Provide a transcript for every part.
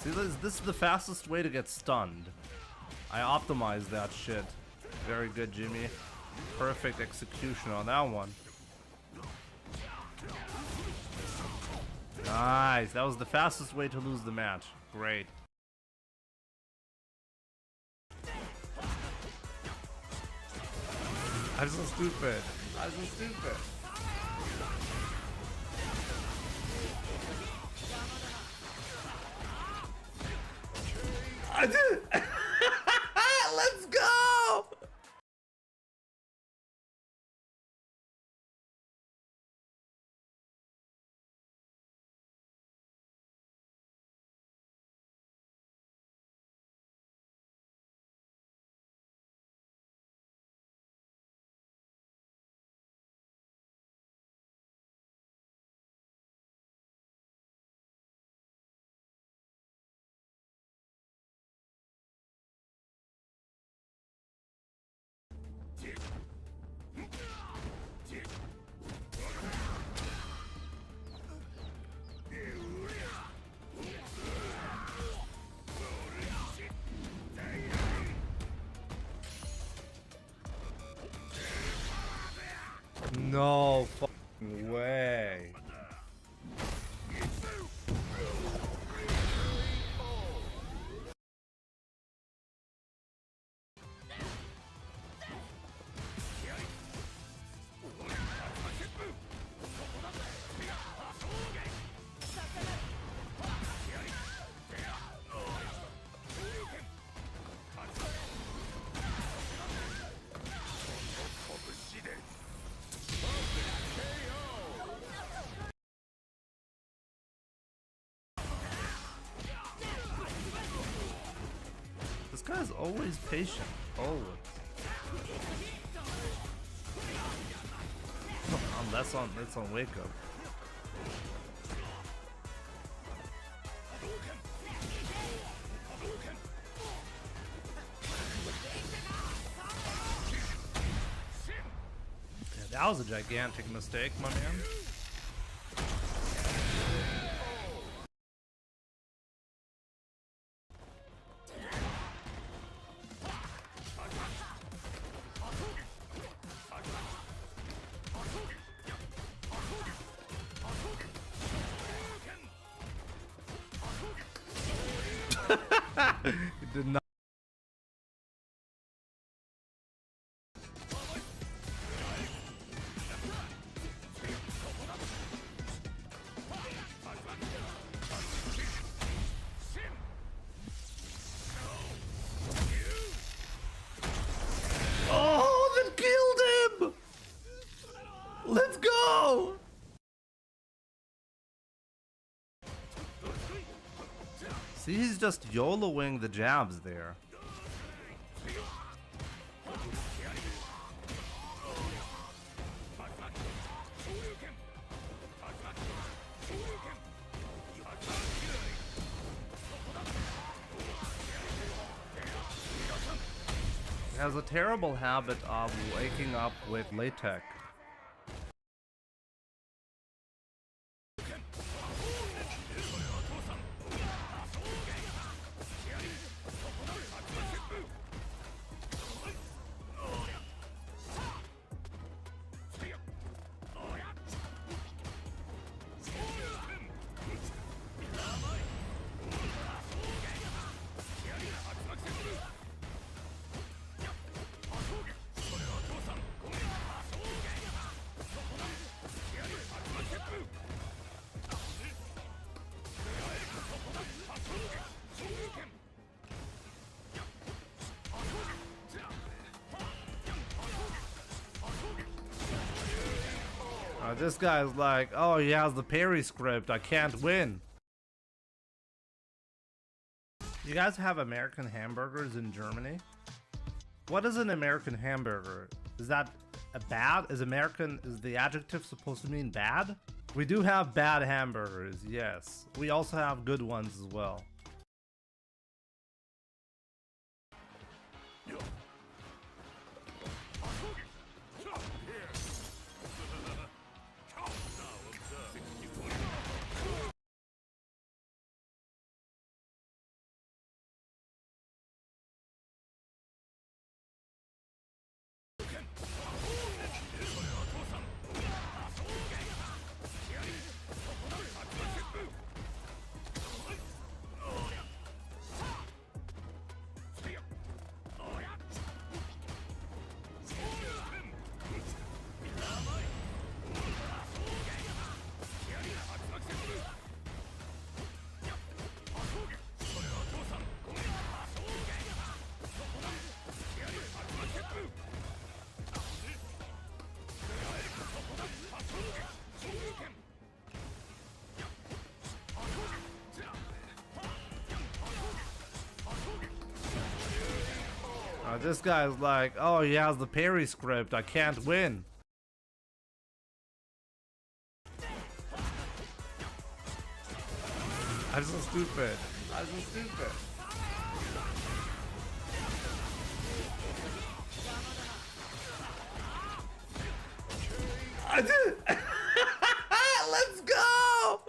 See, this is the fastest way to get stunned. I optimized that shit. Very good, Jimmy. Perfect execution on that one. Nice. That was the fastest way to lose the match. Great. I'm so stupid. I'm so stupid. I did it! Let's go! No fucking way. This guy's always patient. Always. That's on wake up. Yeah, that was a gigantic mistake, my man. It did not. Oh, that killed him! Let's go! See, he's just YOLOing the jabs there. He has a terrible habit of waking up with latex. This guy's like, oh, he has the parry script, I can't win. You guys have American hamburgers in Germany? What is an American hamburger? Is that a bad? Is the adjective supposed to mean bad? We do have bad hamburgers, yes. We also have good ones as well. This guy's like, oh, he has the parry script. I can't win. I'm so stupid. I'm so stupid. I did it! Let's go!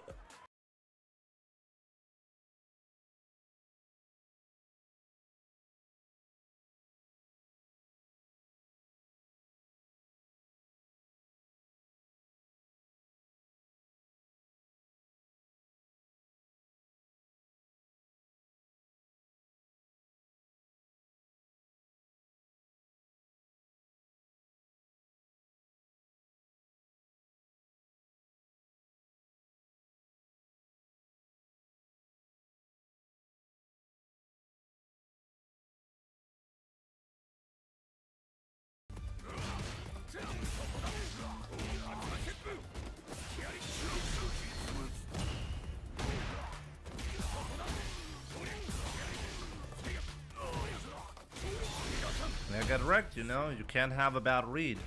I got wrecked, you know? You can't have a bad read.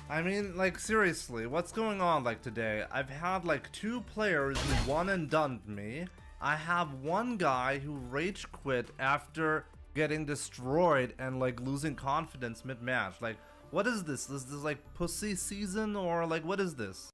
I mean, like, seriously, what's going on, like, today? I've had, like, 2 players who won and dunned me. I have one guy who rage quit after getting destroyed and, like, losing confidence mid-match. Like, what is this? This is, like, pussy season, or, like, what is this?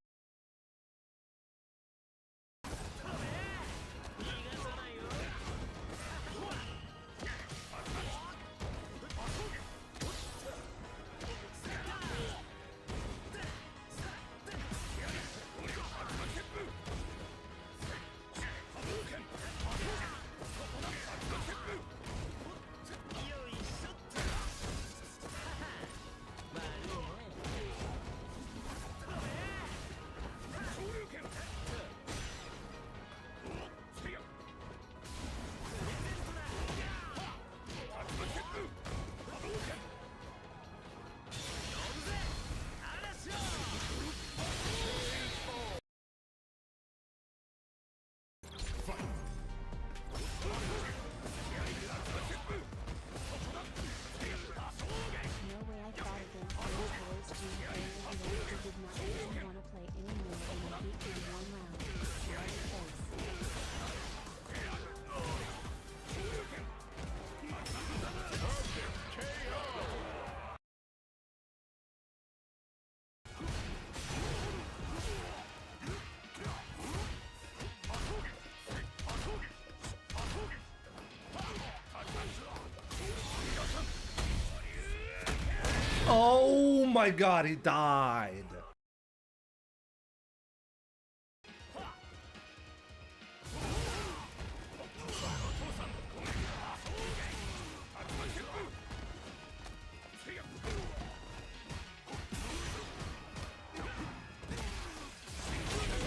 Oh my god, he died.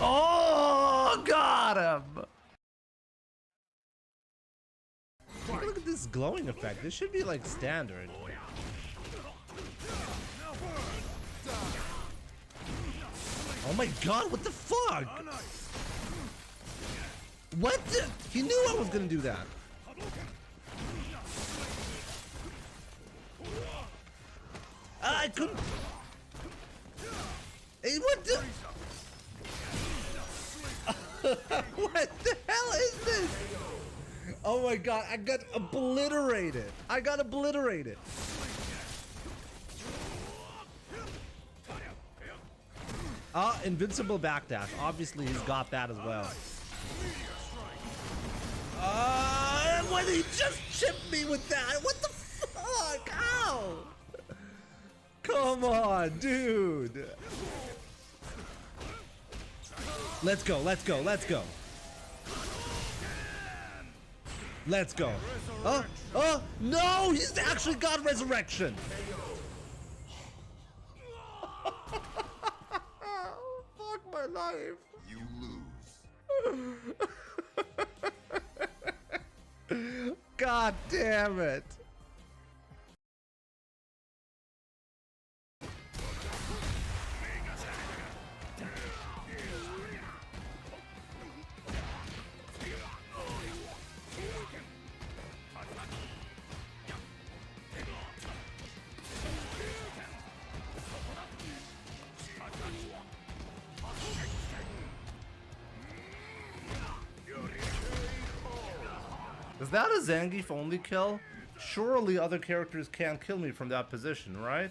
Oh, got him. Look at this glowing effect. This should be like standard. Oh my god, what the fuck? What the? He knew I was gonna do that. I couldn't. Hey, what the? What the hell is this? Oh my god, I got obliterated. I got obliterated. Invincible backdash. Obviously, he's got that as well. Why did he just chip me with that? What the fuck? Ow! Come on, dude. Let's go, let's go, let's go. Let's go. Oh, no! He's actually got resurrection! Fuck my life. You lose. God damn it. Is that a Zangief only kill? Surely other characters can't kill me from that position, right?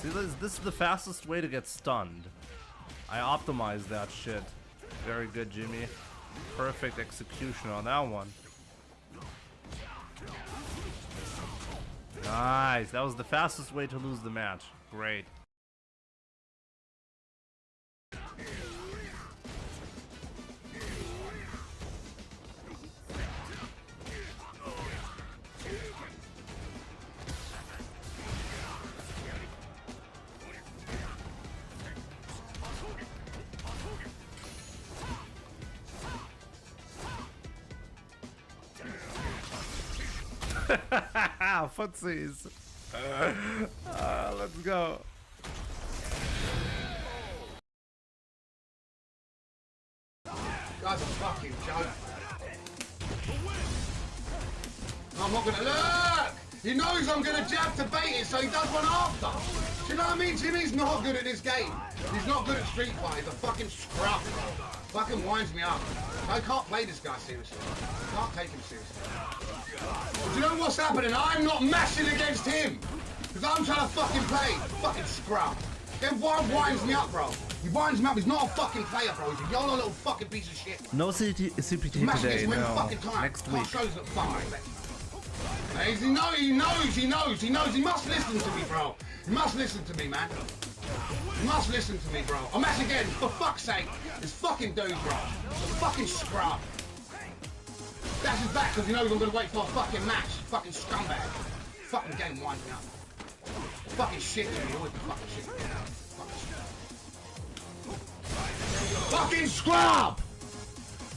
See, this is the fastest way to get stunned. I optimized that shit. Very good, Jimmy. Perfect execution on that one. Nice. That was the fastest way to lose the match. Great. Footsies. Let's go. That's a fucking joke. I'm not gonna look! He knows I'm gonna jab to bait it, so he does one after. Do you know what I mean? Jimmy's not good at this game. He's not good at Street Fighter. He's a fucking scrub, bro. Fucking winds me up. I can't play this guy seriously. I can't take him seriously. But you know what's happening? I'm not mashing against him. Because I'm trying to fucking play. Fucking scrub. Then winds me up, bro. He winds me up. He's not a fucking player, bro. He's a YOLO little fucking piece of shit. No CPT today, no. Next week. He knows. He must listen to me, bro. He must listen to me, man. You must listen to me, bro. I'm at again, for fuck's sake. This fucking dude, bro. The fucking scrub. That's his back because he knows I'm gonna wait for a fucking match. Fucking scumbag. Fucking game winds me up. Fucking shit to me. Always fucking shit to me. Fucking scrub!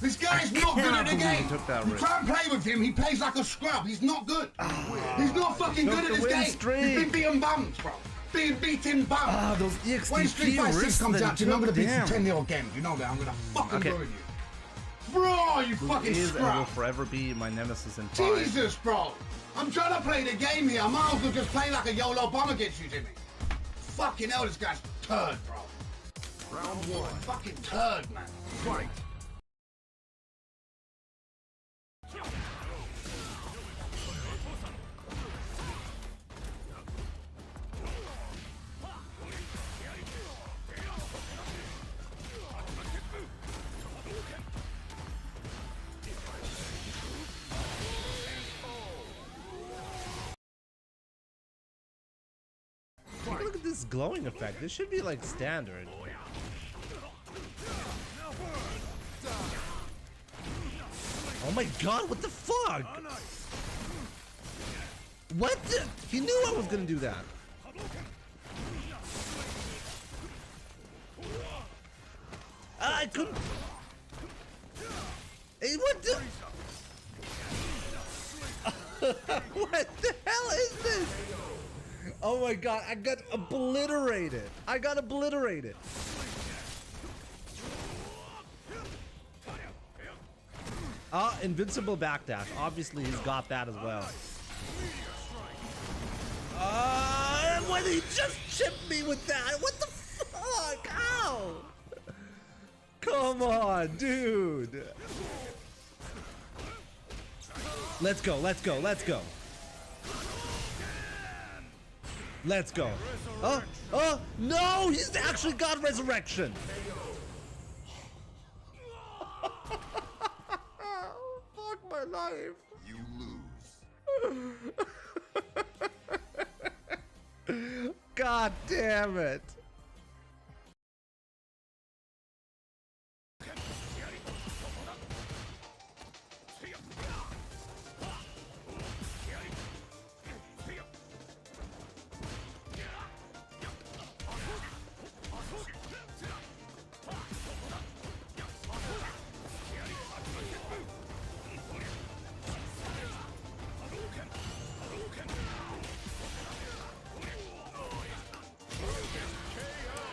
This guy's not good at the game. You try and play with him, he plays like a scrub. He's not good. He's not fucking good at this game. He's been beating bums, bro. Being beaten bum. Those EXT when Street Fighter 6 comes out, I'm gonna beat you 10-0 again. You know that. I'm gonna fucking ruin you. Bro, you fucking scrub. Will forever be my nemesis in 5. Jesus, bro. I'm trying to play the game here. I might as well just play like a YOLO bomb against you, Jimmy. Fucking hell, this guy's turd, bro. Round 1. Fucking turd, man. Fight. Look at this glowing effect. This should be like standard. Oh my god, what the fuck? What the? He knew I was gonna do that. I couldn't. Hey, what the? What the hell is this? Oh my god, I got obliterated. I got obliterated. Invincible backdash. Obviously, he's got that as well. Why did he just chip me with that? What the fuck? Come on, dude. Let's go, let's go, let's go. Let's go. Oh, no, he's actually got resurrection. Fuck my life. You lose. God damn it.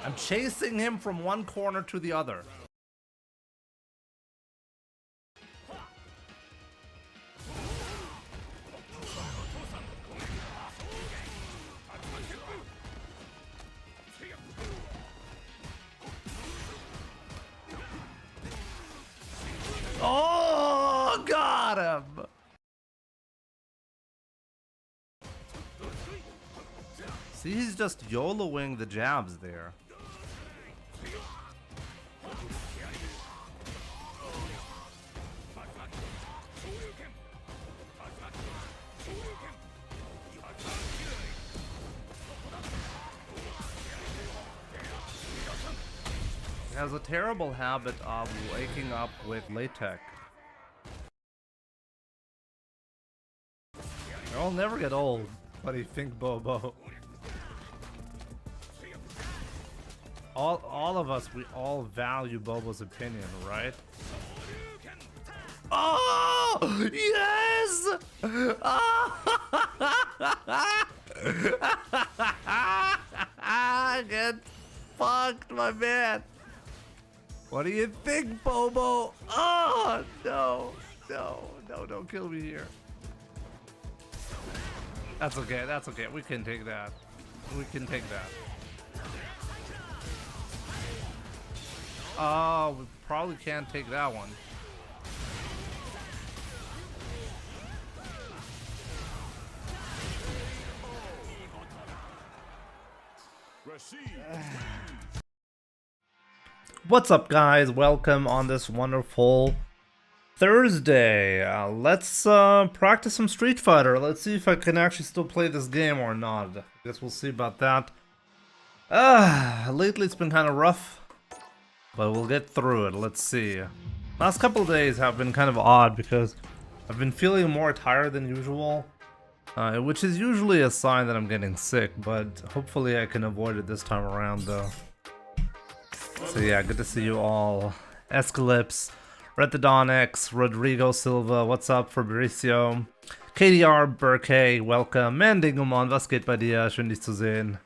I'm chasing him from one corner to the other. Oh, got him. See, he's just YOLOing the jabs there. He has a terrible habit of waking up with latex. I'll never get old. What do you think, Bobo? All of us, we all value Bobo's opinion, right? Oh, yes! Get fucked, my man. What do you think, Bobo? Oh, no, don't kill me here. That's okay, that's okay. We can take that. We can take that. Oh, we probably can't take that one. What's up, guys? Welcome on this wonderful Thursday. Let's practice some Street Fighter. Let's see if I can actually still play this game or not. I guess we'll see about that. Lately it's been kind of rough, but we'll get through it. Let's see. Last couple of days have been kind of odd because I've been feeling more tired than usual, which is usually a sign that I'm getting sick, but hopefully I can avoid it this time around though. So yeah, good to see you all. Escalypse, Red the Dawn X, Rodrigo Silva, what's up, Fabricio, KDR, Burke, welcome, Mandingoman, was geht bei dir? Schön dich zu sehen.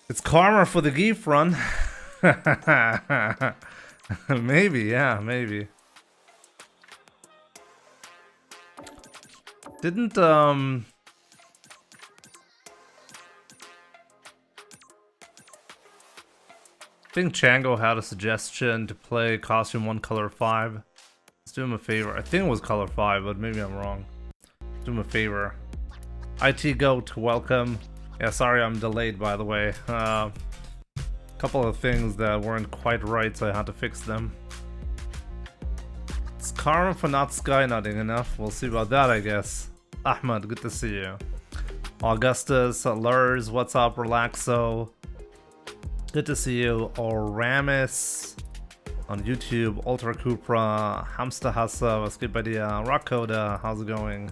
It's karma for the Geef run. Maybe, yeah, maybe. Didn't, I think Chango had a suggestion to play Costume 1 Color 5. Let's do him a favor. I think it was Color 5, but maybe I'm wrong. Let's do him a favor. IT Goat, welcome. Yeah, sorry I'm delayed, by the way. Couple of things that weren't quite right, so I had to fix them. It's karma for not skynutting enough. We'll see about that, I guess. Ahmed, good to see you. Augustus, Lurs, what's up? Relaxo. Good to see you. Oramis on YouTube. Ultra Cupra. Hamster Hassa, was geht bei dir? Rockcoda, how's it going?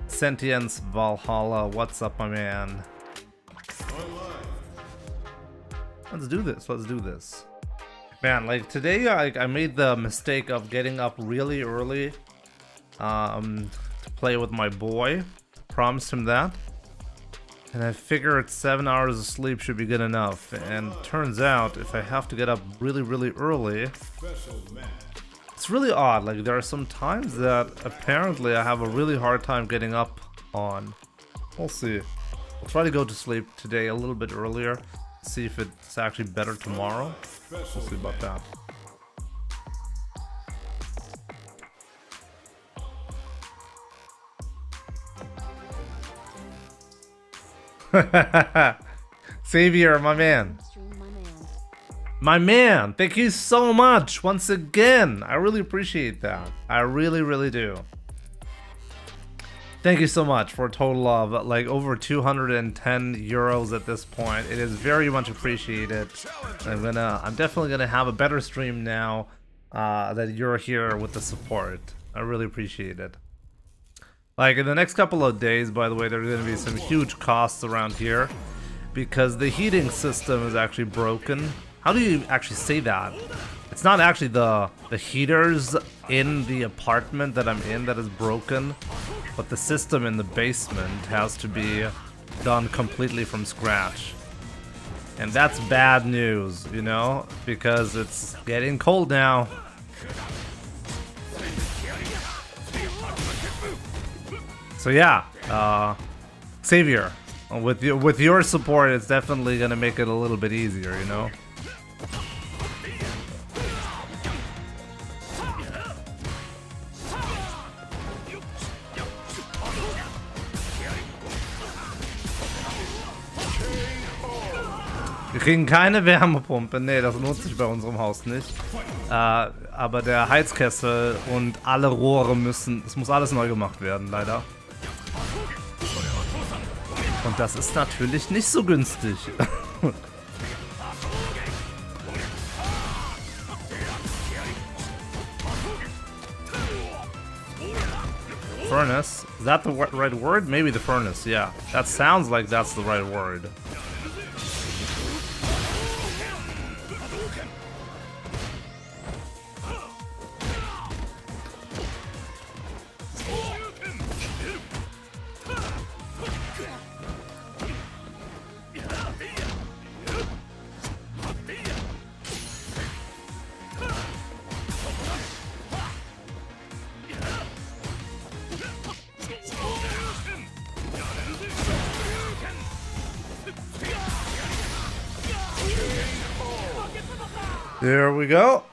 Sentience Valhalla, what's up, my man? Let's do this, let's do this. Man, like today I made the mistake of getting up really early to play with my boy. Promised him that. And I figured 7 hours of sleep should be good enough. And turns out if I have to get up really, really early, it's really odd. Like there are some times that apparently I have a really hard time getting up on. We'll see. I'll try to go to sleep today a little bit earlier. See if it's actually better tomorrow. We'll see about that. Savior, my man. My man, thank you so much once again. I really appreciate that. I really, really do. Thank you so much for a total of like over 210 euros at this point. It is very much appreciated. I'm definitely gonna have a better stream now that you're here with the support. I really appreciate it. Like in the next couple of days, by the way, there's gonna be some huge costs around here because the heating system is actually broken. How do you actually say that? It's not actually the heaters in the apartment that I'm in that is broken, but the system in the basement has to be done completely from scratch. And that's bad news, you know, because it's getting cold now. So yeah, Savior, with your support, it's definitely gonna make it a little bit easier, you know. Wir kriegen keine Wärmepumpe, nee, das lohnt sich bei unserem Haus nicht. Aber der Heizkessel und alle Rohre müssen, es muss alles neu gemacht werden, leider. Und das ist natürlich nicht so günstig. Furnace? Is that the right word? Maybe the furnace, yeah. That sounds like that's the right word. There we go.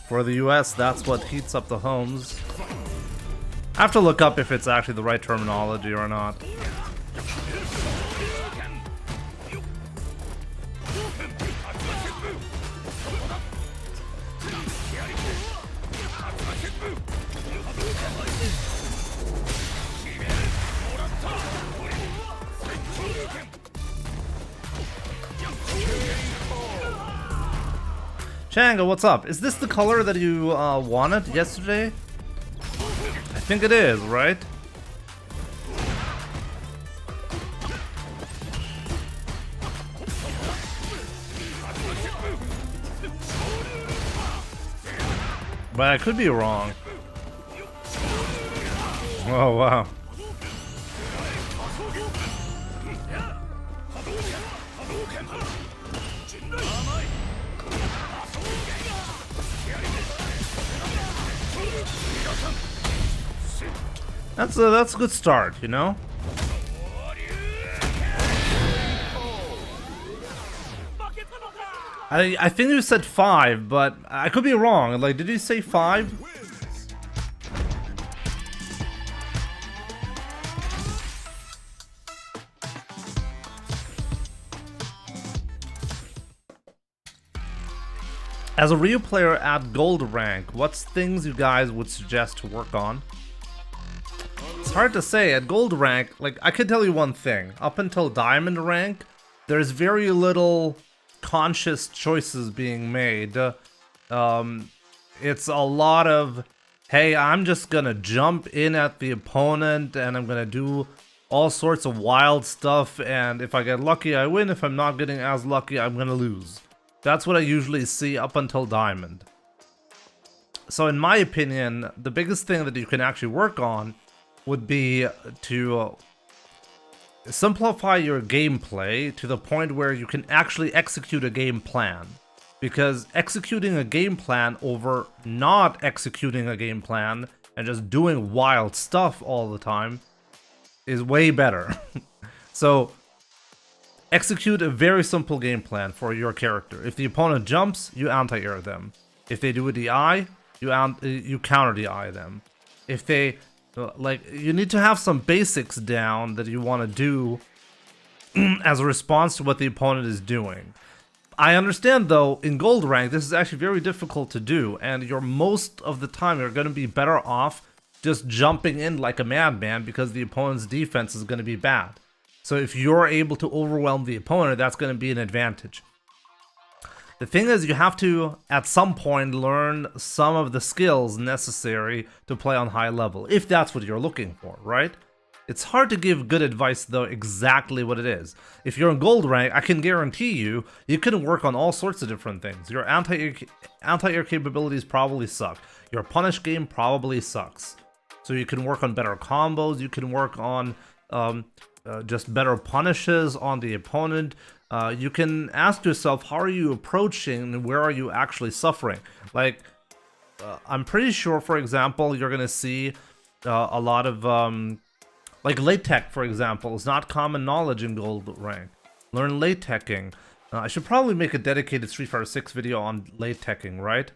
For the US, that's what heats up the homes. I have to look up if it's actually the right terminology or not. Changa, what's up? Is this the color that you wanted yesterday? I think it is, right? But I could be wrong. Oh, wow. That's a good start, you know? I think you said 5, but I could be wrong. Like, did you say 5? As a real player at gold rank, what's things you guys would suggest to work on? It's hard to say. At gold rank, like, I can tell you one thing. Up until diamond rank, there's very little conscious choices being made. It's a lot of, hey, I'm just gonna jump in at the opponent and I'm gonna do all sorts of wild stuff, and if I get lucky, I win. If I'm not getting as lucky, I'm gonna lose. That's what I usually see up until diamond. So in my opinion, the biggest thing that you can actually work on would be to simplify your gameplay to the point where you can actually execute a game plan. Because executing a game plan over not executing a game plan and just doing wild stuff all the time is way better. So execute a very simple game plan for your character. If the opponent jumps, you anti-air them. If they do a DI, you counter DI them. If they you need to have some basics down that you want to do as a response to what the opponent is doing. I understand though, in gold rank, this is actually very difficult to do, and most of the time you're going to be better off just jumping in like a madman because the opponent's defense is going to be bad. So if you're able to overwhelm the opponent, that's going to be an advantage. The thing is, you have to, at some point, learn some of the skills necessary to play on high level, if that's what you're looking for, right? It's hard to give good advice, though, exactly what it is. If you're in gold rank, I can guarantee you can work on all sorts of different things. Your anti-air capabilities probably suck. Your punish game probably sucks. So you can work on better combos, you can work on just better punishes on the opponent. You can ask yourself, how are you approaching and where are you actually suffering? Like, I'm pretty sure, for example, you're going to see a lot of, like late tech, for example, is not common knowledge in gold rank. Learn late teching. I should probably make a dedicated Street Fighter 6 video on late teching, right?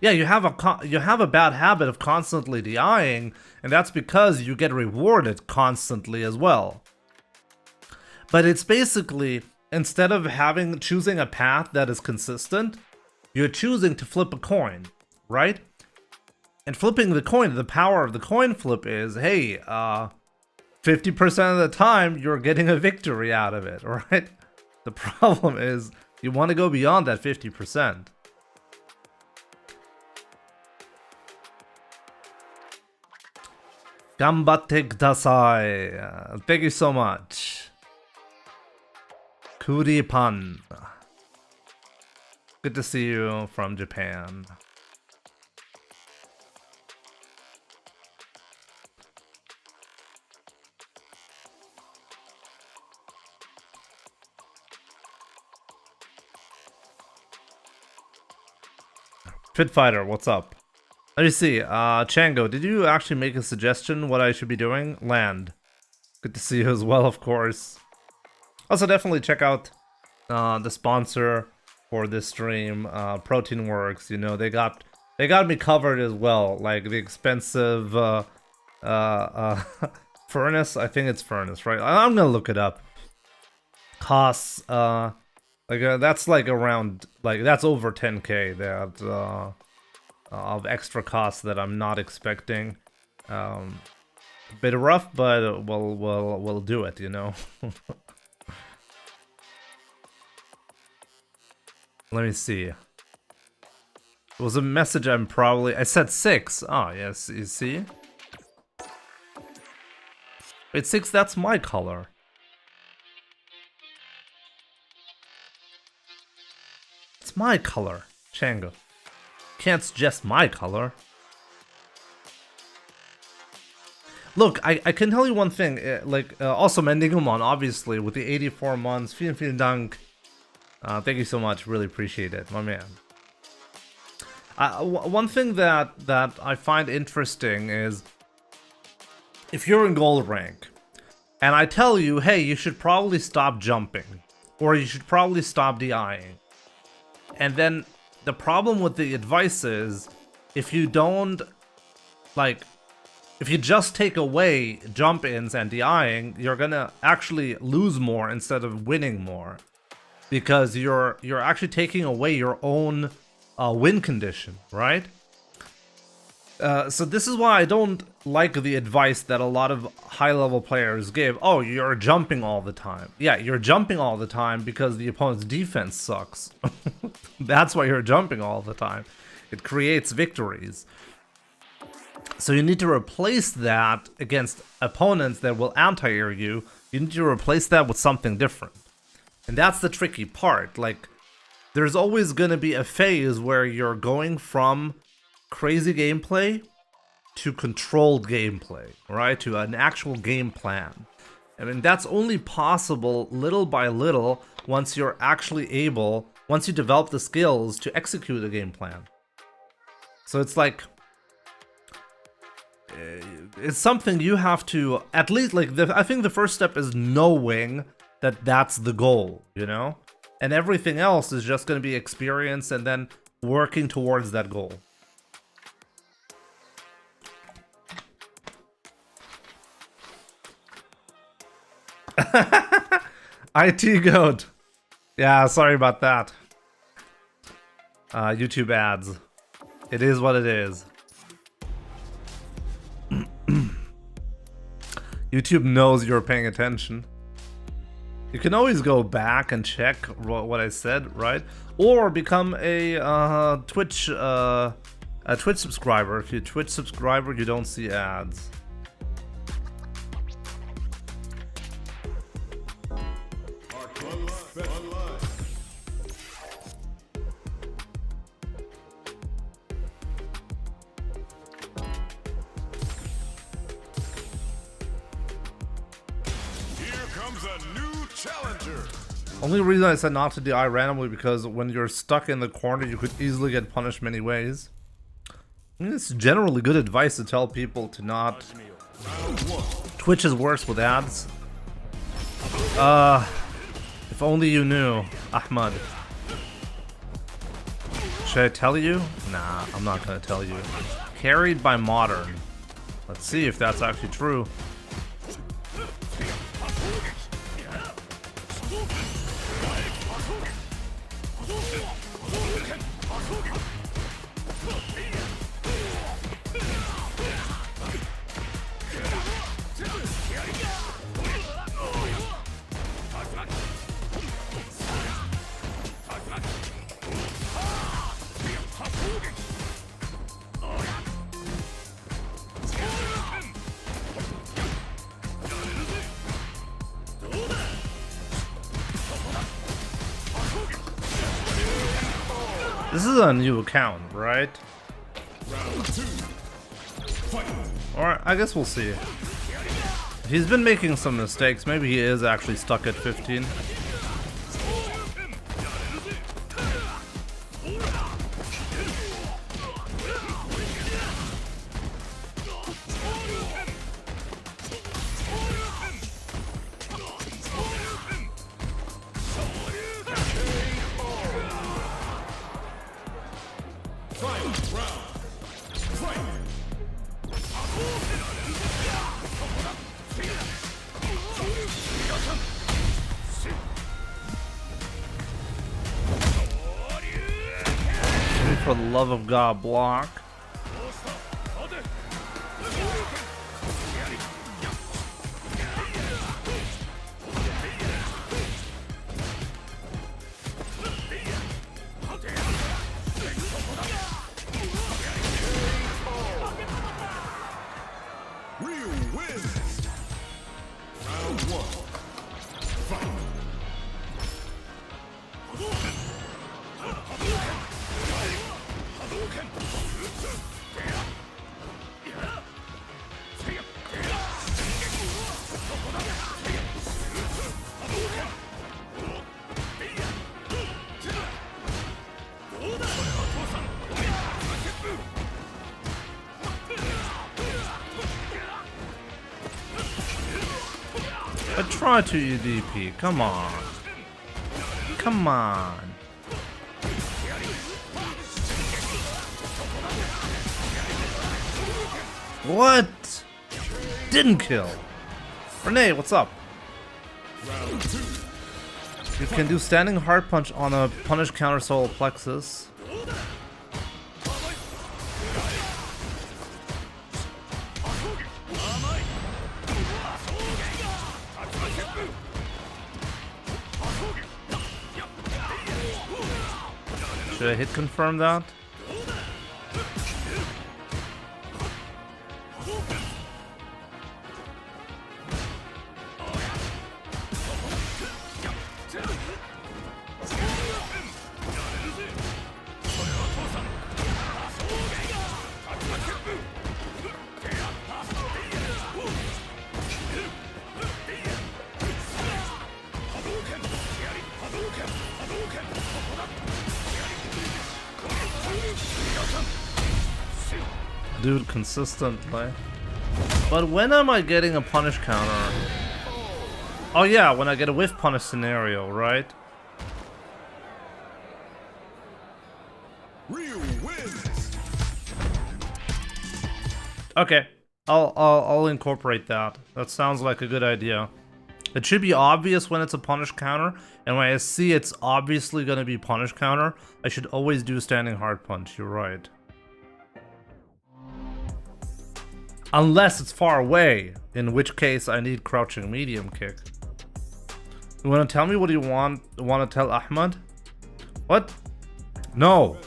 Yeah, you have a bad habit of constantly DIing, and that's because you get rewarded constantly as well. But it's basically, instead of choosing a path that is consistent, you're choosing to flip a coin, right? And flipping the coin, the power of the coin flip is, hey, 50% of the time you're getting a victory out of it, right? The problem is you want to go beyond that 50%. Gambatte kudasai. Thank you so much. Kuripan. Good to see you from Japan. Fit Fighter, what's up? Let me see. Chango, did you actually make a suggestion what I should be doing? Land. Good to see you as well, of course. Also, definitely check out the sponsor for this stream, proteinworks. You know, they got me covered as well. Like the expensive furnace. I think it's furnace, right? I'm gonna look it up. Costs that's like around that's over 10K. That of extra costs that I'm not expecting. A bit rough, but we'll do it, you know. Let me see. It was a message I said 6. Oh, yes, you see? Wait, 6, that's my color. It's my color, Chango. Can't suggest my color. Look, I can tell you one thing. Also Mendigumon, obviously, with the 84 months. Vielen Dank. Thank you so much. Really appreciate it, my man. One thing that I find interesting is if you're in gold rank, and I tell you, hey, you should probably stop jumping, or you should probably stop DIing, and then the problem with the advice is, if you don't, if you just take away jump-ins and DIing, you're gonna actually lose more instead of winning more. Because you're actually taking away your own win condition, right? So this is why I don't like the advice that a lot of high-level players give. Oh, you're jumping all the time. Yeah, you're jumping all the time because the opponent's defense sucks. That's why you're jumping all the time. It creates victories. So you need to replace that against opponents that will anti-air you. You need to replace that with something different. And that's the tricky part. Like, there's always going to be a phase where you're going from crazy gameplay to controlled gameplay, right? To an actual game plan. I mean, that's only possible little by little once you're actually able, once you develop the skills to execute a game plan. So it's like, it's something you have to, at least, like, I think the first step is knowing that that's the goal, you know? And everything else is just going to be experience and then working towards that goal. IT goat. Yeah, sorry about that. YouTube ads. It is what it is. YouTube knows you're paying attention. You can always go back and check what I said, right? Or become a Twitch subscriber. If you're a Twitch subscriber, you don't see ads. Only reason I said not to DI randomly because when you're stuck in the corner, you could easily get punished many ways. I mean, it's generally good advice to tell people to not. Twitch is worse with ads. If only you knew, Ahmad. Should I tell you? Nah, I'm not gonna tell you. Carried by Modern. Let's see if that's actually true. This is a new account, right? Or I guess we'll see. He's been making some mistakes. Maybe he is actually stuck at 15. For the love of God, block. I try to EDP. Come on. Come on. What? Didn't kill. Renee, what's up? You can do standing hard punch on a punish counter solar plexus. Should I hit confirm that? Dude, consistently. But when am I getting a punish counter? Oh yeah, when I get a whiff punish scenario, right? Okay, I'll incorporate that. That sounds like a good idea. It should be obvious when it's a punish counter, and when I see it's obviously gonna be punish counter, I should always do standing hard punch. You're right. Unless it's far away, in which case I need crouching medium kick. You wanna tell me what you wanna tell Ahmad? What? No.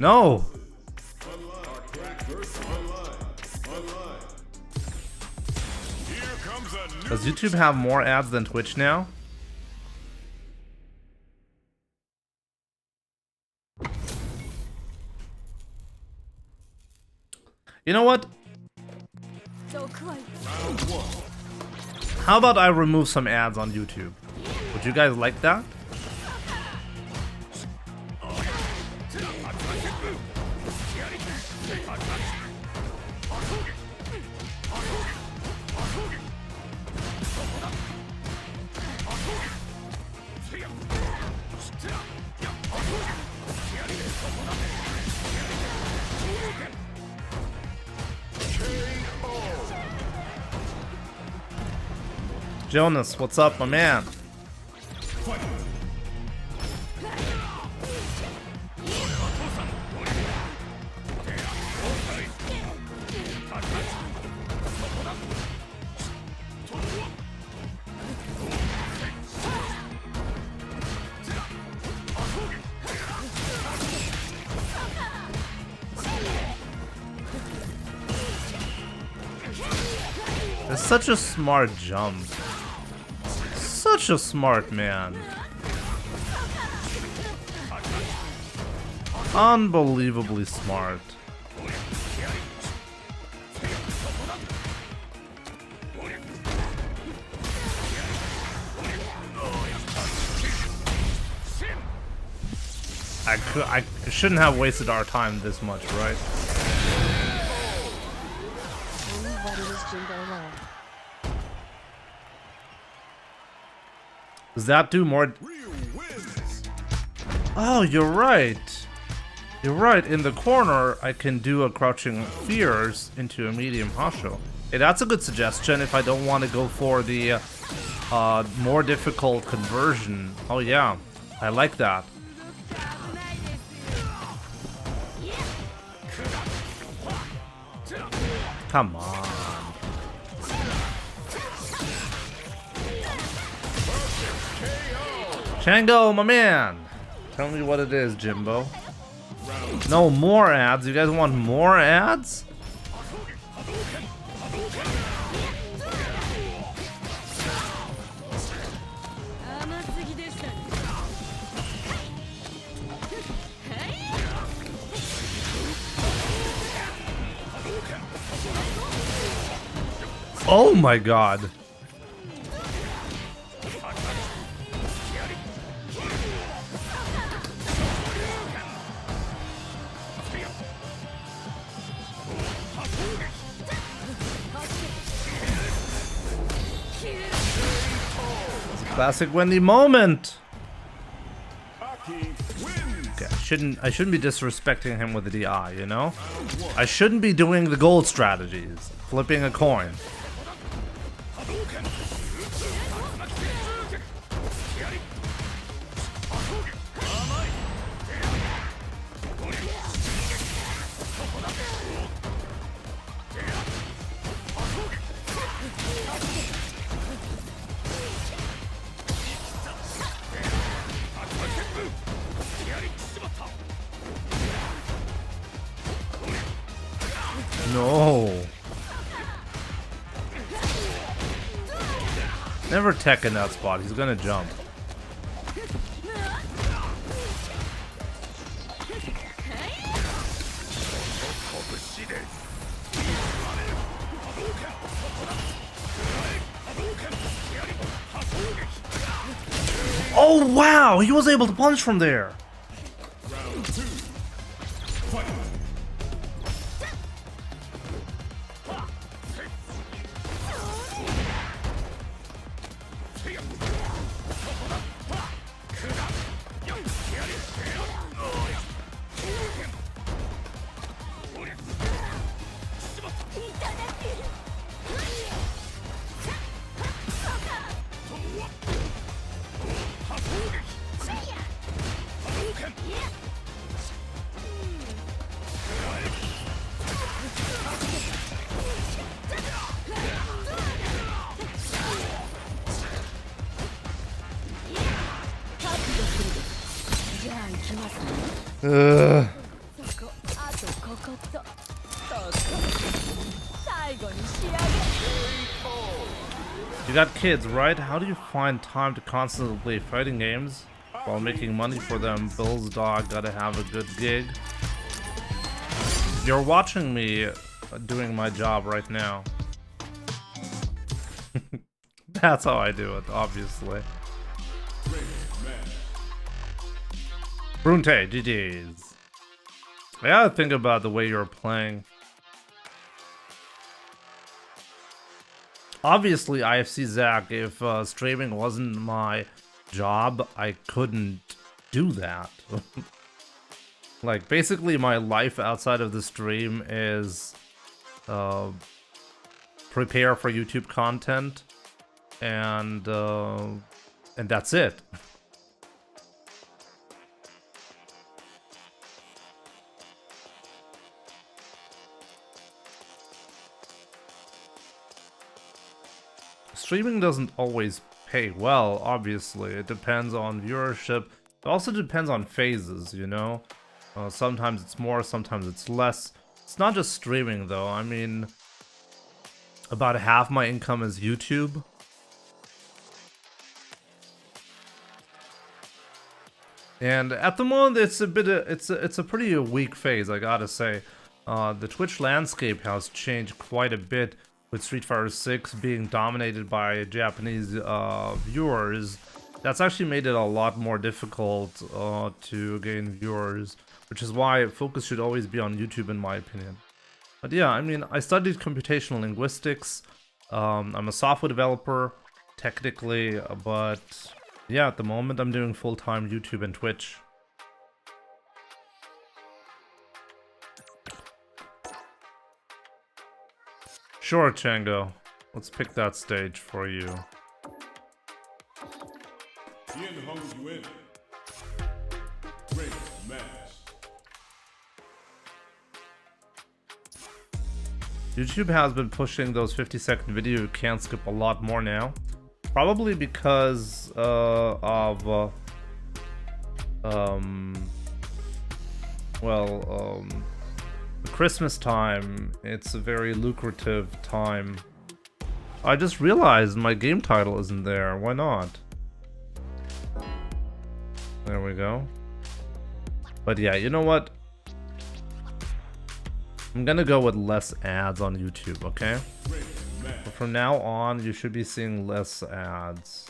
No. Does YouTube have more ads than Twitch now? You know what? How about I remove some ads on YouTube? Would you guys like that? Jonas, what's up, my man? It's such a smart jump. Such a smart man. Unbelievably smart. I shouldn't have wasted our time this much, right? Does that do more? Oh, you're right. You're right. In the corner, I can do a crouching fears into a medium hasho. Hey, that's a good suggestion if I don't want to go for the more difficult conversion. Oh yeah, I like that. Come on. Chango, my man! Tell me what it is, Jimbo. No more ads? You guys want more ads? Oh my god. Classic Wendy moment. Okay, I shouldn't be disrespecting him with the DI, you know? I shouldn't be doing the gold strategies, flipping a coin. No. Never tech in that spot. He's gonna jump. Oh wow! He was able to punch from there. Ugh. You got kids, right? How do you find time to constantly play fighting games while making money for them? Bill's dog gotta have a good gig. You're watching me doing my job right now. That's how I do it, obviously. Brunte, GG's. I gotta think about the way you're playing. Obviously, IFC Zach, if streaming wasn't my job, I couldn't do that. Like, basically my life outside of the stream is prepare for YouTube content, and that's it. Streaming doesn't always pay well, obviously. It depends on viewership. It also depends on phases, you know? Sometimes it's more, sometimes it's less. It's not just streaming, though. I mean, about half my income is YouTube. And at the moment, it's a bit it's a pretty weak phase, I gotta say. The Twitch landscape has changed quite a bit, with Street Fighter 6 being dominated by Japanese viewers. That's actually made it a lot more difficult to gain viewers, which is why focus should always be on YouTube, in my opinion. But yeah, I mean, I studied computational linguistics. I'm a software developer, technically, but yeah, at the moment I'm doing full-time YouTube and Twitch. Sure, Chango. Let's pick that stage for you. YouTube has been pushing those 50-second videos you can't skip a lot more now. Probably because of Christmas time. It's a very lucrative time. I just realized my game title isn't there. Why not? There we go. But yeah, you know what? I'm gonna go with less ads on YouTube, okay? But from now on, you should be seeing less ads.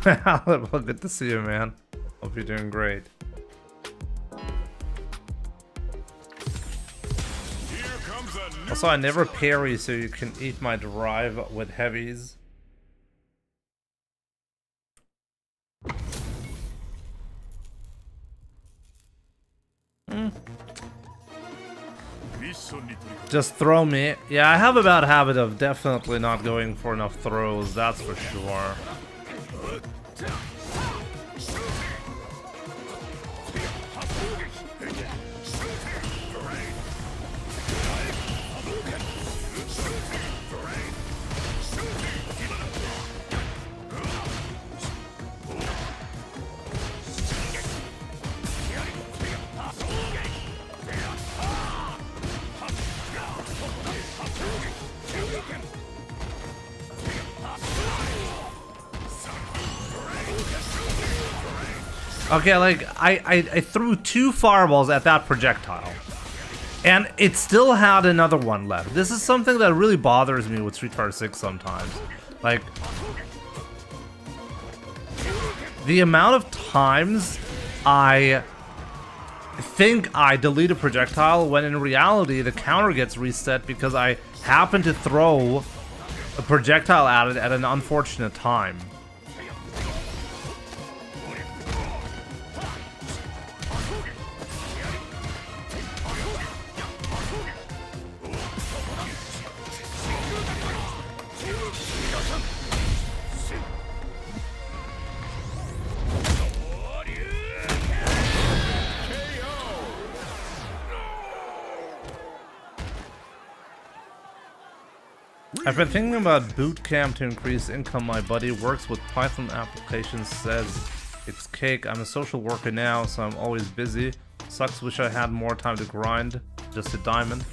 Well, good to see you, man. Hope you're doing great. Also, I never parry, so you can eat my drive with heavies. Just throw me. Yeah, I have a bad habit of definitely not going for enough throws, that's for sure. Okay, like, I threw 2 fireballs at that projectile, and it still had another one left. This is something that really bothers me with Street Fighter 6 sometimes. Like, the amount of times I think I delete a projectile when in reality the counter gets reset because I happen to throw a projectile at it at an unfortunate time. I've been thinking about boot camp to increase income. My buddy works with Python applications, says it's cake. I'm a social worker now, so I'm always busy. Sucks, wish I had more time to grind. Just a diamond.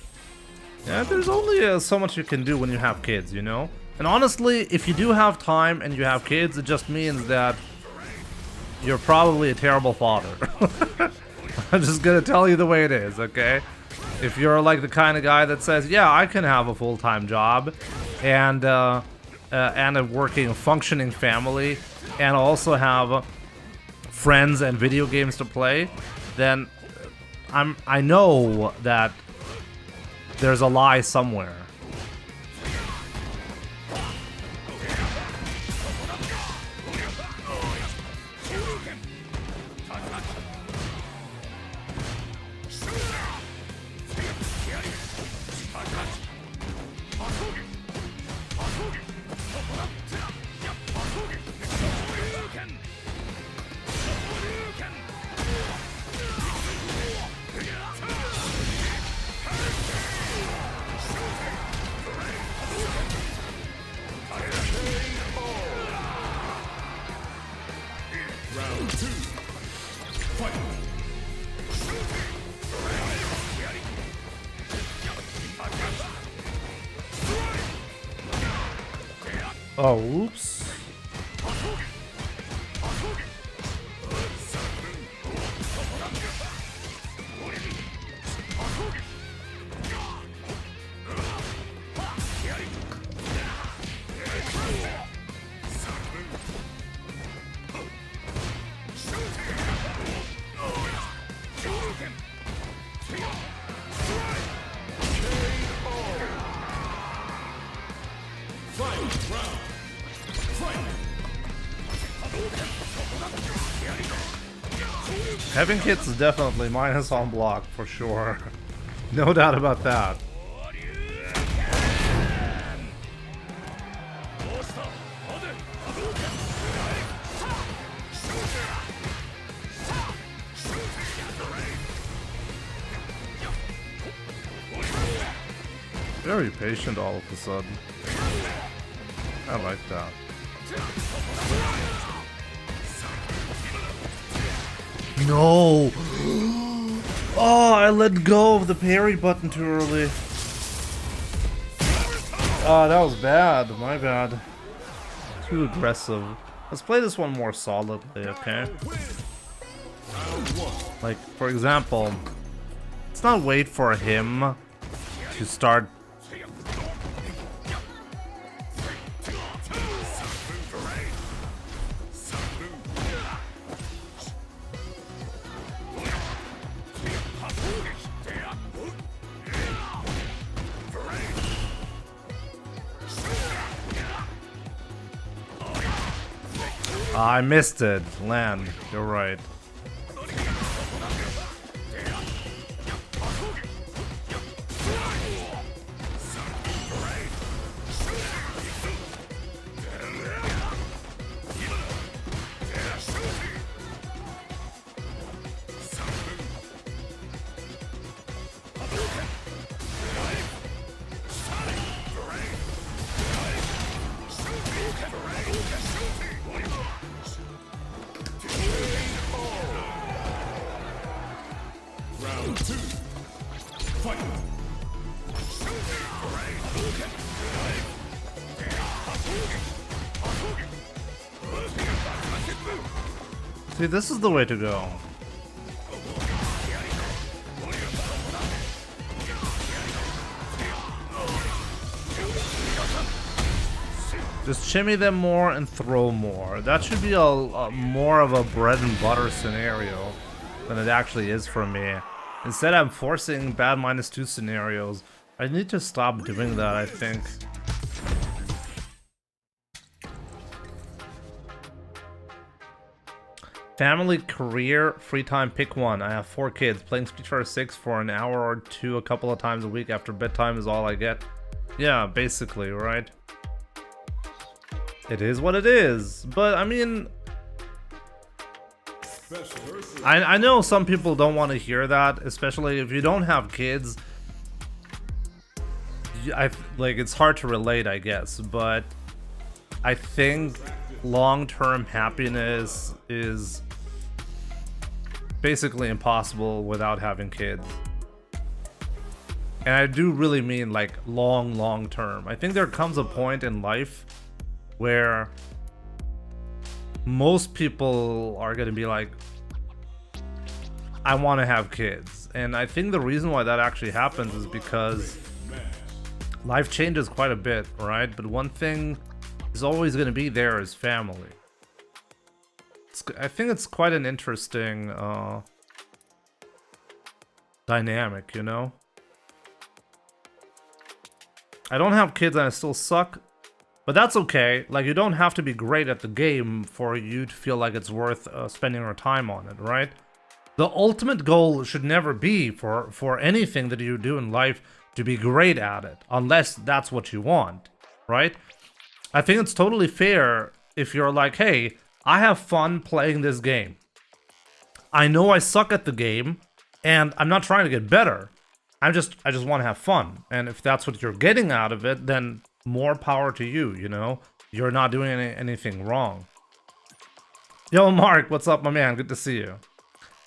Yeah, there's only so much you can do when you have kids, you know? And honestly, if you do have time and you have kids, it just means that you're probably a terrible father. I'm just gonna tell you the way it is, okay? If you're like the kind of guy that says, yeah, I can have a full-time job and a working, functioning family and also have friends and video games to play, then I know that there's a lie somewhere. Oh, oops. Having kids is definitely minus on block, for sure. No doubt about that. Very patient all of a sudden. I like that. No! Oh, I let go of the parry button too early. Oh, that was bad. My bad. Too aggressive. Let's play this one more solidly, okay? Like, for example, let's not wait for him to start. I missed it. Land. You're right. See, this is the way to go. Just shimmy them more and throw more. That should be a more of a bread and butter scenario than it actually is for me. Instead, I'm forcing bad -2 scenarios. I need to stop doing that, I think. Family, career, free time, pick one. I have 4 kids. Playing Street Fighter 6 for an hour or 2 a couple of times a week after bedtime is all I get. Yeah, basically, right? It is what it is. But, I mean, I know some people don't want to hear that, especially if you don't have kids. like it's hard to relate, I guess, but I think long-term happiness is basically impossible without having kids. And I do really mean like long term. I think there comes a point in life where most people are going to be like, I want to have kids. And I think the reason why that actually happens is because life changes quite a bit, right? But one thing is always going to be there is family. I think it's quite an interesting dynamic, you know? I don't have kids and I still suck, but that's okay. Like, you don't have to be great at the game for you to feel like it's worth spending your time on it, right? The ultimate goal should never be for anything that you do in life to be great at it, unless that's what you want, right? I think it's totally fair if you're like, hey, I have fun playing this game. I know I suck at the game, and I'm not trying to get better. I just want to have fun. And if that's what you're getting out of it, then more power to you, you know? You're not doing anything wrong. Yo, Mark, what's up, my man? Good to see you.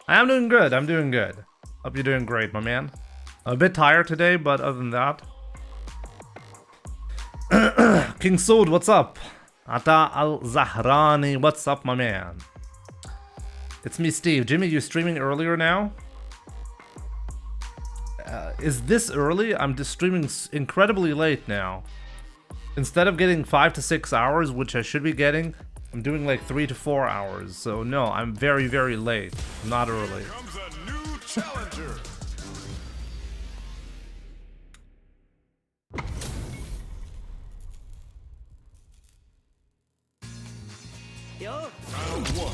I'm doing good. I'm doing good. Hope you're doing great, my man. A bit tired today, but other than that. King Sood, what's up? Ata Al-Zahrani, what's up, my man? It's me, Steve. Jimmy, you streaming earlier now? Is this early? I'm just streaming incredibly late now. Instead of getting 5 to 6 hours, which I should be getting, I'm doing like 3 to 4 hours. So no, I'm very, very late. Not early. Comes a new challenger. Round 1.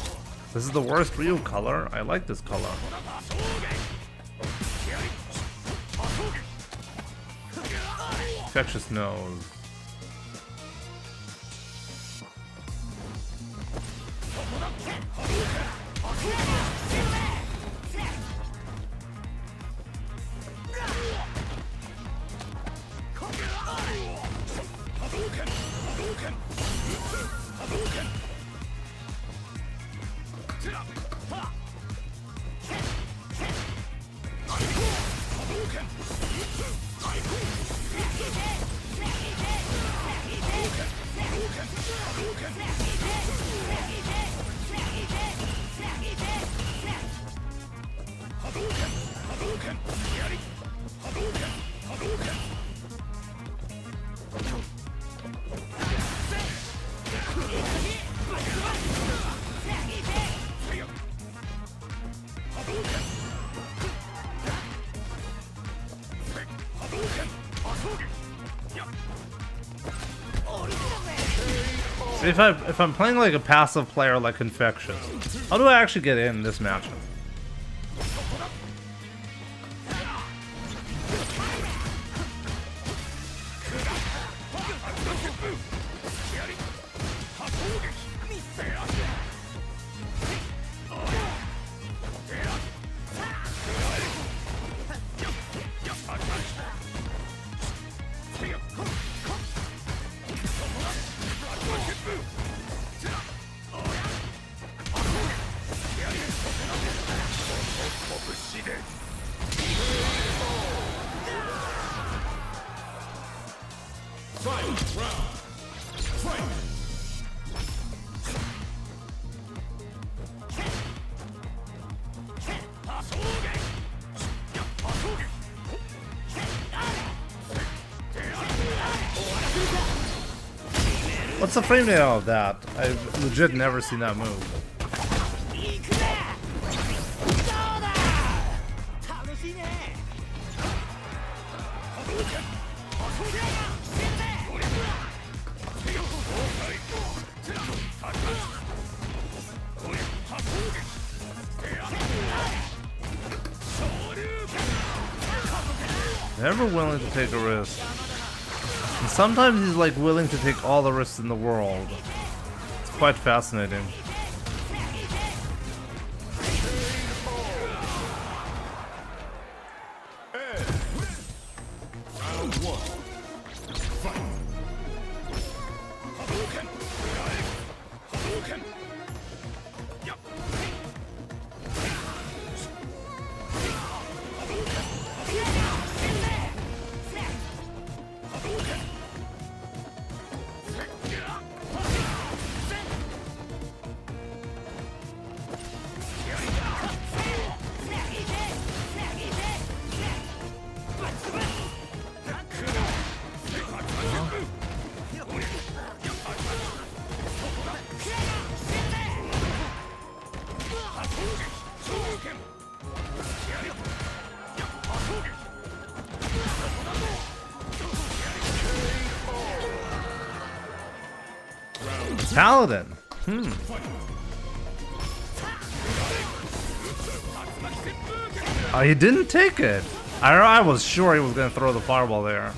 This is the worst real color. I like this color. Infectious nose. If I'm playing like a passive player like Infection, how do I actually get in this matchup? What's the frame rate of that? I've legit never seen that move. Never willing to take a risk. And sometimes he's like willing to take all the risks in the world. It's quite fascinating. Round 1. Paladin. Oh, he didn't take it. I was sure he was gonna throw the fireball there.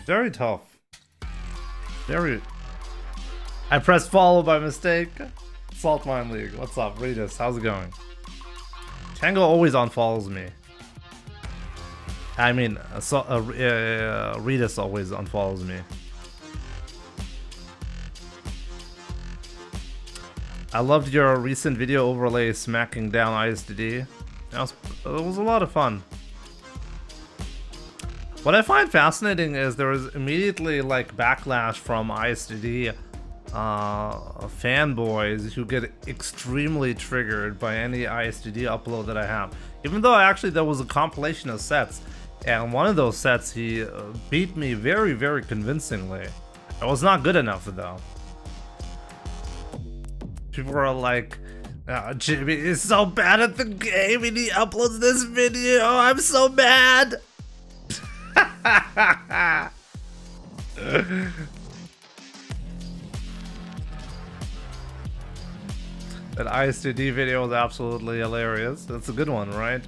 Very tough. Very. I pressed follow by mistake. Salt Mine League. What's up, Redis? How's it going? Tango always unfollows me. I mean, Redis always unfollows me. I loved your recent video overlay smacking down ISDD. It was a lot of fun. What I find fascinating is there was immediately like backlash from ISDD fanboys who get extremely triggered by any ISDD upload that I have. Even though actually there was a compilation of sets, and one of those sets he beat me very, very convincingly. It was not good enough though. People are like, oh, Jimmy is so bad at the game and he uploads this video. I'm so mad. That ISTD video is absolutely hilarious. That's a good one, right?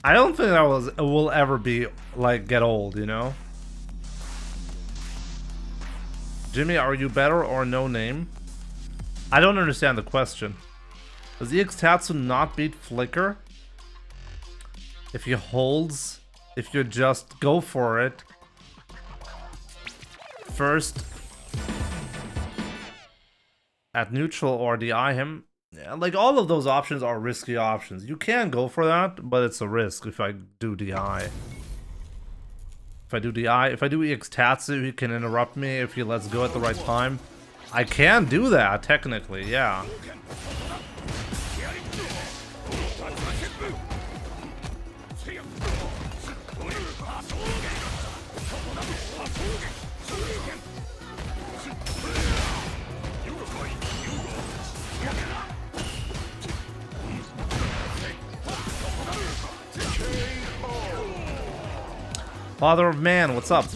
I don't think that will ever be like get old, you know? Jimmy, are you better or no name? I don't understand the question. Does EX Tatsu not beat Flicker? If he holds, if you just go for it first at neutral or DI him, yeah, like all of those options are risky options. You can go for that, but it's a risk if I do DI. If I do DI, if I do EX Tatsu, he can interrupt me if he lets go at the right time. I can do that, technically, yeah. Father of Man, what's up?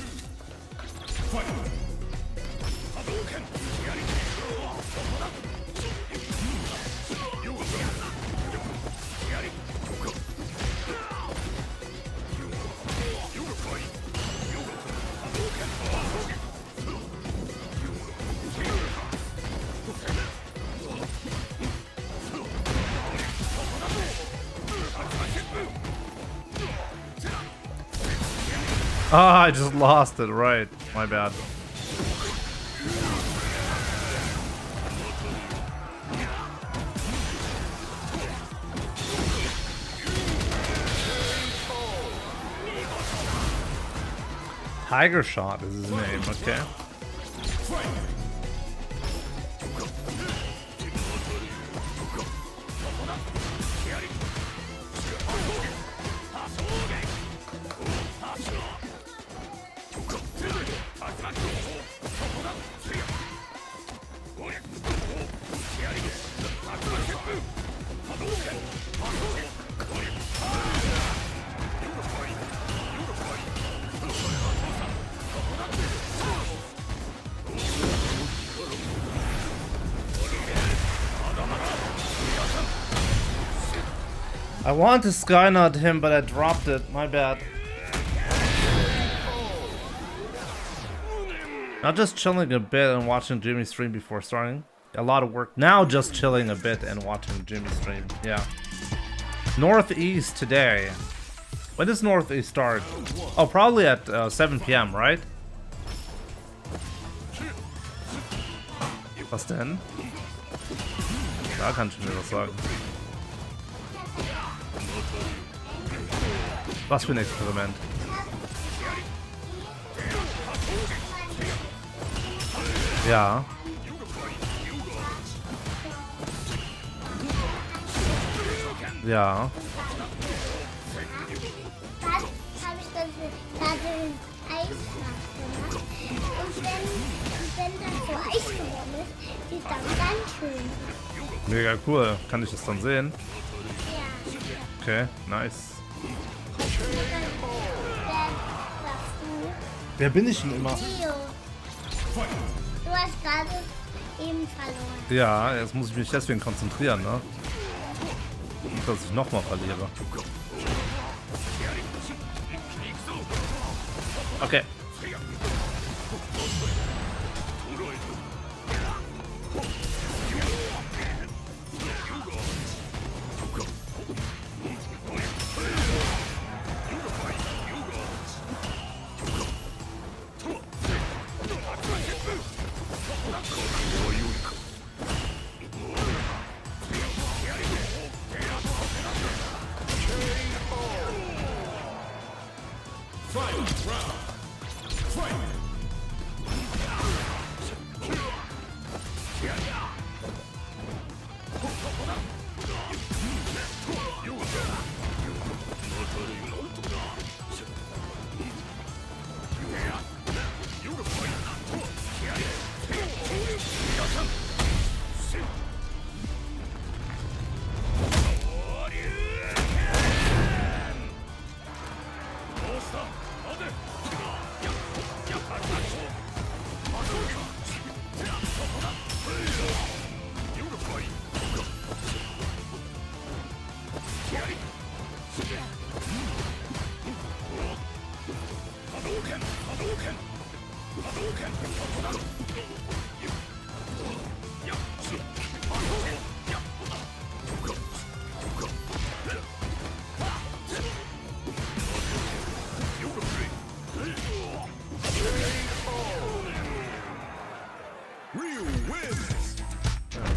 Ah, I just lost it, right. My bad. Tiger Shot is his name, okay. I wanted to Skynet him, but I dropped it. My bad. Not just chilling a bit and watching Jimmy stream before starting. A lot of work. Now just chilling a bit and watching Jimmy stream. Yeah. Northeast today. When does Northeast start? Oh, probably at 7 p.m., right? Was denn? Da kann ich mir was sagen. Was für ein Experiment. Ja. Ja. Dann habe ich dann den Eisschlag gemacht. Und wenn das so Eis geworden ist, sieht das ganz schön. Mega cool. Kann ich das dann sehen? Ja. Okay, nice. Wer Wer bin ich denn immer? Theo. Du hast gerade eben verloren. Ja, jetzt muss ich mich deswegen konzentrieren, ne? Nicht, dass ich nochmal verliere. Okay.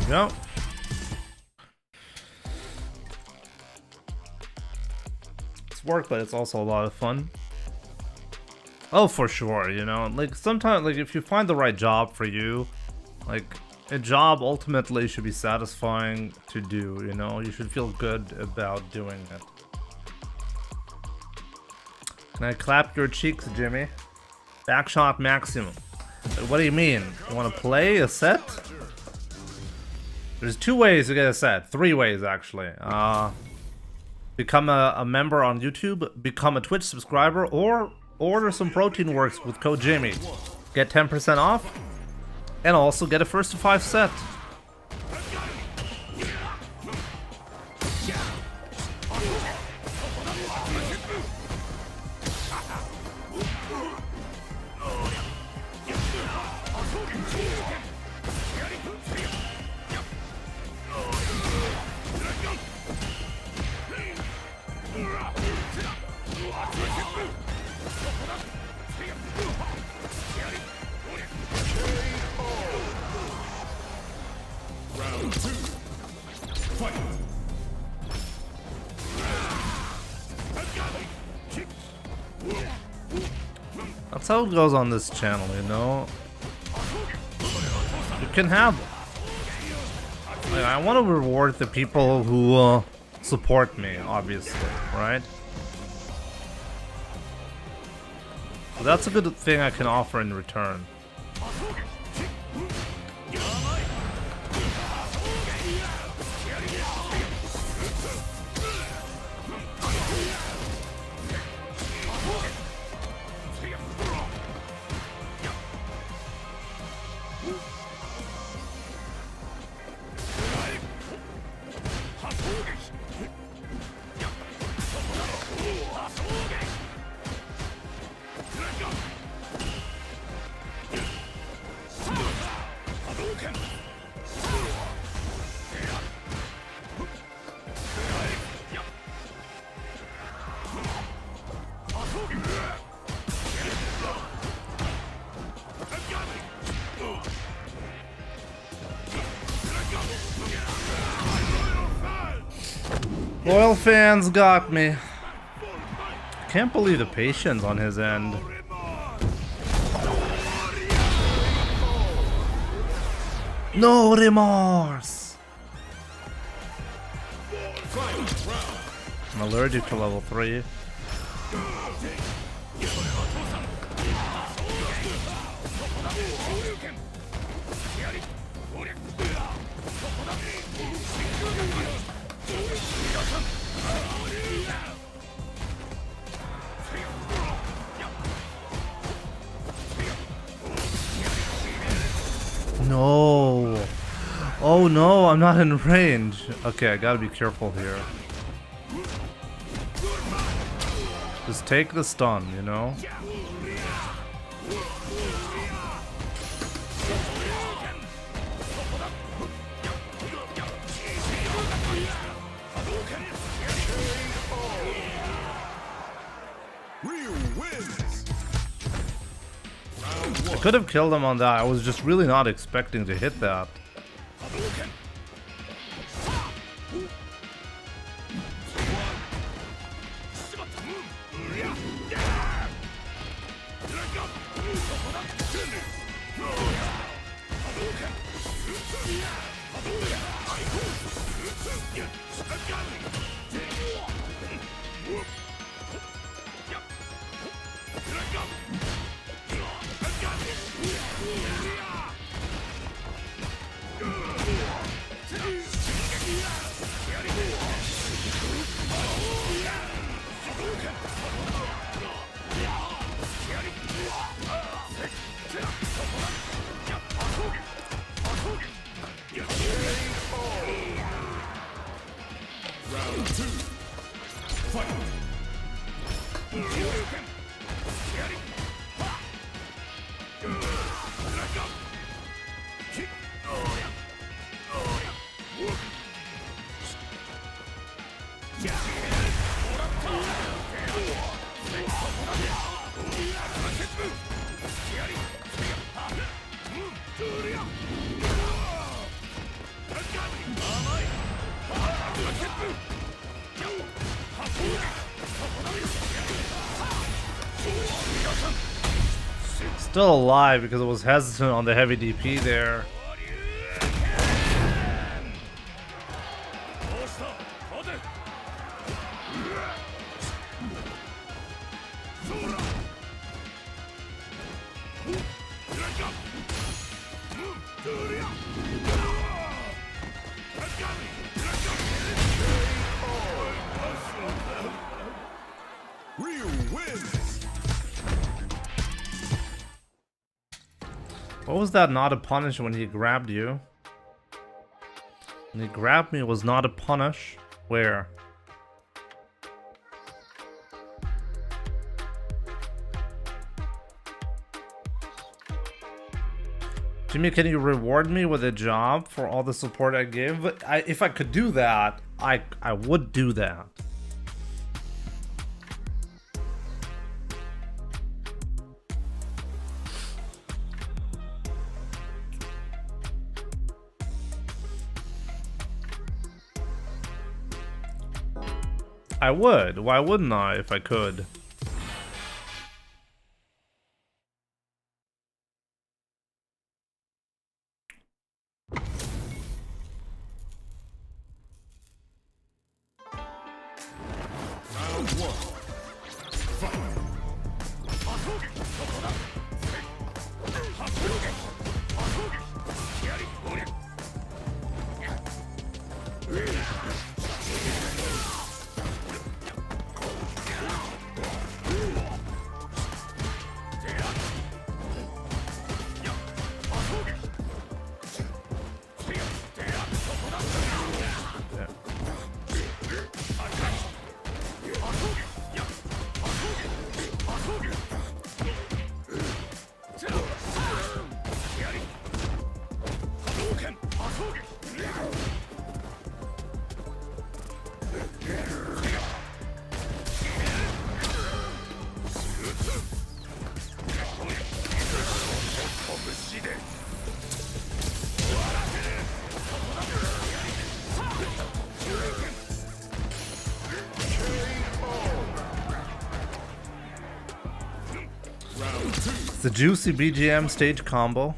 Yeah. It's work, but it's also a lot of fun. Oh, for sure, you know, like sometimes, like if you find the right job for you, like a job ultimately should be satisfying to do, you know, you should feel good about doing it. Can I clap your cheeks, Jimmy? Backshot maximum. What do you mean? You want to play a set? There's 2 ways to get a set. 3 ways, actually. Become a member on YouTube, become a Twitch subscriber, or order some proteinworks with code Jimmy. Get 10% off, and also get a first to 5 set. That's how it goes on this channel, you know? You can have... Like, I want to reward the people who support me, obviously, right? So that's a good thing I can offer in return. Loyal fans got me. Can't believe the patience on his end. No remorse. I'm allergic to level 3. No. Oh no, I'm not in range. Okay, I gotta be careful here. Just take the stun, you know? I could have killed him on that. I was just really not expecting to hit that. Still alive because it was hesitant on the heavy DP there. What was that not a punish when he grabbed you? When he grabbed me, it was not a punish? Where? Jimmy, can you reward me with a job for all the support I give? If I could do that, I would do that. I would. Why wouldn't I if I could? It's the juicy BGM stage combo.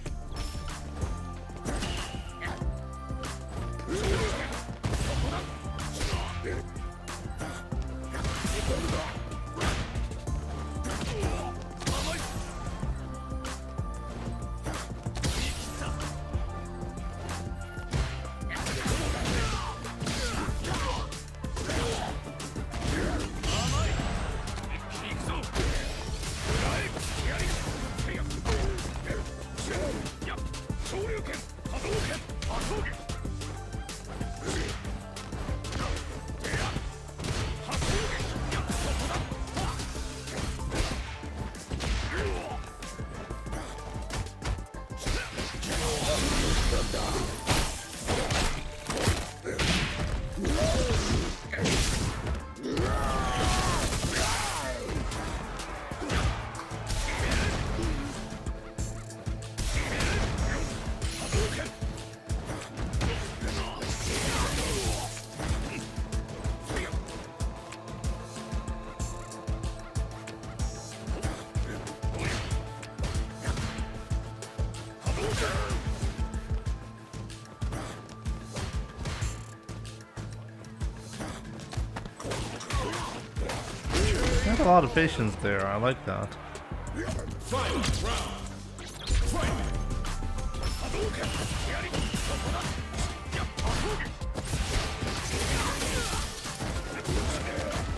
Not a lot of patience there. I like that.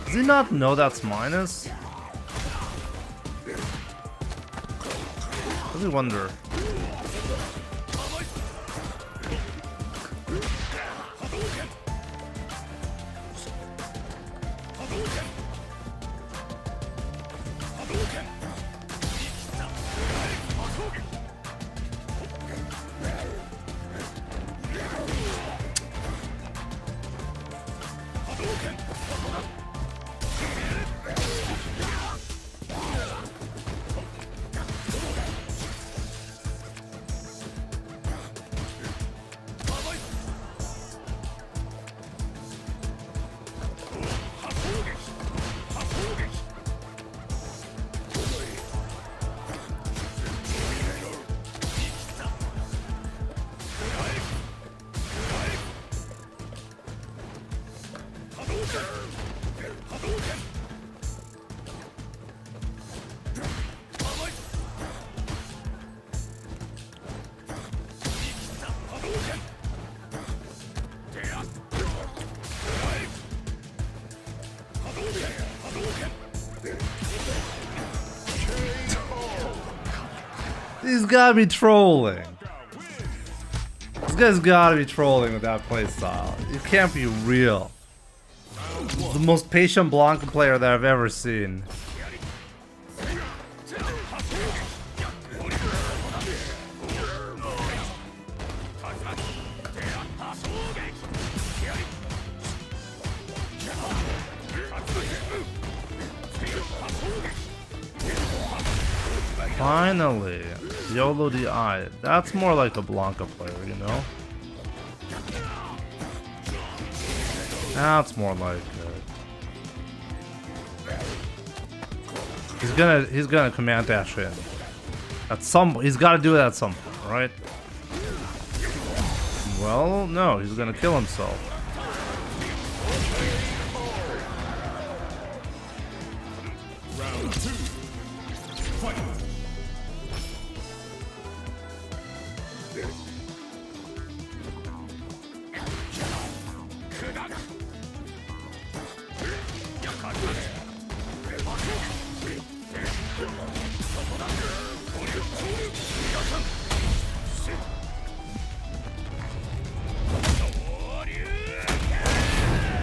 Does he not know that's minus? Does he wonder? He's gotta be trolling. This guy's gotta be trolling with that playstyle. It can't be real. The most patient Blanca player that I've ever seen. Finally, YOLO DI. That's more like a Blanca player, you know? That's more like it. He's gonna command dash in. He's gotta do it at some point, right? Well, no, he's gonna kill himself. Round 2. Fight.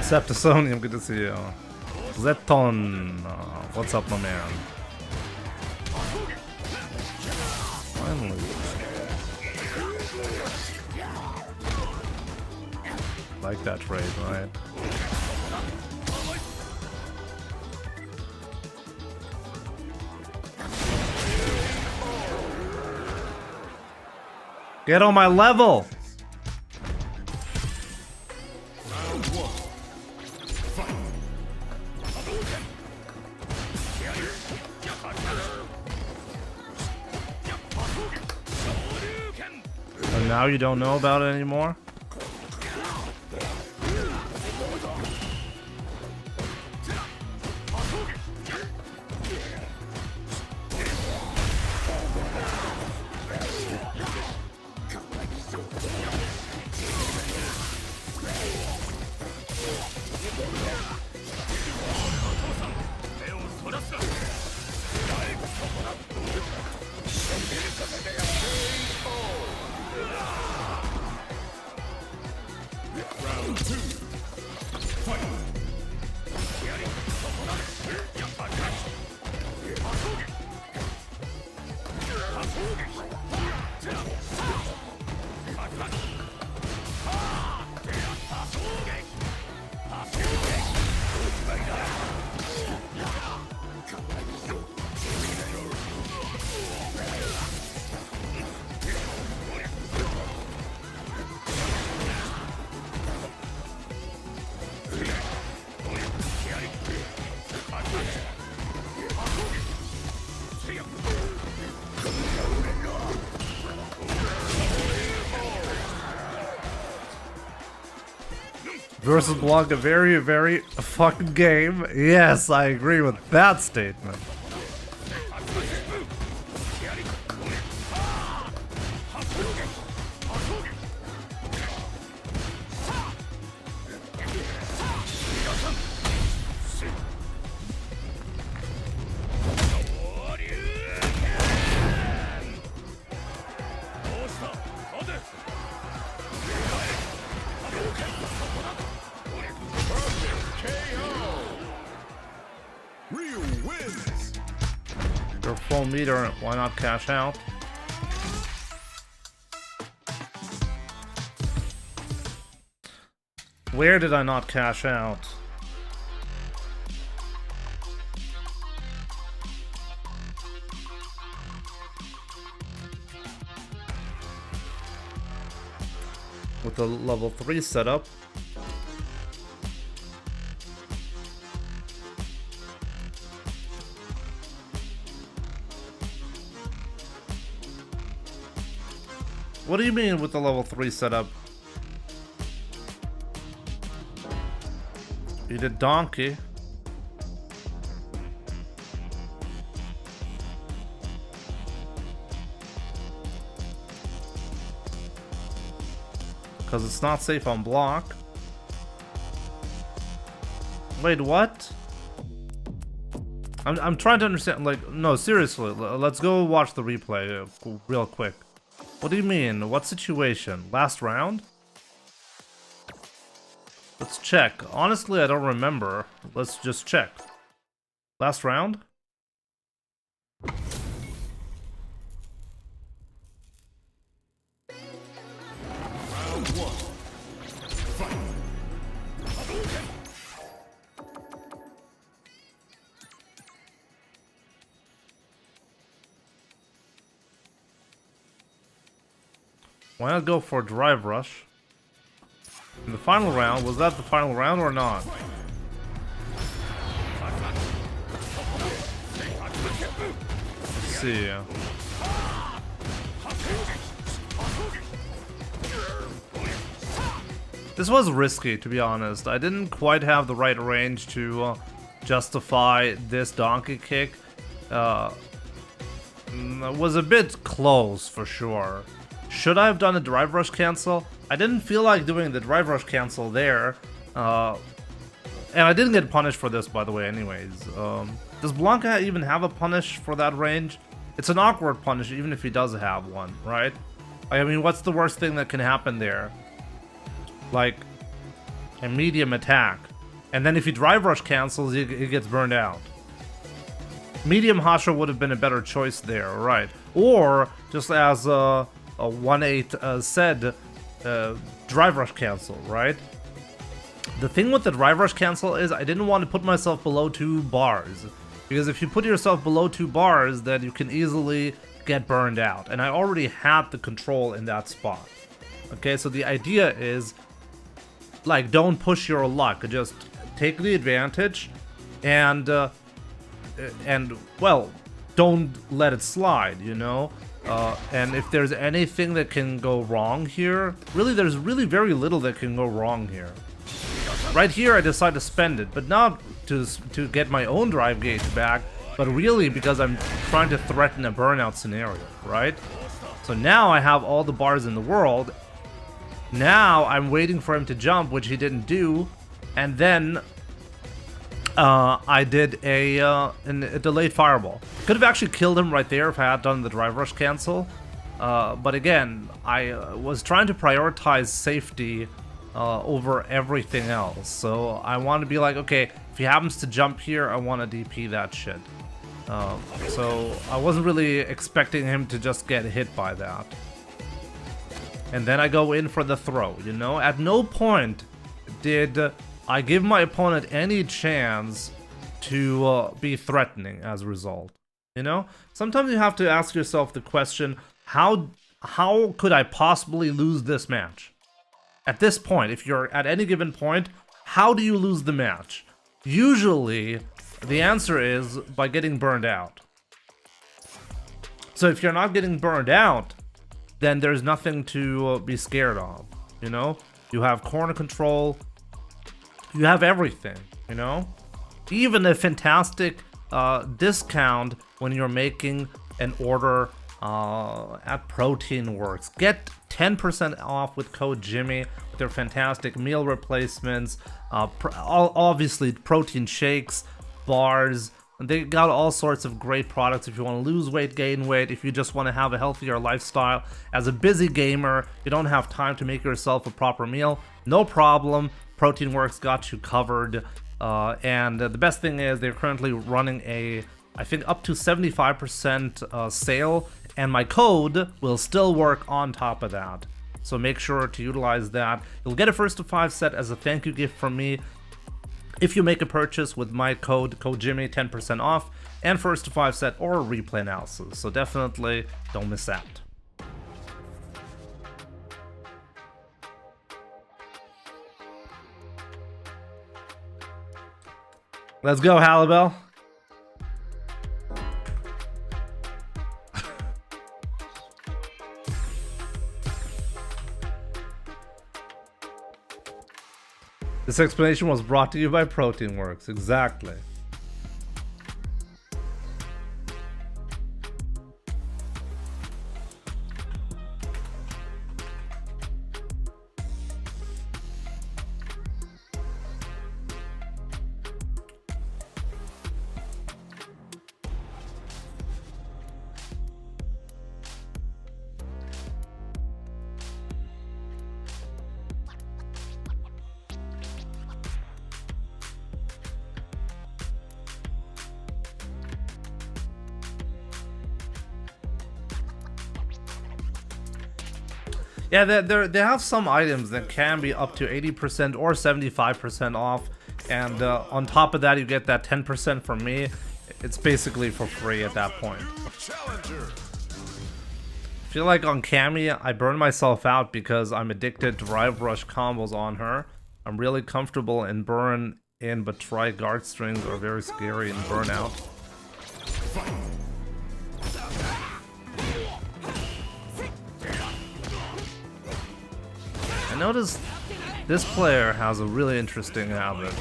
Septisonium, good to see you. Zeton, what's up, my man? Finally. Like that trade, right? Get on my level! And now you don't know about it anymore? Round 2. Fight. Versus block, a very, very fucking game. Yes, I agree with that statement. Ryu wins. Your full meter, why not cash out? Where did I not cash out? With the level 3 setup. What do you mean with the level 3 setup? You did donkey. Because it's not safe on block. Wait, what? I'm trying to understand, like, no, seriously, let's go watch the replay real quick. What do you mean? What situation? Last round? Let's check. Honestly, I don't remember. Let's just check. Last round? Round 1. Fight. Why not go for a drive rush? In the final round, was that the final round or not? Let's see. This was risky, to be honest. I didn't quite have the right range to justify this donkey kick. It was a bit close, for sure. Should I have done a drive rush cancel? I didn't feel like doing the drive rush cancel there. And I didn't get punished for this, by the way, anyways. Does Blanca even have a punish for that range? It's an awkward punish, even if he does have one, right? I mean, what's the worst thing that can happen there? Like, a medium attack. And then if he drive rush cancels, he gets burned out. Medium Hasha would have been a better choice there, right? Or, just as a 1-8 said, drive rush cancel, right? The thing with the drive rush cancel is I didn't want to put myself below 2 bars. Because if you put yourself below 2 bars, then you can easily get burned out. And I already had the control in that spot. Okay, so the idea is, like, don't push your luck. Just take the advantage and well, don't let it slide, you know? And if there's anything that can go wrong here, really, there's really very little that can go wrong here. Right here, I decide to spend it, but not to get my own drive gauge back, but really because I'm trying to threaten a burnout scenario, right? So now I have all the bars in the world. Now I'm waiting for him to jump, which he didn't do, and then I did a delayed fireball. Could have actually killed him right there if I had done the drive rush cancel, but again, I was trying to prioritize safety over everything else. So I want to be like, okay, if he happens to jump here, I want to DP that shit. So I wasn't really expecting him to just get hit by that. And then I go in for the throw, you know? At no point did I give my opponent any chance to be threatening as a result, you know? Sometimes you have to ask yourself the question, how could I possibly lose this match? At this point, if you're at any given point, how do you lose the match? Usually, the answer is by getting burned out. So if you're not getting burned out, then there's nothing to be scared of, you know? You have corner control, you have everything, you know? Even a fantastic discount when you're making an order at proteinworks. Get 10% off with code Jimmy with their fantastic meal replacements, obviously protein shakes, bars. They got all sorts of great products if you want to lose weight, gain weight, if you just want to have a healthier lifestyle. As a busy gamer, you don't have time to make yourself a proper meal. No problem, proteinworks got you covered. And the best thing is they're currently running a, I think, up to 75% sale, and my code will still work on top of that. So make sure to utilize that. You'll get a first to 5 set as a thank you gift from me if you make a purchase with my code Jimmy, 10% off, and first to 5 set or replay analysis. So definitely don't miss out. Let's go, Halibel. This explanation was brought to you by proteinworks. Exactly. Yeah, they have some items that can be up to 80% or 75% off, and on top of that you get that 10% from me. It's basically for free at that point. Challenger. I feel like on Cammy, I burn myself out because I'm addicted to Rive Rush combos on her. I'm really comfortable in burn in, but try guard strings are very scary in burnout. I noticed this player has a really interesting habit.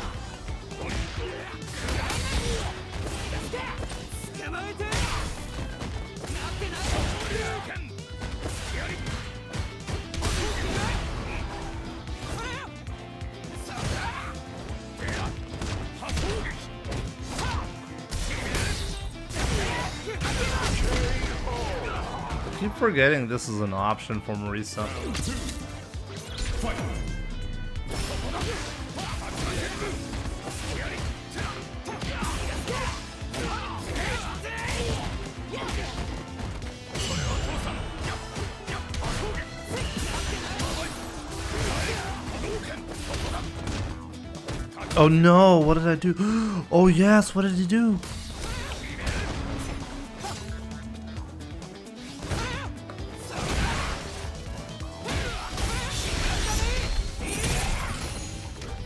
I keep forgetting this is an option for Marisa. Oh no, what did I do? Oh yes, what did he do?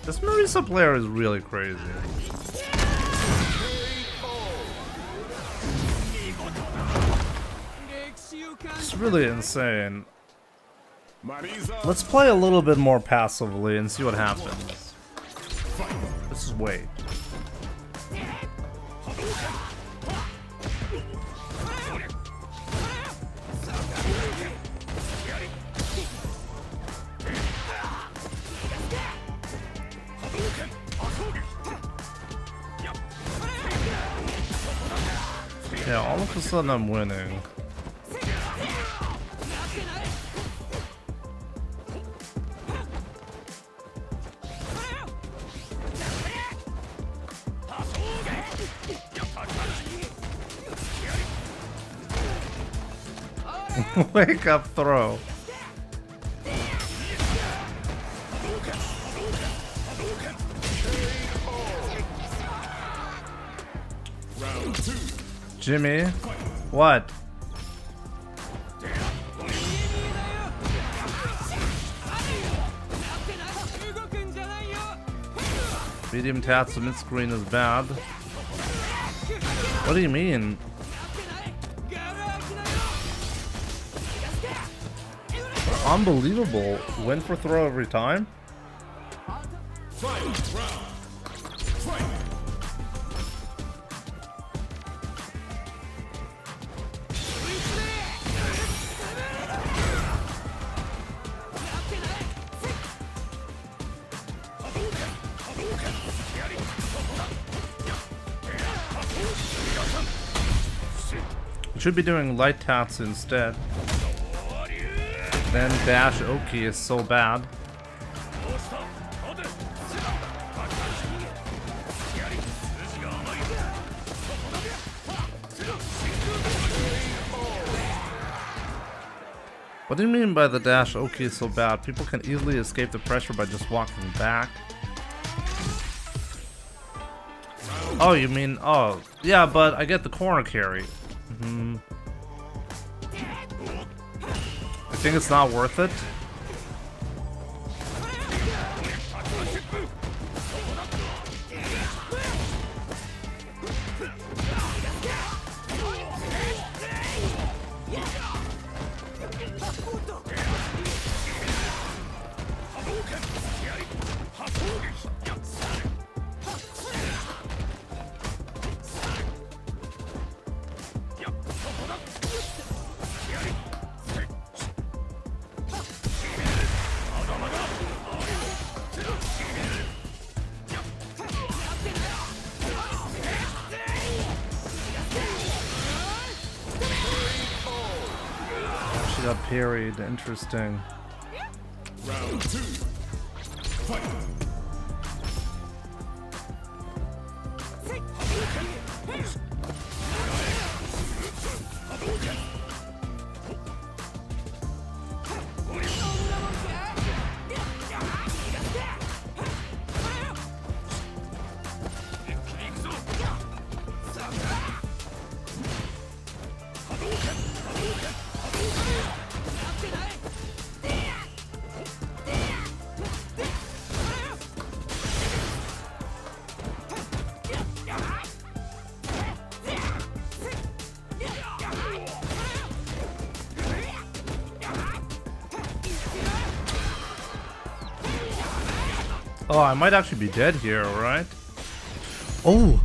This Marisa player is really crazy. It's really insane. Let's play a little bit more passively and see what happens. Let's just wait. Yeah, all of a sudden I'm winning. Wake up throw. Jimmy, what? Medium tats mid screen is bad. What do you mean? Unbelievable. Win for throw every time? Should be doing light tats instead. Then dash Oki is so bad. What do you mean by the dash Oki is so bad? People can easily escape the pressure by just walking back. Oh, you mean, oh, yeah, but I get the corner carry. I think it's not worth it. Got parried. Interesting. Round 2. Fight. Oh, I might actually be dead here, right? Oh!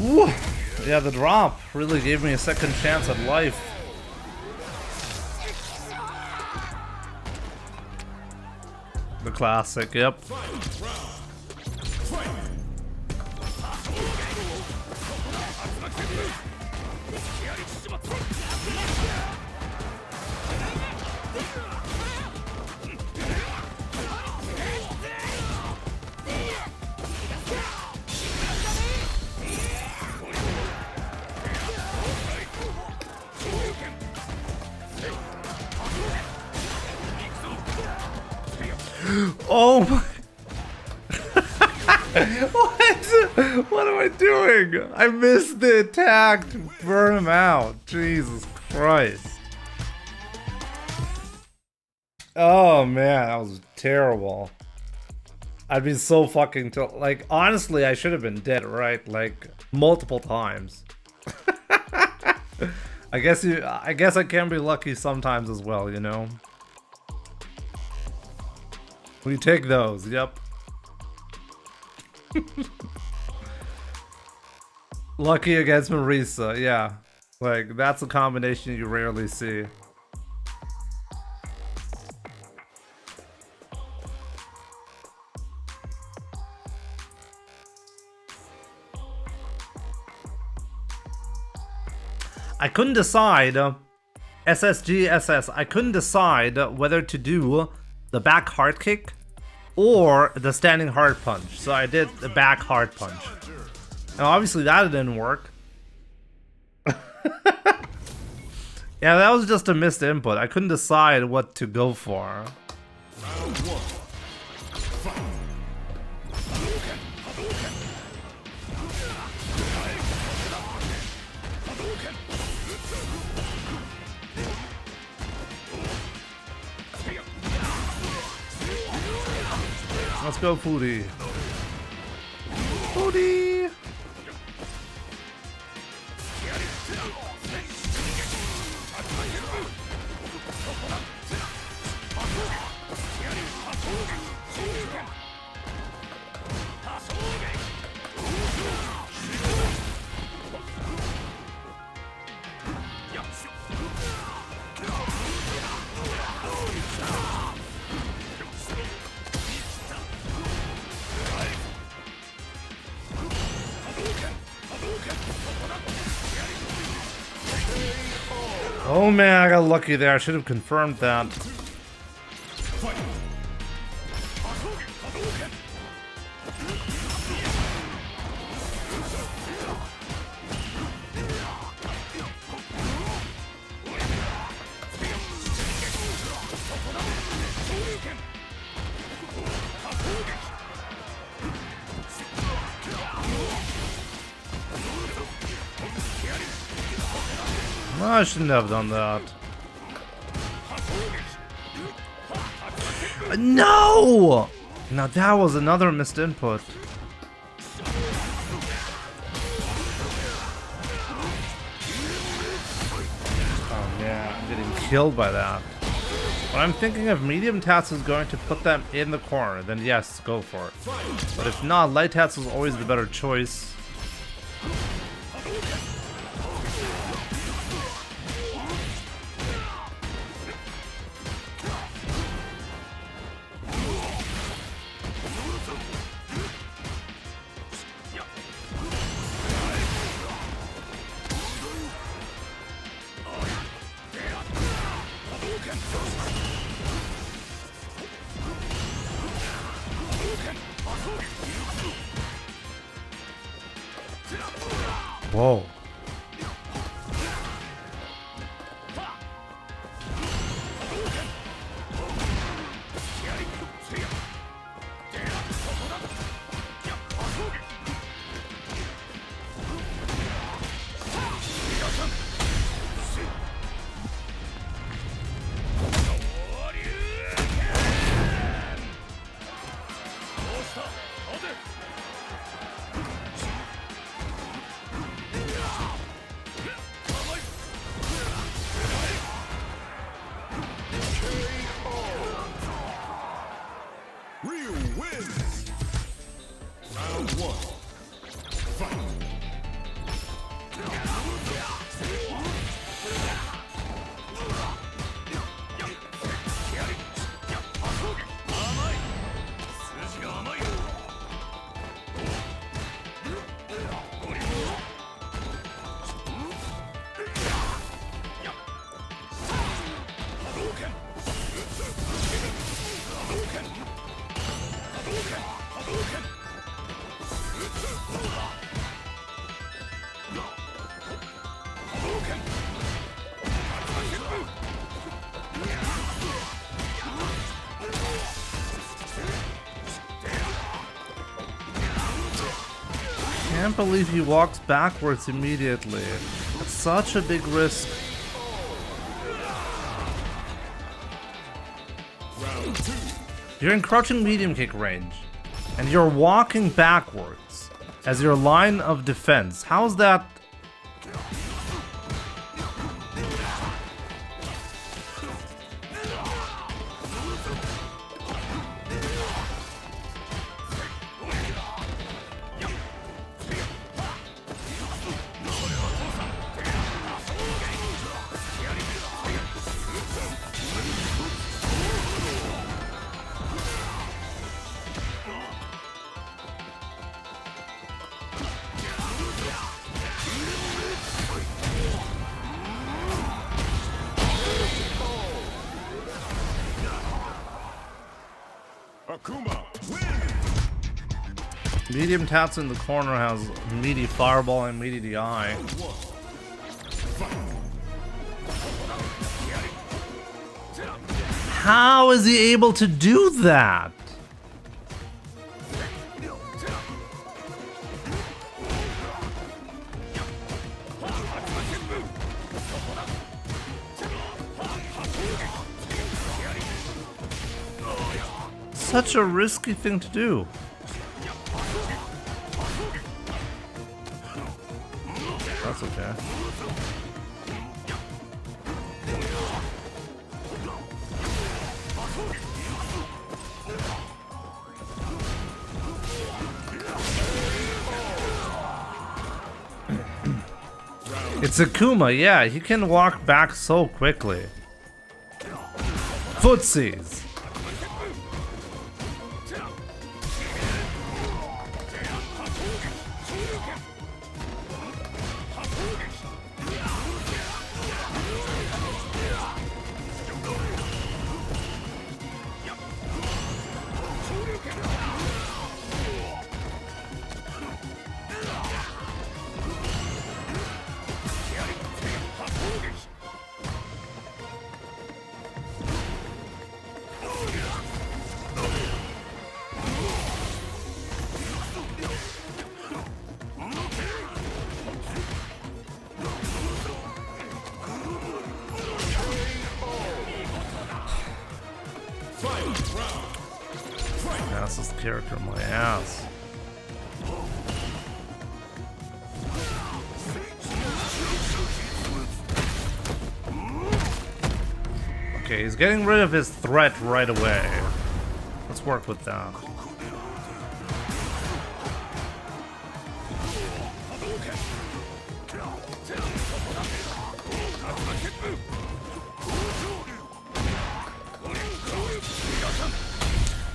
Woo. Yeah, the drop really gave me a second chance at life. The classic, yep. Oh my... What? What am I doing? I missed the attack to burn him out. Jesus Christ. Oh man, that was terrible. I'd be so fucking like, honestly, I should have been dead, right? Like, multiple times. I guess I can be lucky sometimes as well, you know? We take those, yep. Lucky against Marisa, yeah. Like, that's a combination you rarely see. I couldn't decide, SSGSS, I couldn't decide whether to do the back hard kick or the standing hard punch. So I did the back hard punch. Now obviously that didn't work. Yeah, that was just a missed input. I couldn't decide what to go for. Let's go, Foodie. Foodie! Oh man, I got lucky there. I should have confirmed that. I shouldn't have done that. No! Now that was another missed input. Oh yeah, I'm getting killed by that. When I'm thinking if medium tats is going to put them in the corner, then yes, go for it. But if not, light tats is always the better choice. Whoa. Can't believe he walks backwards immediately. That's such a big risk. You're in crouching medium kick range, and you're walking backwards as your line of defense. How's that? Medium Tats in the corner has meaty fireball and meaty DI. How is he able to do that? Such a risky thing to do. That's okay. It's Akuma, yeah, he can walk back so quickly. Footsies. Fastest character in my ass. Okay, he's getting rid of his threat right away. Let's work with that.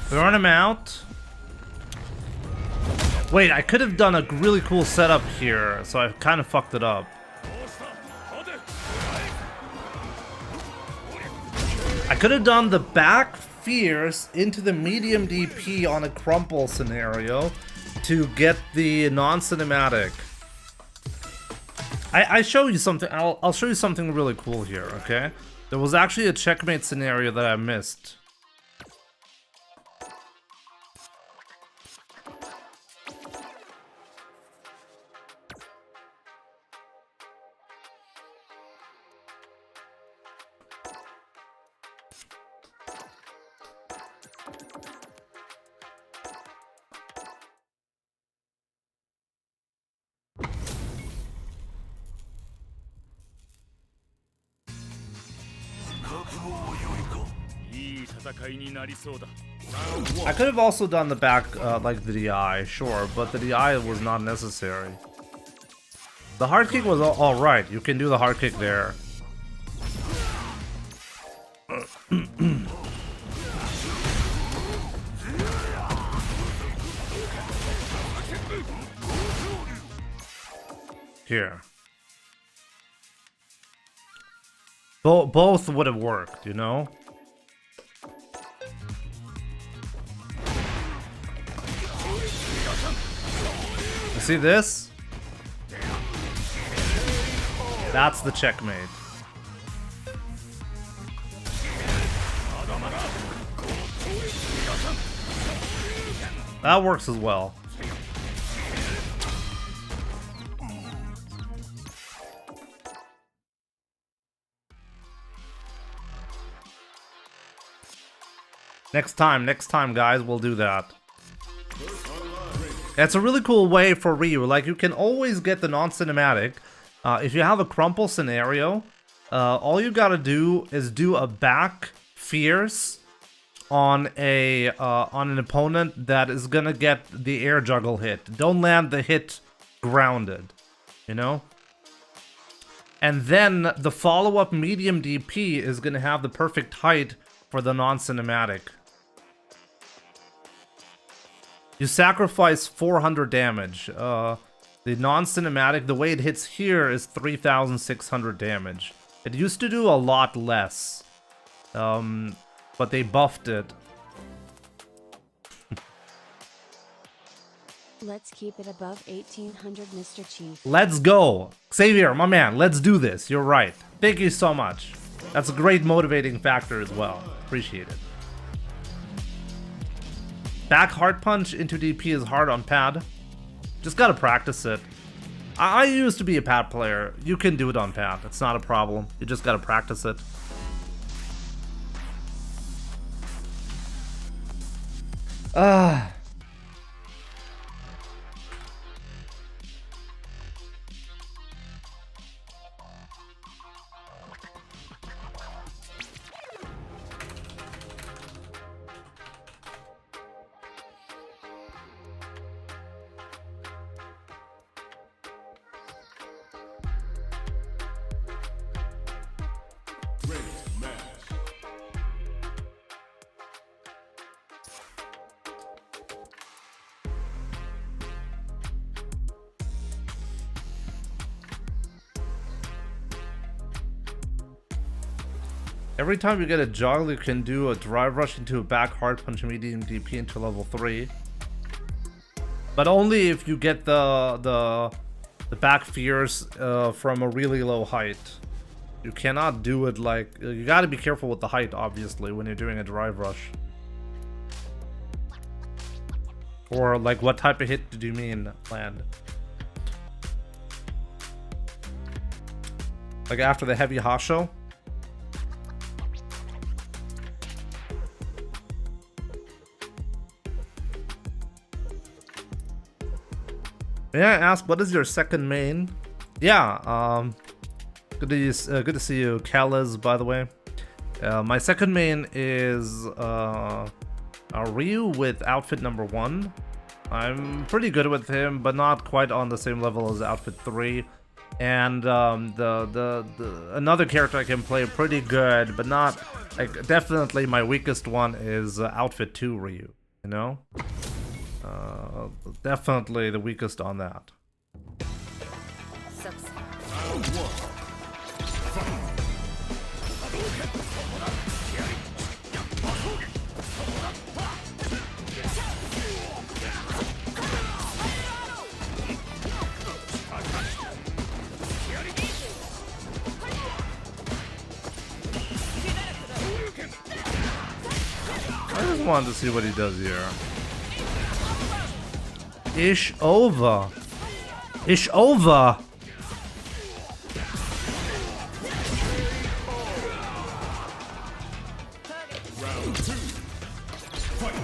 Throwing him out. Wait, I could have done a really cool setup here, so I kind of fucked it up. I could have done the back fierce into the medium DP on a crumple scenario to get the non-cinematic. I show you something. I'll show you something really cool here. Okay, there was actually a checkmate scenario that I missed. I could have also done the back, like the DI, sure, but the DI was not necessary. The hard kick was alright, you can do the hard kick there. Here. Both would have worked, you know? You see this? That's the checkmate. That works as well. Next time, guys, we'll do that. It's a really cool way for Ryu. Like, you can always get the non-cinematic. If you have a crumple scenario, all you gotta do is do a back fierce on an opponent that is gonna get the air juggle hit. Don't land the hit grounded, you know? And then the follow-up medium DP is gonna have the perfect height for the non-cinematic. You sacrifice 400 damage. The non-cinematic, the way it hits here is 3,600 damage. It used to do a lot less. But they buffed it. Let's keep it above 1800, Mr. Chief. Let's go. Xavier, my man, let's do this. You're right. Thank you so much. That's a great motivating factor as well. Appreciate it. Back hard punch into DP is hard on pad. Just gotta practice it. I used to be a pad player. You can do it on pad. It's not a problem. You just gotta practice it. Ready to match. Every time you get a juggle, you can do a drive rush into a back hard punch medium DP into level 3. But only if you get the back fierce from a really low height. You cannot do it like... You gotta be careful with the height, obviously, when you're doing a drive rush. Or, like, what type of hit did you mean land? Like after the heavy Hasho? May I ask, what is your second main? Yeah, good to see you, Kaliz, by the way. My second main is Ryu with outfit number 1. I'm pretty good with him, but not quite on the same level as outfit 3. And another character I can play pretty good, but not like definitely my weakest one is outfit 2 Ryu. You know. Definitely the weakest on that. I just wanted to see what he does here. Ish over. Ish over. Round 2. Fight.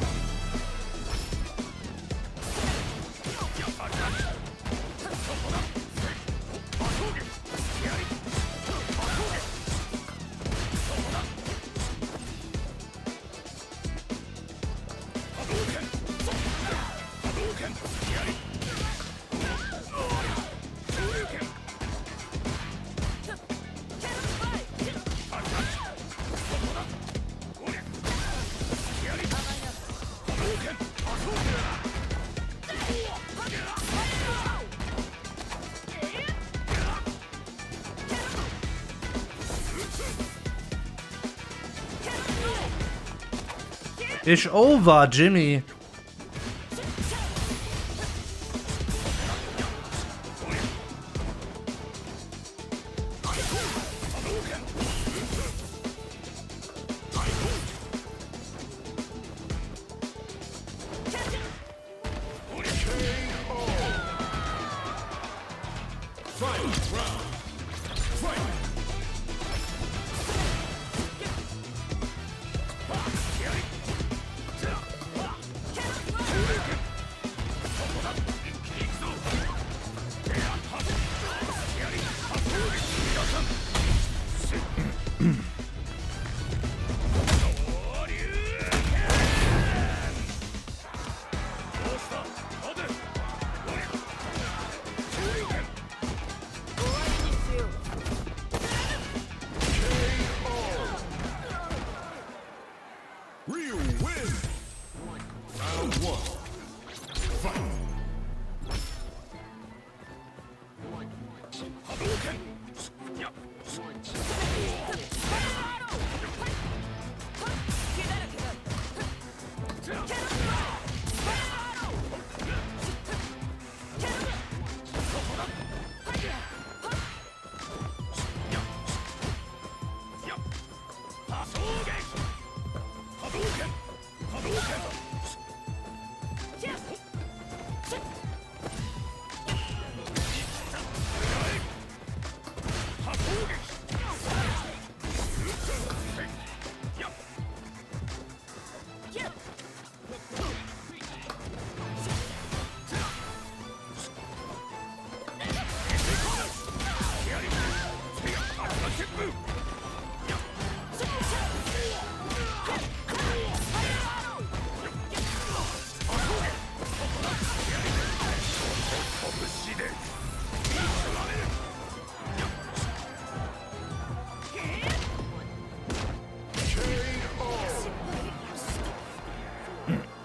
Ish over, Jimmy.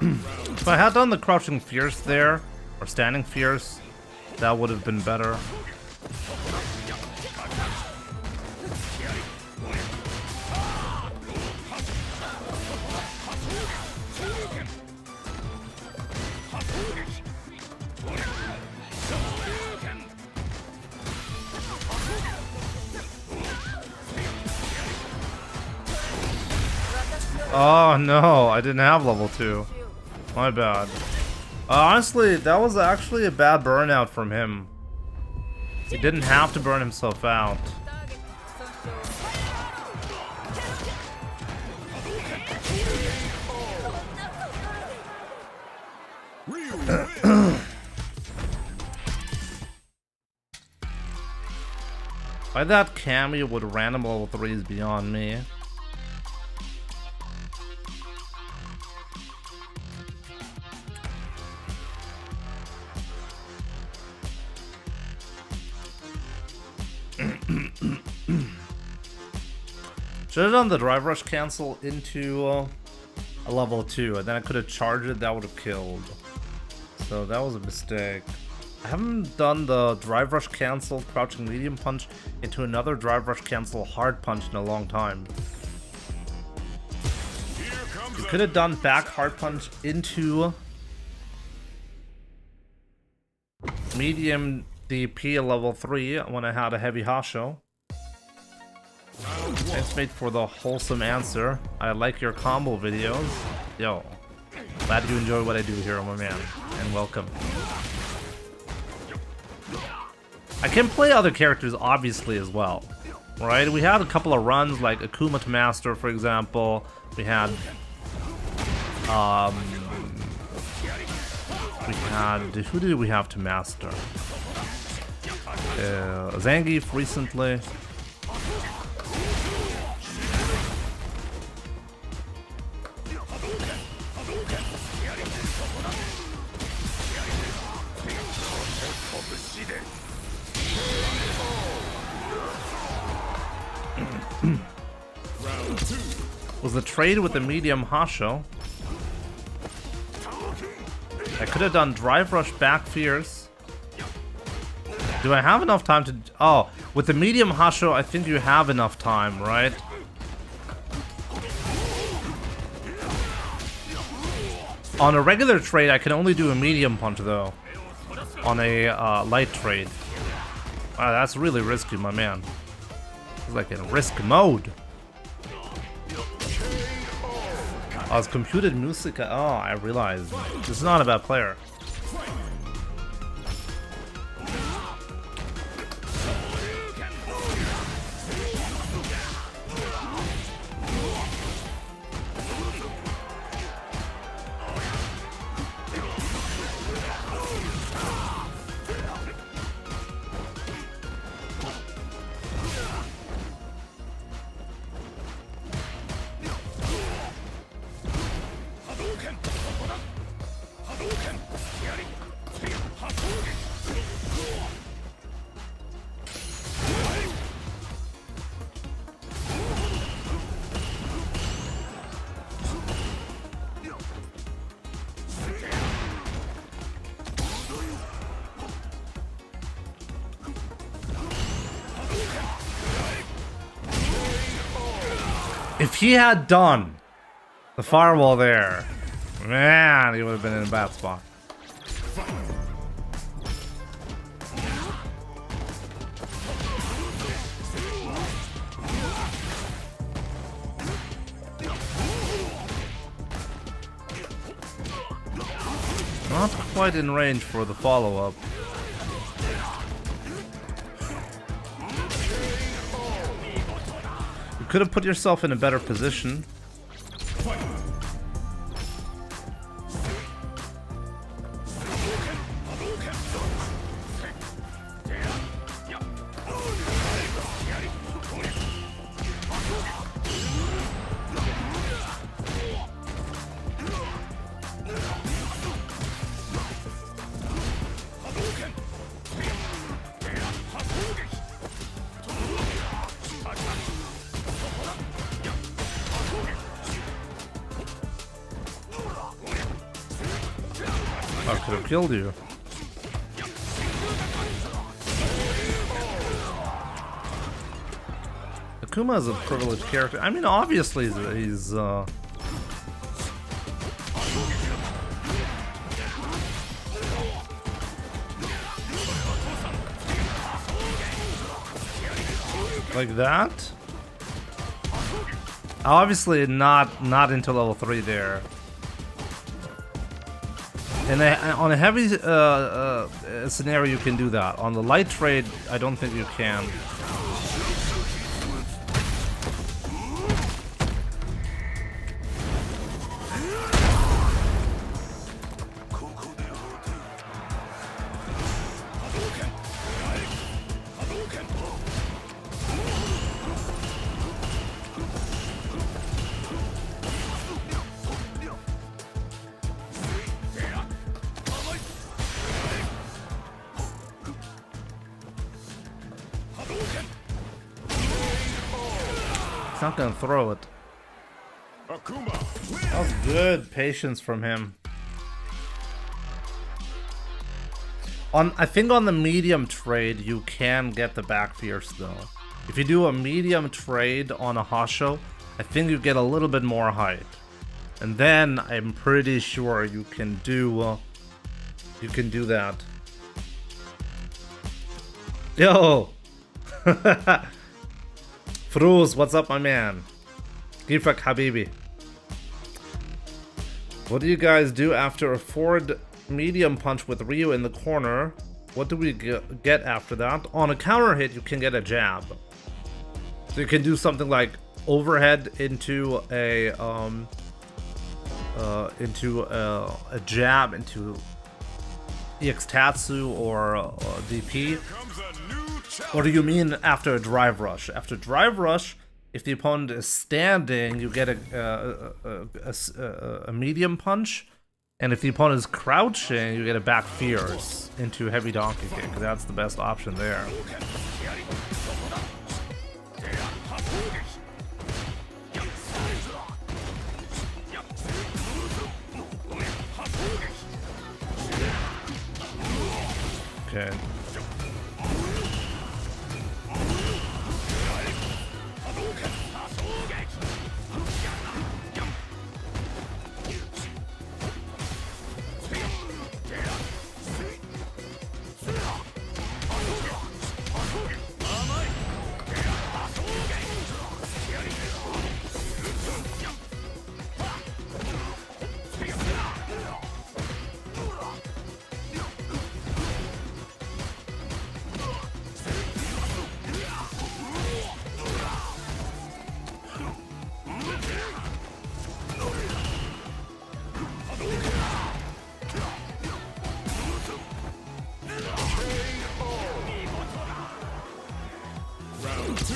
If I had done the crouching fierce there, or standing fierce, that would have been better. Oh no, I didn't have level 2. My bad. Honestly, that was actually a bad burnout from him. He didn't have to burn himself out. Why that cameo with random level 3 is beyond me. Should have done the drive rush cancel into a level 2, and then I could have charged it, that would have killed. So that was a mistake. I haven't done the drive rush cancel crouching medium punch into another drive rush cancel hard punch in a long time. You could have done back hard punch into medium DP level 3 when I had a heavy Hasho. Thanks mate for the wholesome answer. I like your combo videos. Yo, glad you enjoy what I do here, my man, and welcome. I can play other characters obviously as well, right? We had a couple of runs like Akuma to master, for example. We had who did we have to master? Zangief recently. Was the trade with the medium Hasho. I could have done drive rush back fierce. Do I have enough time to... Oh, with the medium Hasho, I think you have enough time, right? On a regular trade, I can only do a medium punch, though. On a light trade. Wow, that's really risky, my man. It's like in risk mode. Oh, it's computed music. Oh, I realized. This is not a bad player. If he had done the firewall there, man, he would have been in a bad spot. Not quite in range for the follow-up. You could have put yourself in a better position. I could have killed you. Akuma is a privileged character. I mean, obviously he's like that. Obviously not into level 3 there. And on a heavy scenario you can do that. On the light trade, I don't think you can. He's not gonna throw it. That was good patience from him. I think on the medium trade you can get the back fierce though. If you do a medium trade on a Hasho, I think you get a little bit more height. And then I'm pretty sure you can do that. Yo! Fruz, what's up, my man? Gifak Habibi. What do you guys do after a forward medium punch with Ryu in the corner? What do we get after that? On a counter hit, you can get a jab. So you can do something like overhead into a jab into EX Tatsu or DP. Or do you mean after a drive rush? After drive rush, if the opponent is standing, you get a medium punch, and if the opponent is crouching, you get a back fierce into heavy donkey kick. That's the best option there. Okay.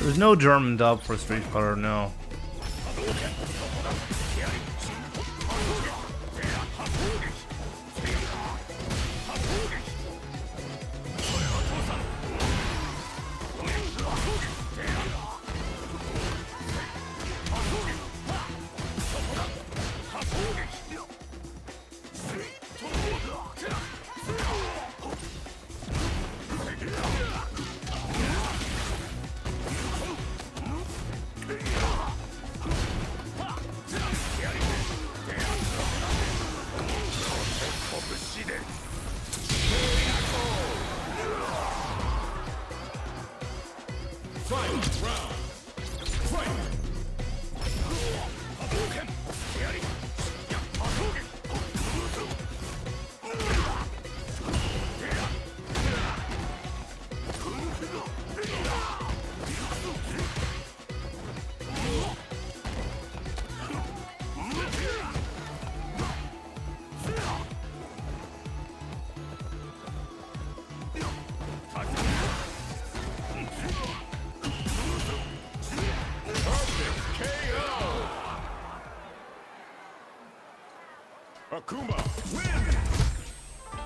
There's no German dub for Street Fighter, no.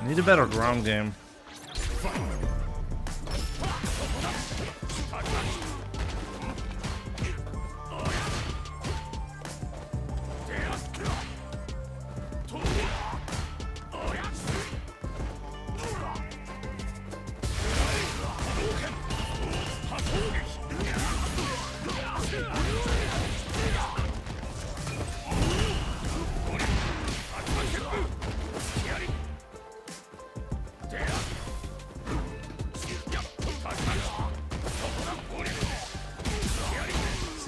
I need a better ground game.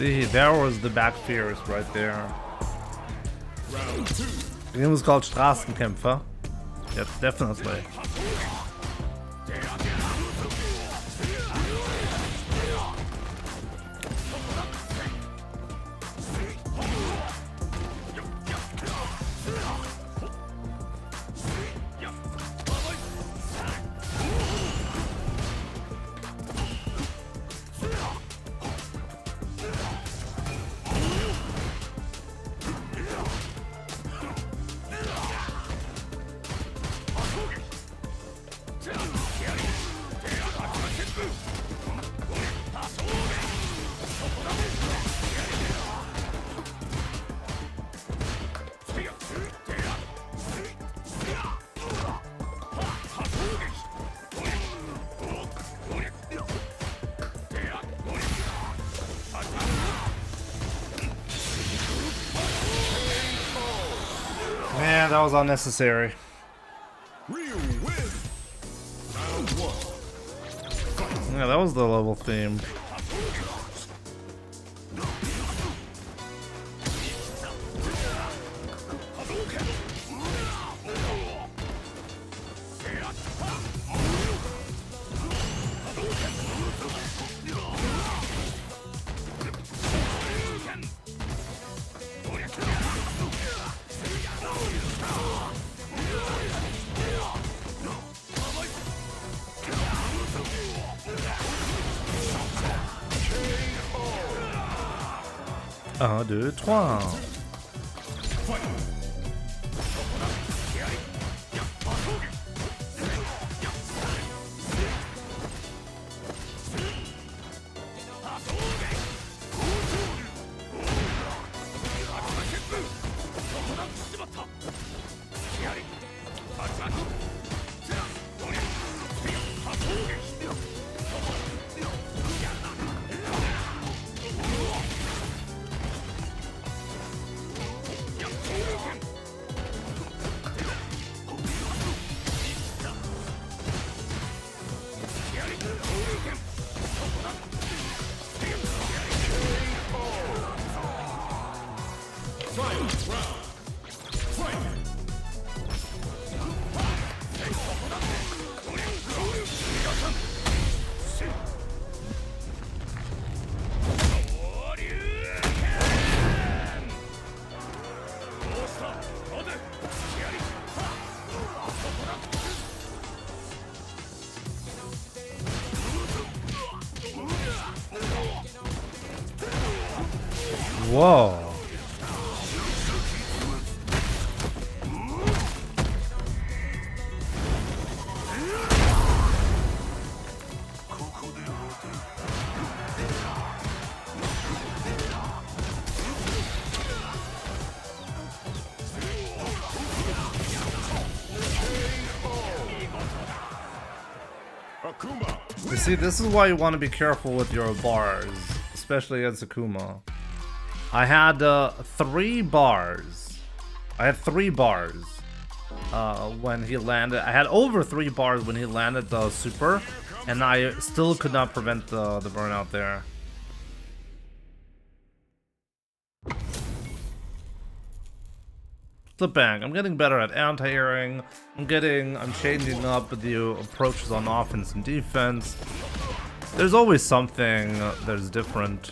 See, there was the back fierce right there. Round 2. The game was called Straßenkämpfer. Yep, definitely. Man, that was unnecessary. Real win. Round 1. Yeah, that was the level theme. Un, deux, trois. Whoa. You see, this is why you want to be careful with your bars, especially against Akuma. I had 3 bars. I had 3 bars when he landed. I had over 3 bars when he landed the super, and I still could not prevent the burnout there. Flip bang. I'm getting better at anti-airing. I'm changing up the approaches on offense and defense. There's always something that's different.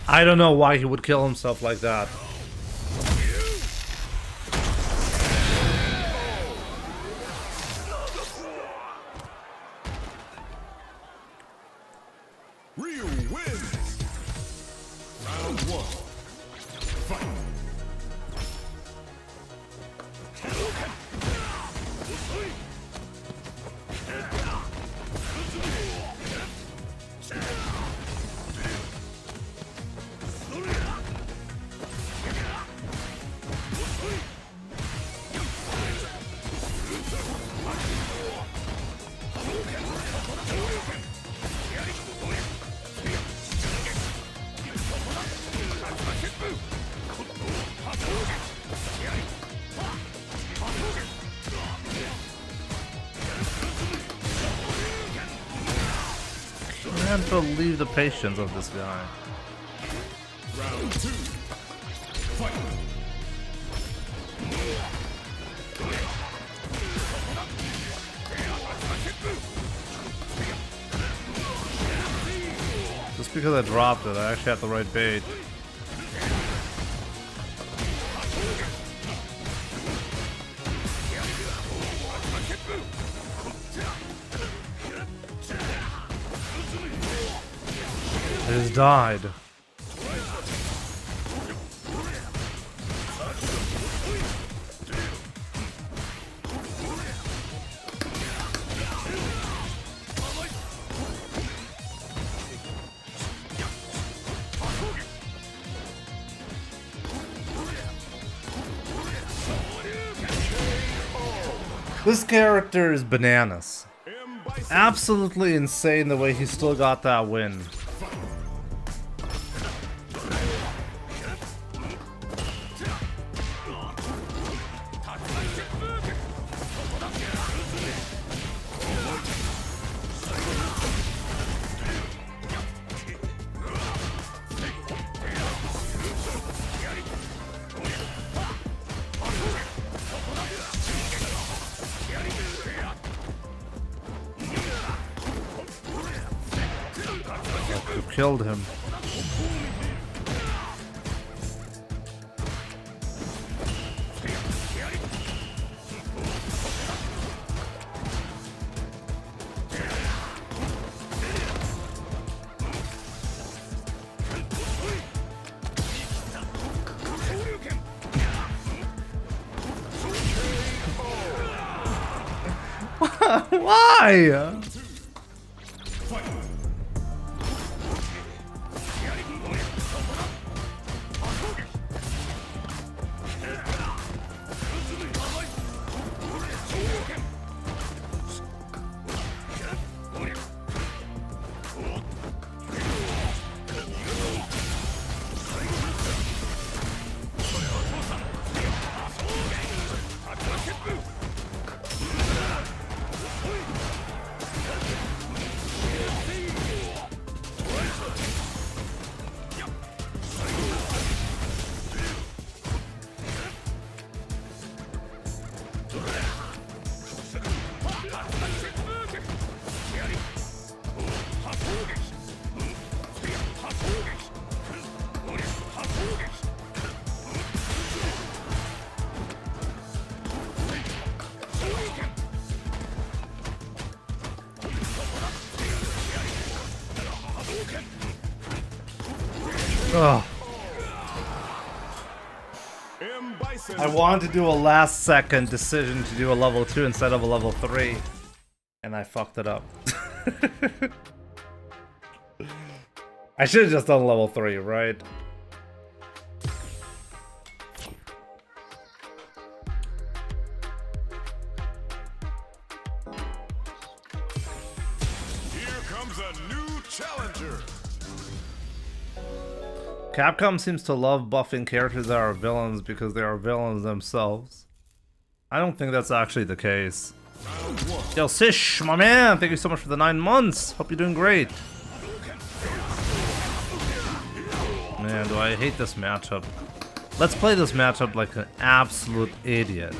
I don't know why he would kill himself like that. Ryu wins. Round 1. Fight. I can't believe the patience of this guy. Round 2. Fight. Just because I dropped it, I actually had the right bait. It has died. This character is bananas. Absolutely insane the way he still got that win. You killed him. Why? Ugh. I wanted to do a last second decision to do a level 2 instead of a level 3. And I fucked it up. I should have just done level 3, right? Here comes a new challenger. Capcom seems to love buffing characters that are villains because they are villains themselves. I don't think that's actually the case. Yo, Sish, my man, thank you so much for the 9 months. Hope you're doing great. Man, do I hate this matchup. Let's play this matchup like an absolute idiot.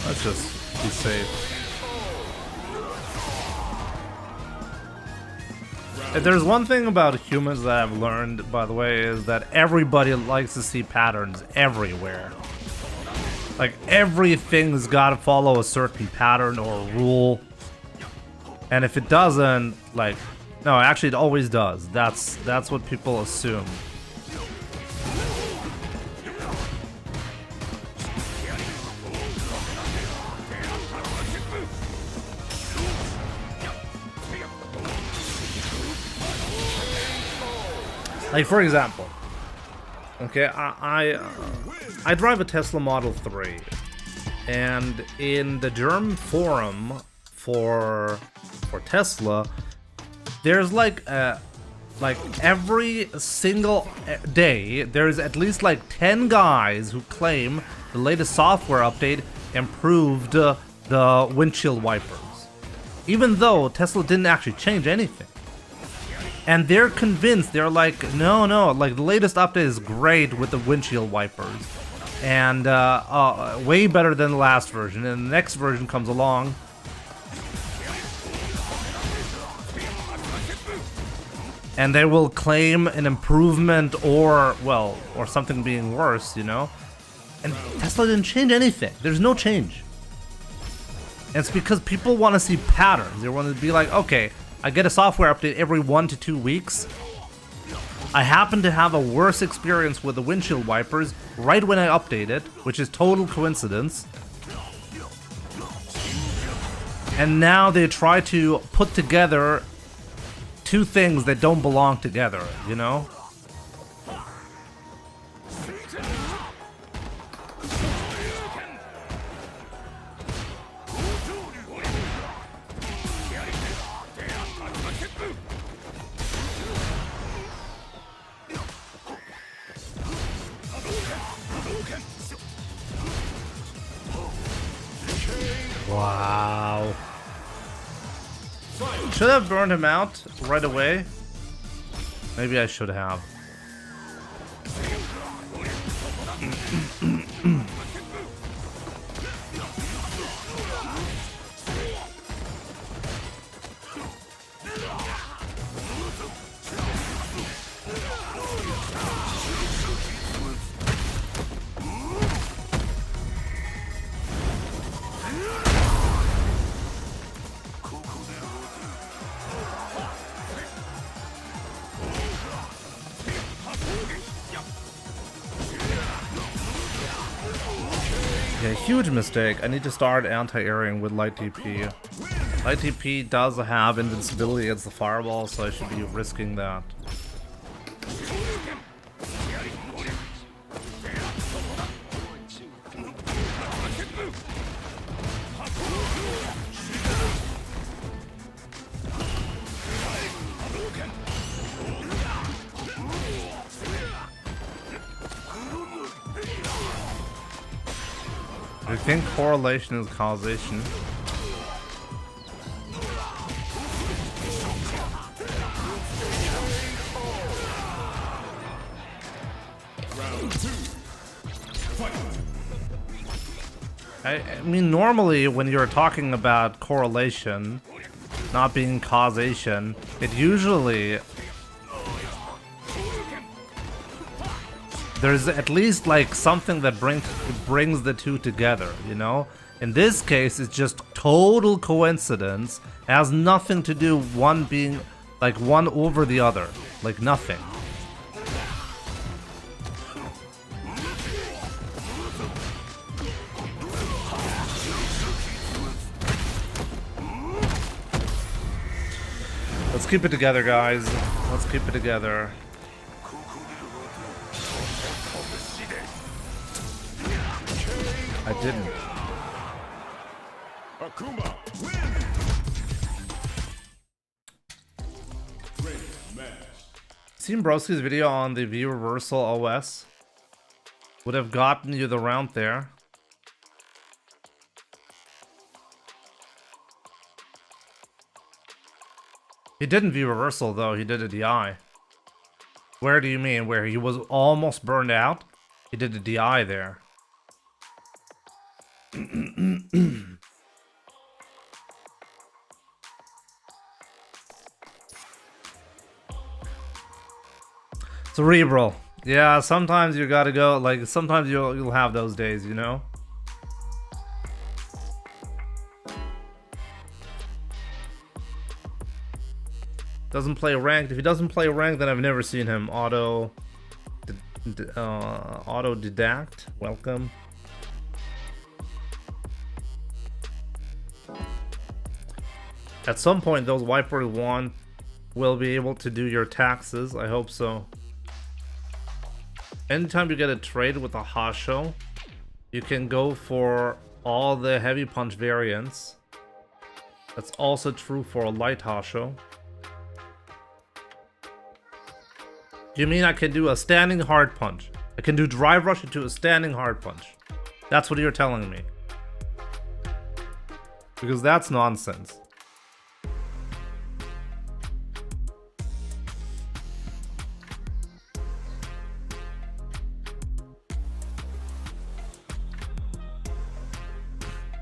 Let's just be safe. If there's one thing about humans that I've learned, by the way, is that everybody likes to see patterns everywhere. Like, everything's gotta follow a certain pattern or rule. And if it doesn't, like... No, actually it always does. That's what people assume. Like, for example, okay, I drive a Tesla Model 3, and in the German forum for Tesla, there's like every single day, there's at least like 10 guys who claim the latest software update improved the windshield wipers, even though Tesla didn't actually change anything. And they're convinced, they're like, no, like the latest update is great with the windshield wipers. And way better than the last version. And the next version comes along. And they will claim an improvement or something being worse, you know? And Tesla didn't change anything. There's no change. And it's because people want to see patterns. They want to be like, okay, I get a software update every 1 to 2 weeks. I happen to have a worse experience with the windshield wipers right when I update it, which is total coincidence. And now they try to put together two things that don't belong together, you know? Wow. Should have burned him out right away. Maybe I should have. Okay, huge mistake. I need to start anti-airing with light DP. Light DP does have invincibility against the fireball, so I should be risking that. I think correlation is causation. I mean, normally when you're talking about correlation not being causation, it usually... there's at least like something that brings the two together, you know? In this case, it's just total coincidence. It has nothing to do one being like one over the other, like nothing. Let's keep it together, guys. Let's keep it together. I didn't. Akuma, win. Great match. Seen Broski's video on the V reversal OS would have gotten you the round there. He didn't V reversal though, he did a DI. Where do you mean? Where he was almost burned out? He did a DI there. Cerebral. Yeah, sometimes you gotta go, like, sometimes you'll have those days, you know? Doesn't play ranked. If he doesn't play ranked, then I've never seen him. Autodidact. Welcome. At some point, those Viper 1 will be able to do your taxes. I hope so. Anytime you get a trade with a Hasho, you can go for all the heavy punch variants. That's also true for a light Hasho. You mean I can do a standing hard punch? I can do drive rush into a standing hard punch. That's what you're telling me. Because that's nonsense.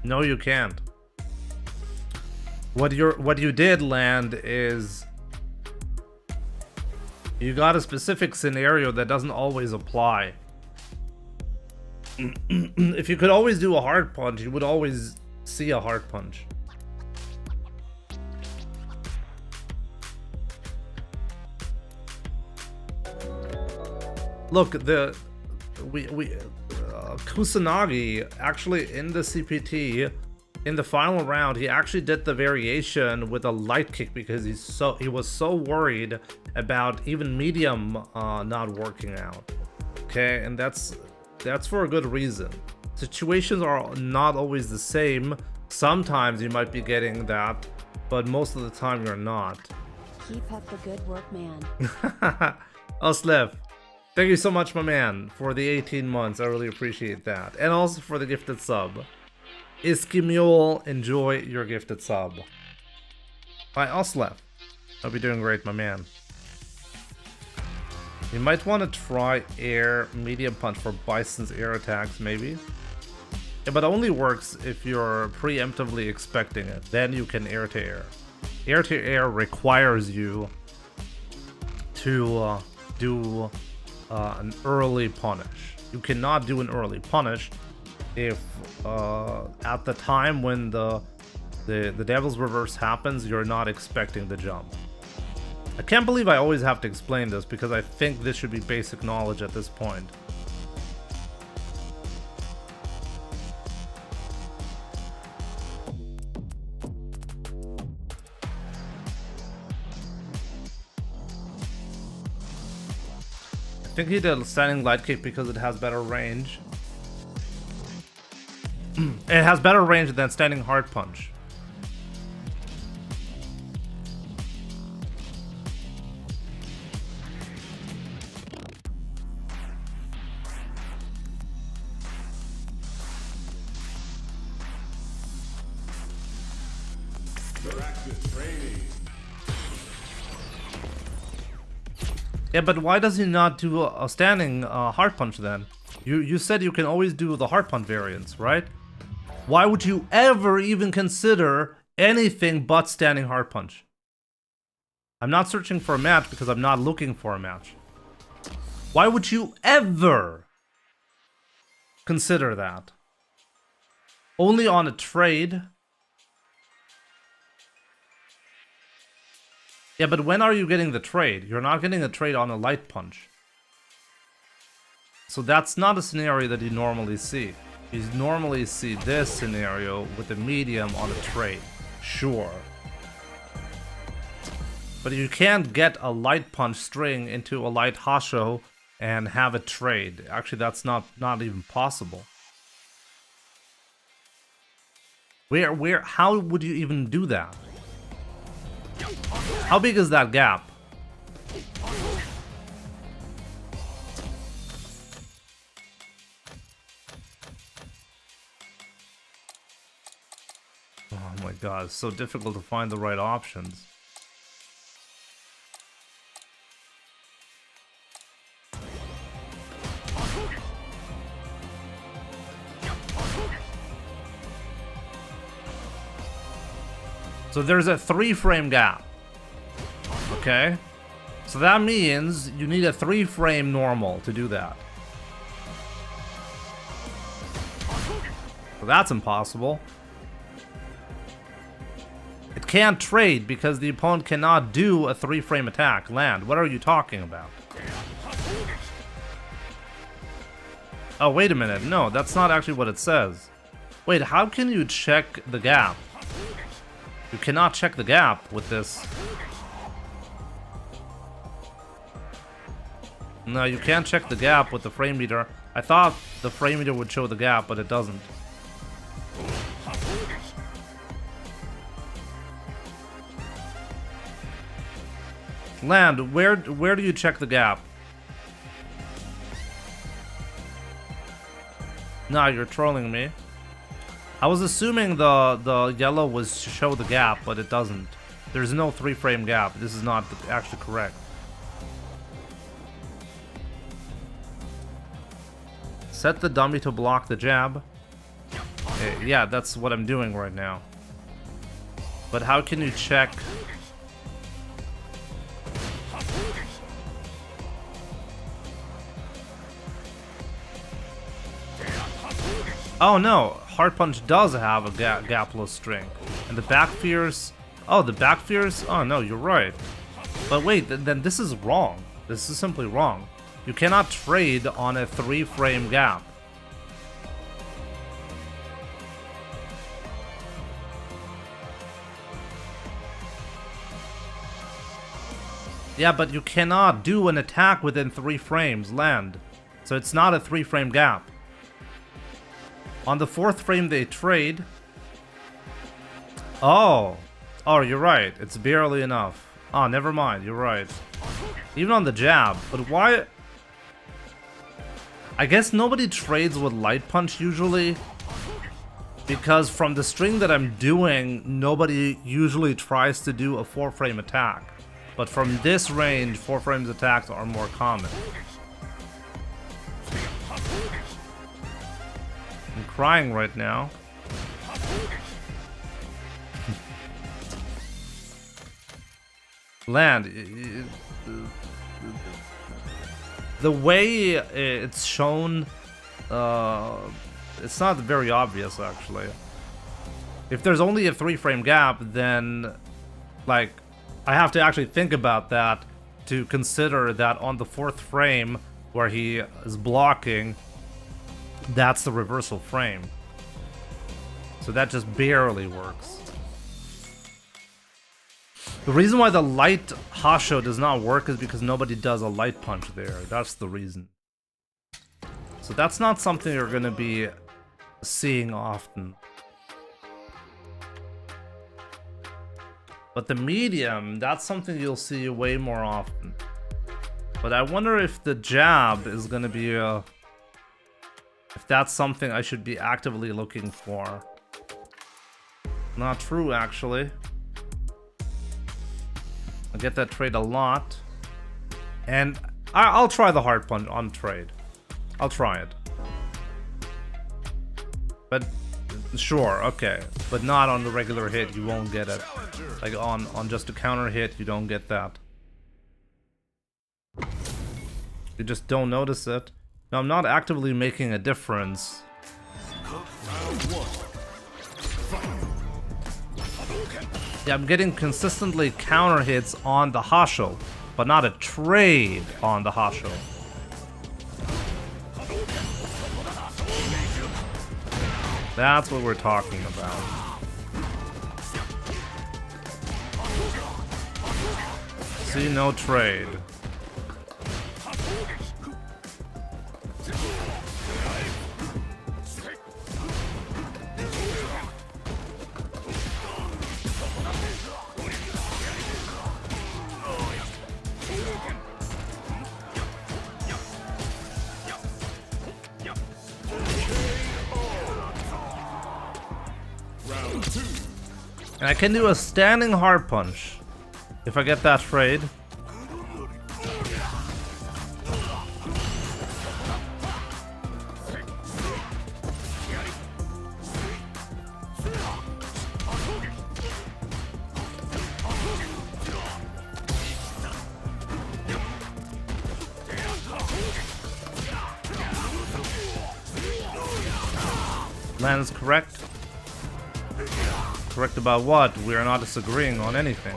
No, you can't. What you did land is you got a specific scenario that doesn't always apply. If you could always do a hard punch, you would always see a hard punch. Look, Kusanagi actually in the CPT in the final round, he actually did the variation with a light kick because he was so worried about even medium not working out. Okay, and that's for a good reason. Situations are not always the same. Sometimes you might be getting that, but most of the time you're not. Keep up the good work, man. Oslev, thank you so much, my man, for the 18 months. I really appreciate that. And also for the gifted sub. Iskimule, enjoy your gifted sub. By Oslev. Hope you're doing great, my man. You might want to try air medium punch for Bison's air attacks, maybe. Yeah, but only works if you're preemptively expecting it. Then you can air to air. Air to air requires you to do an early punish. You cannot do an early punish if at the time when the Devil's Reverse happens, you're not expecting the jump. I can't believe I always have to explain this because I think this should be basic knowledge at this point. I think he did a standing light kick because it has better range. It has better range than standing hard punch. Yeah, but why does he not do a standing hard punch then? You said you can always do the hard punch variants, right? Why would you ever even consider anything but standing hard punch? I'm not searching for a match because I'm not looking for a match. Why would you ever consider that? Only on a trade? Yeah, but when are you getting the trade? You're not getting a trade on a light punch. So that's not a scenario that you normally see. You normally see this scenario with the medium on a trade. Sure. But you can't get a light punch string into a light Hasho and have a trade. Actually, that's not even possible. How would you even do that? How big is that gap? Oh my god, it's so difficult to find the right options. So there's a 3-frame gap. Okay? So that means you need a 3-frame normal to do that. So that's impossible. It can't trade because the opponent cannot do a 3-frame attack. Land, what are you talking about? Oh, wait a minute. No, that's not actually what it says. Wait, how can you check the gap? You cannot check the gap with this. No, you can't check the gap with the frame meter. I thought the frame meter would show the gap, but it doesn't. Land, where do you check the gap? Nah, you're trolling me. I was assuming the yellow was to show the gap, but it doesn't. There's no 3-frame gap. This is not actually correct. Set the dummy to block the jab. Yeah, that's what I'm doing right now. But how can you check? Oh no, Hard Punch does have a gapless string. And the back fears... Oh, the back fears? Oh no, you're right. But wait, then this is wrong. This is simply wrong. You cannot trade on a 3-frame gap. Yeah, but you cannot do an attack within 3 frames, Land. So it's not a 3-frame gap. On the 4th frame they trade. Oh, you're right. It's barely enough. Oh, never mind. You're right. Even on the jab. But why? I guess nobody trades with Light Punch usually. Because from the string that I'm doing, nobody usually tries to do a 4-frame attack. But from this range, 4 frames attacks are more common. I'm crying right now. Land. The way it's shown, it's not very obvious actually. If there's only a 3-frame gap, then like I have to actually think about that to consider that on the 4th frame where he is blocking, that's the reversal frame. So that just barely works. The reason why the light Hasho does not work is because nobody does a Light Punch there. That's the reason. So that's not something you're going to be seeing often. But the medium, that's something you'll see way more often. But I wonder if the jab is going to be if that's something I should be actively looking for. Not true, actually. I get that trade a lot. And I'll try the Hard Punch on trade. I'll try it. But sure, okay. But not on the regular hit, you won't get it. Like on just a counter hit, you don't get that. You just don't notice it. No, I'm not actively making a difference. Yeah, I'm getting consistently counter hits on the Hasho, but not a trade on the Hasho. That's what we're talking about. See, no trade. And I can do a standing Hard Punch if I get that trade. Man is correct. Correct about what? We are not disagreeing on anything.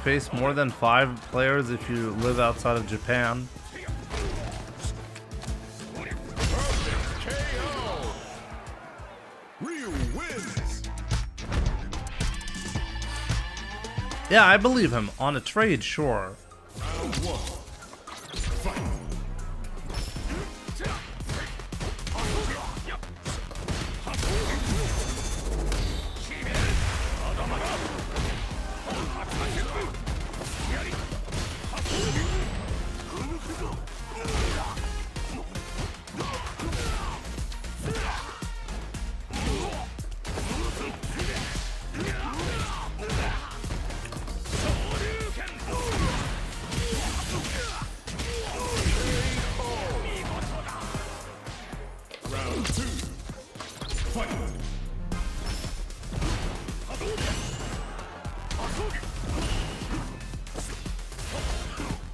Face more than 5 players if you live outside of Japan. Yeah, I believe him. On a trade, sure.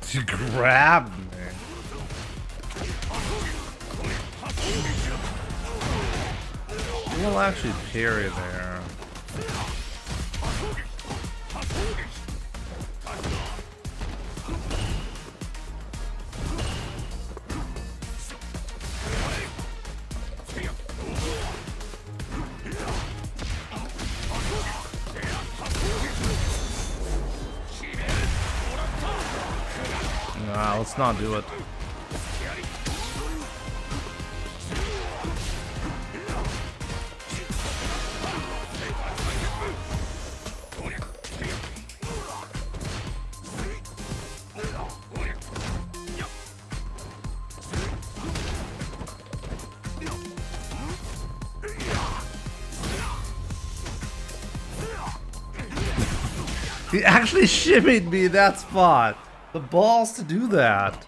She grabbed me. We'll actually parry there. Nah, let's not do it. He actually shimmied me that spot. The balls to do that.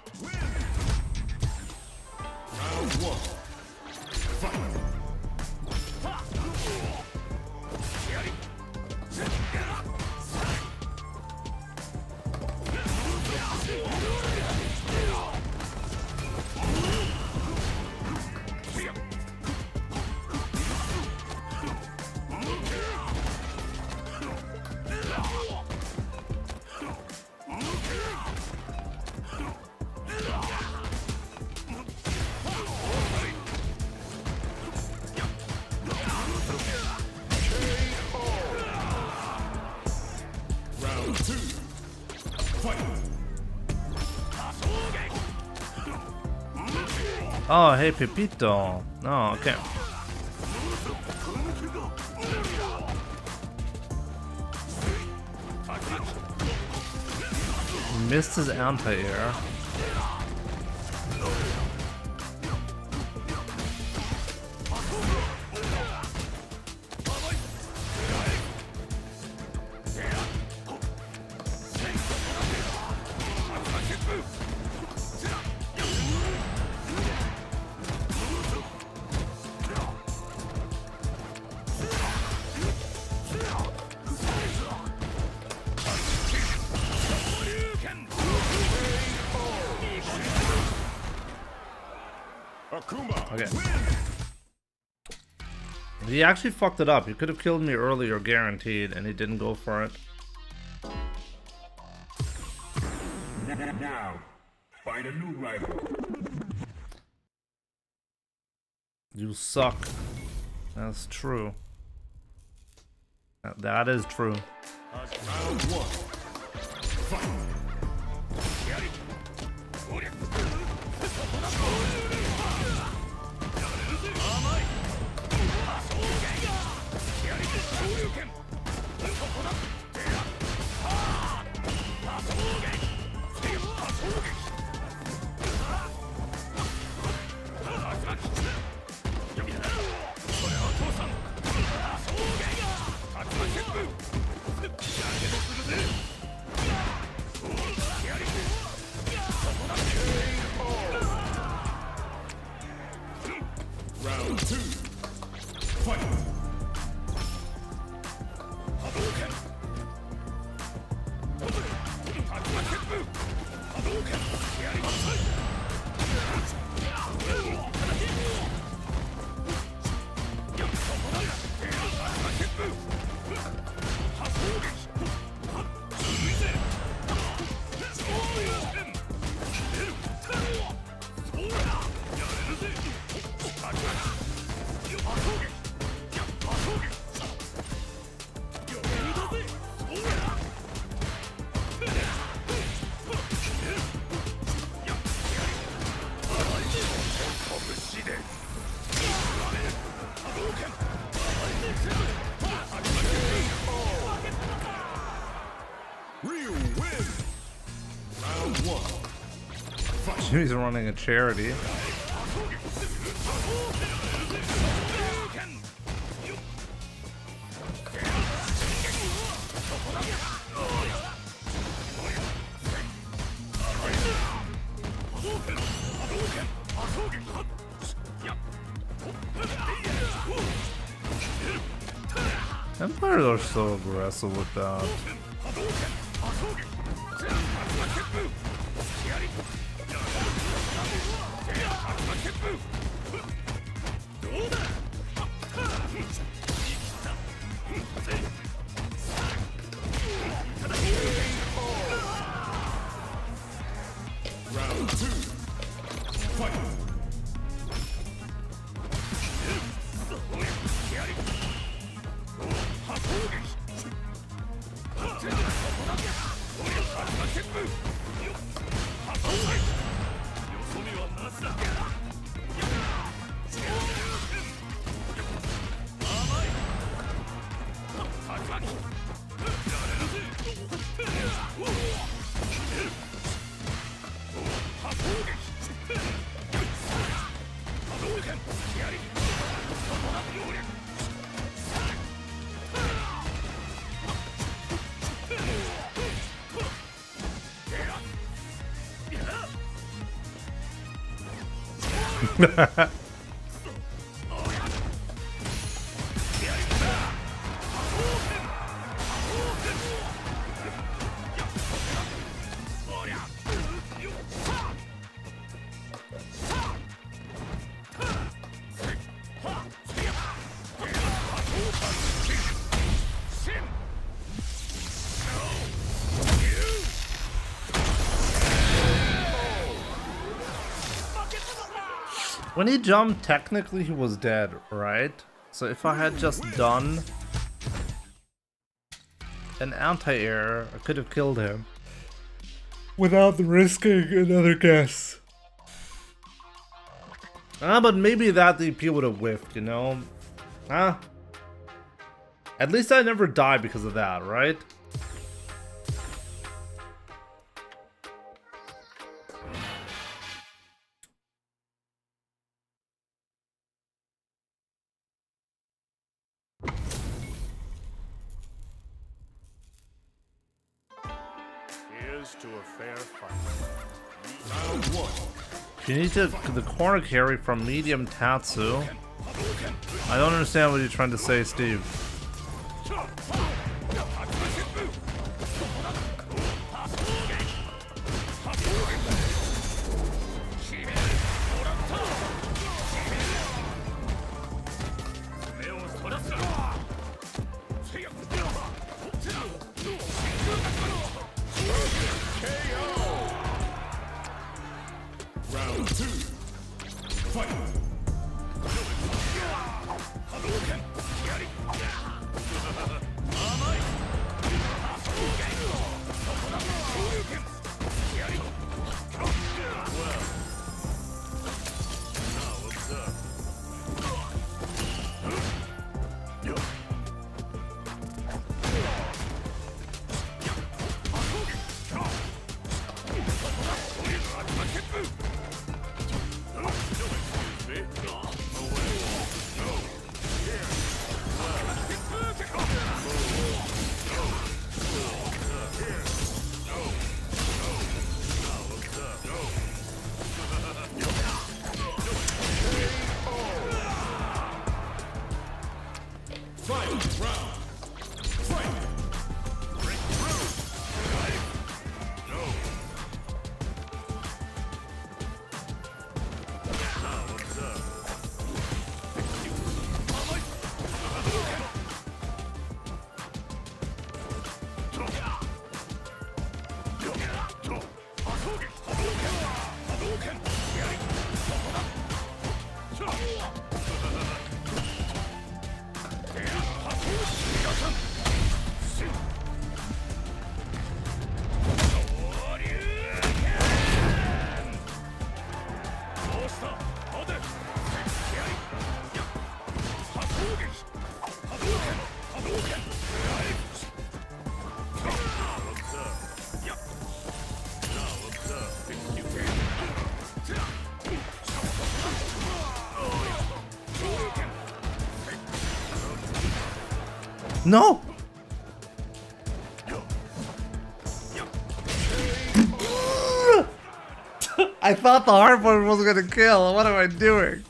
Oh, hey, Pepito. Oh, okay. Missed his anti-air. Okay. He actually fucked it up. He could have killed me earlier, guaranteed, and he didn't go for it. Now, find a new rival. You suck. That's true. That is true. Round 1. Fight. 2. Fight. Real win. Round 1. He's running a charity. Empires are so aggressive with that. Round 2. Fight. When he jumped, technically he was dead, right? So if I had just done an anti-air, I could have killed him without risking another guess. But maybe that DP would have whiffed, you know? At least I never died because of that, right? Here's to a fair fight. Round 1. You need to the corner carry from medium Tatsu. I don't understand what you're trying to say, Steve. Round 2. Fight. No! I thought the hard one was gonna kill. What am I doing?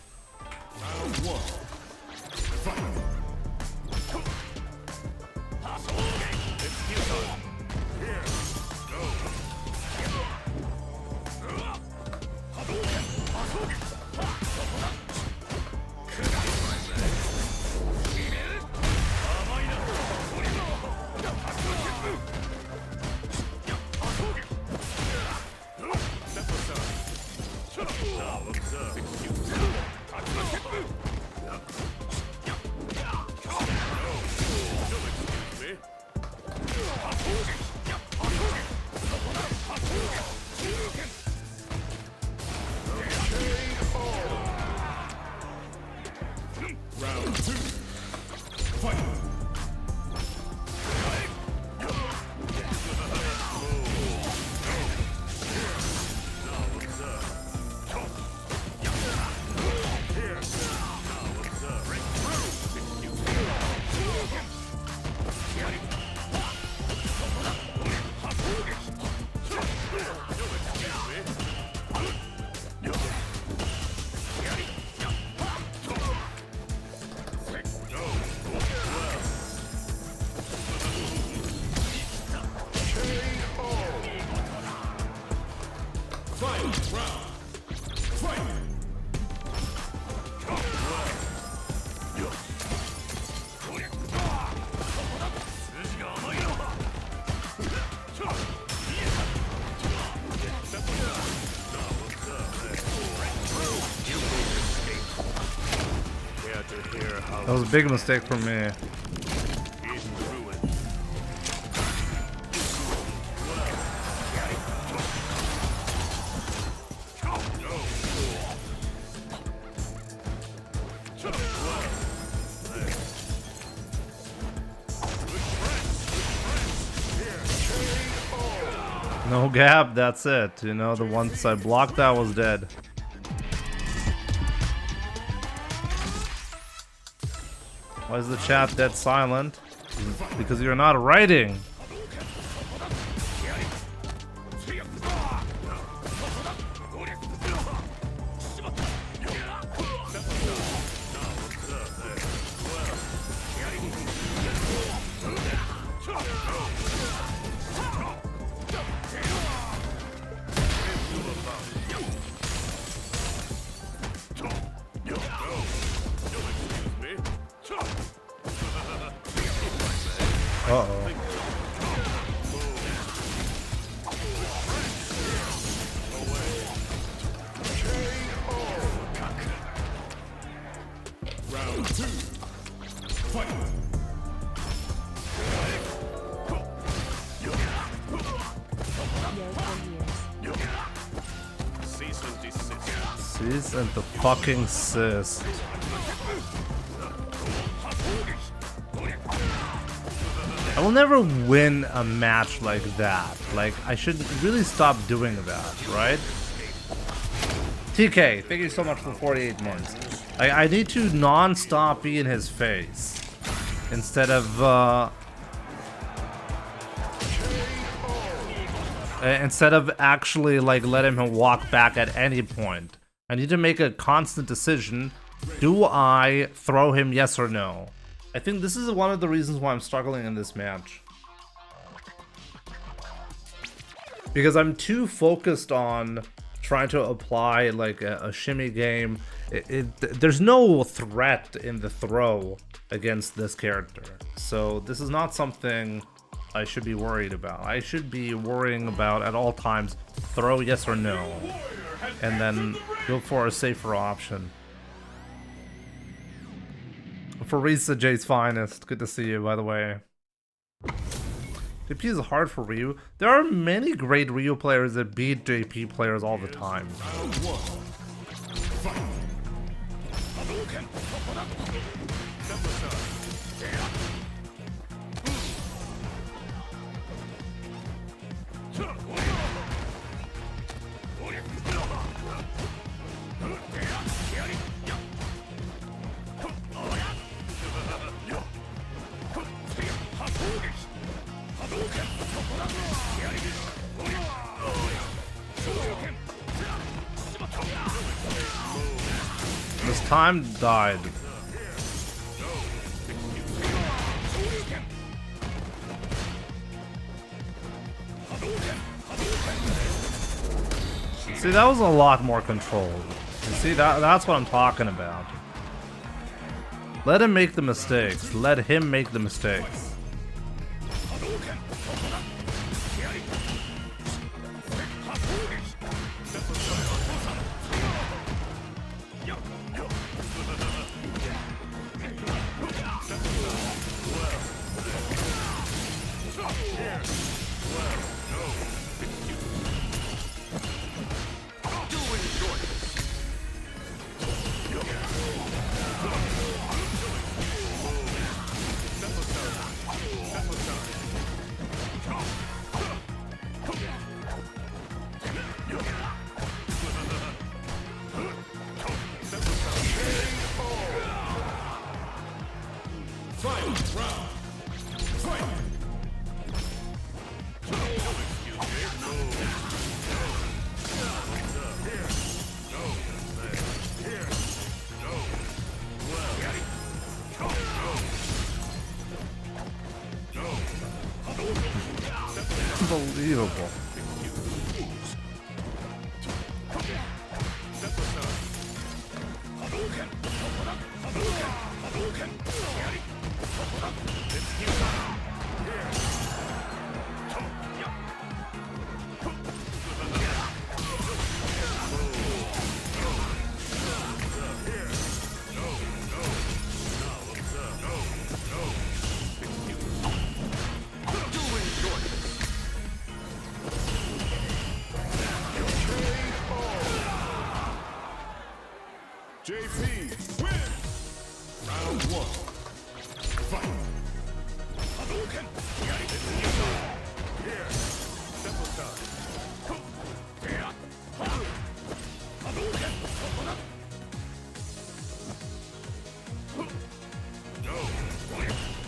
That was a big mistake for me. No gap, that's it. You know, the once I blocked that was dead. Why is the chat dead silent? Because you're not writing. Uh-oh. Round 2. Fight. Cease and desist. Cease and the fucking desist. I will never win a match like that. Like, I should really stop doing that, right? TK, thank you so much for 48 months. I need to non-stop be in his face instead of actually like letting him walk back at any point. I need to make a constant decision. Do I throw him, yes or no? I think this is one of the reasons why I'm struggling in this match. Because I'm too focused on trying to apply like a shimmy game. There's no threat in the throw against this character. So this is not something I should be worried about. I should be worrying about at all times, throw yes or no. And then go for a safer option. For Risa J's finest, good to see you, by the way. JP is hard for Ryu. There are many great Ryu players that beat JP players all the time. This time died. See, that was a lot more controlled. You see, that's what I'm talking about. Let him make the mistakes. Let him make the mistakes. Unbelievable. JP wins! Round 1. Fight! Hadouken! Here! Simple time. Hadouken! No! Hadouken!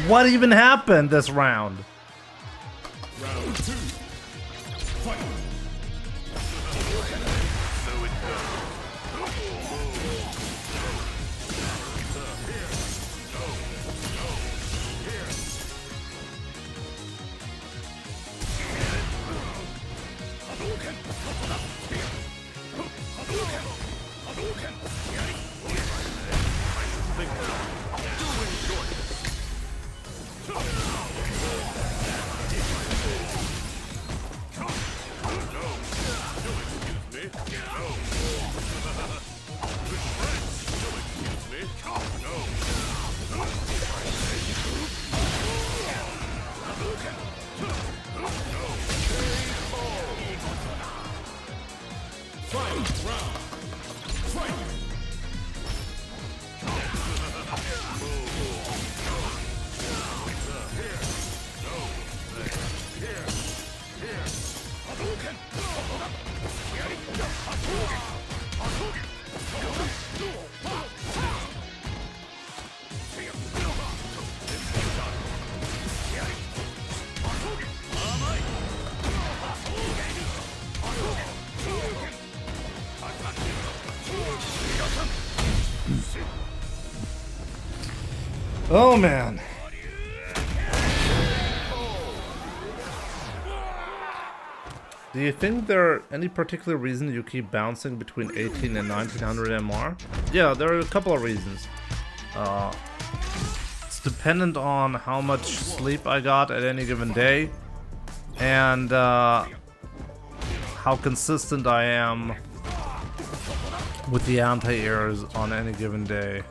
What even happened this round? Round 2. Fight! So it Oh man. Do you think there are any particular reason you keep bouncing between 18 and 1900 MR? Yeah, there are a couple of reasons. It's dependent on how much sleep I got at any given day, and how consistent I am with the anti-airs on any given day.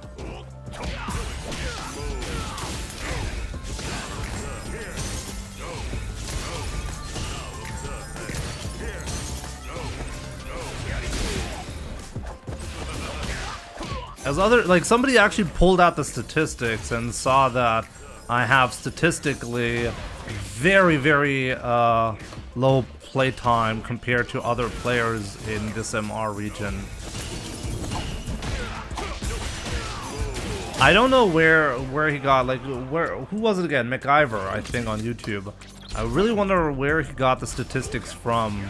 As other, like, somebody actually pulled out the statistics and saw that I have statistically very low playtime compared to other players in this MR region. I don't know where he got, like, who was it again? MacGyver, I think, on YouTube. I really wonder where he got the statistics from.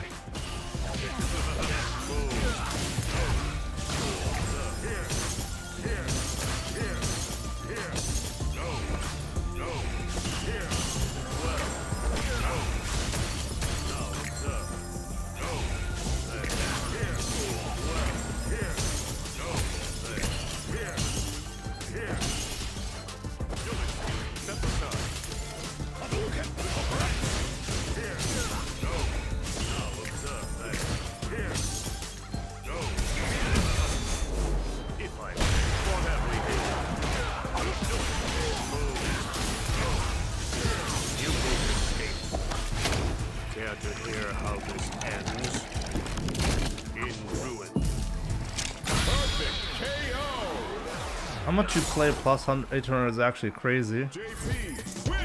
To hear how this ends in ruin. Perfect KO. How much you play plus 800 is actually crazy. JP win.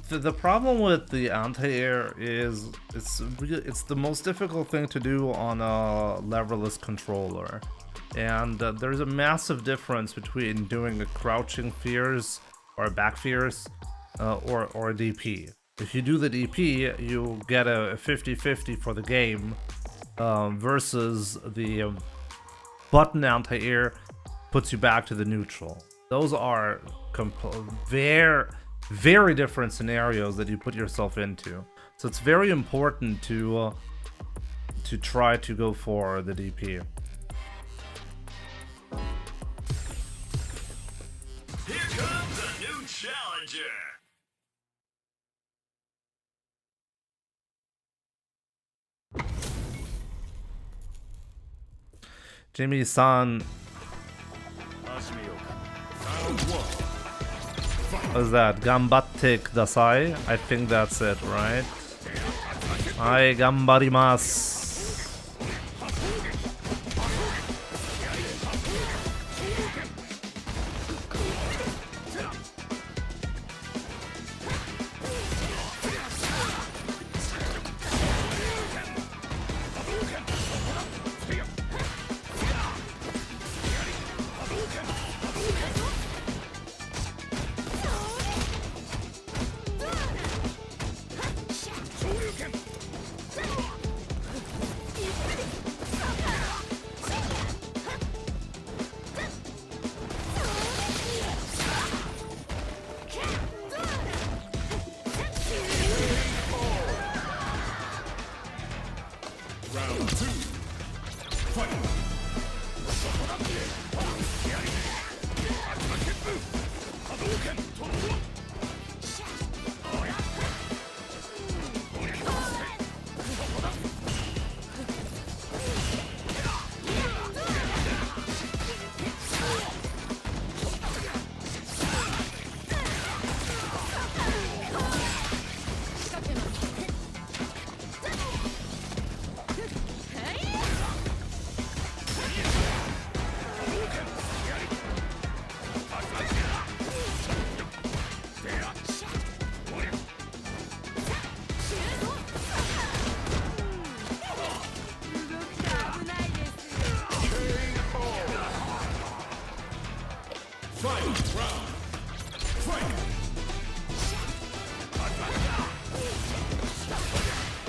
The problem with the anti-air is it's the most difficult thing to do on a leverless controller, and there's a massive difference between doing a crouching fierce or a back fierce or a DP. If you do the DP, you get a 50-50 for the game, versus the button anti-air puts you back to the neutral. Those are very different scenarios that you put yourself into. So it's very important to try to go for the DP. Here comes a new challenger. Jimmy-san, what is that? Gambatte kudasai? I think that's it, right? Ai, gambarimasu.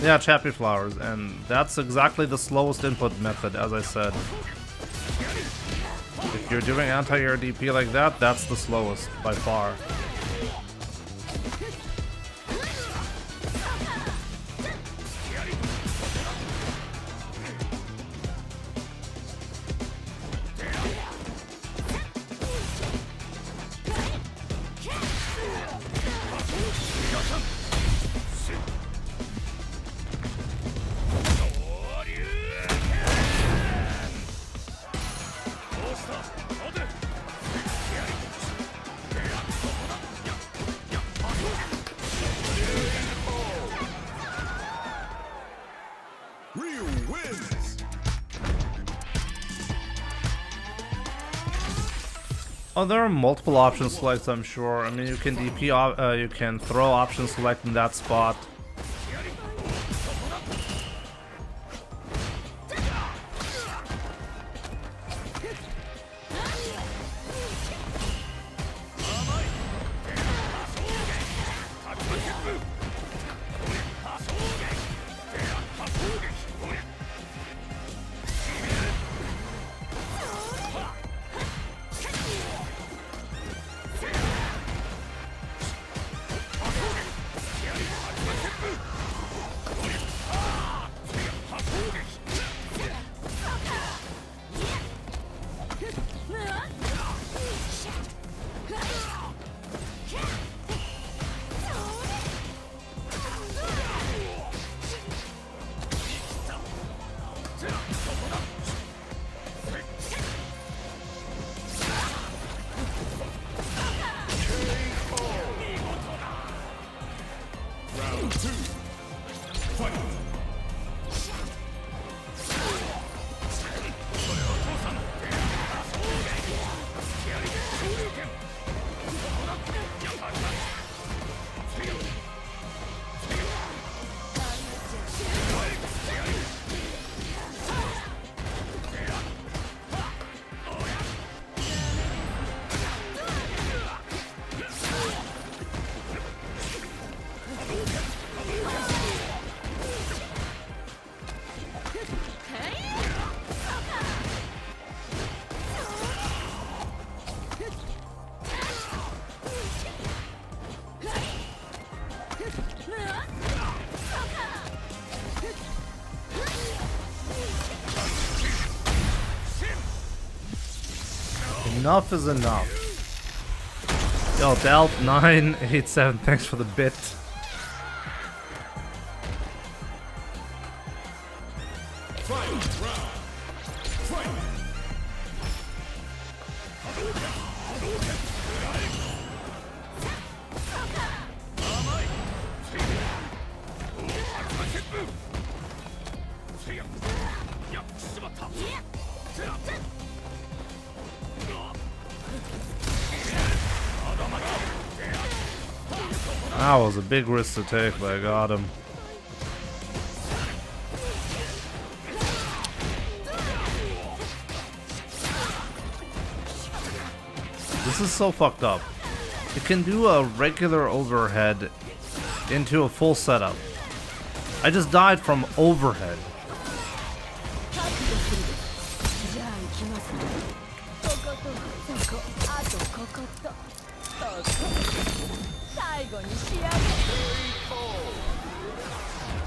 Yeah, Chappy Flowers, and that's exactly the slowest input method, as I said. If you're doing anti-air DP like that, that's the slowest, by far. Oh, there are multiple option selects, I'm sure. I mean, you can DP, you can throw option select in that spot. Enough is enough. Yo, Delt987, thanks for the bit. That was a big risk to take, but I got him. This is so fucked up. You can do a regular overhead into a full setup. I just died from overhead.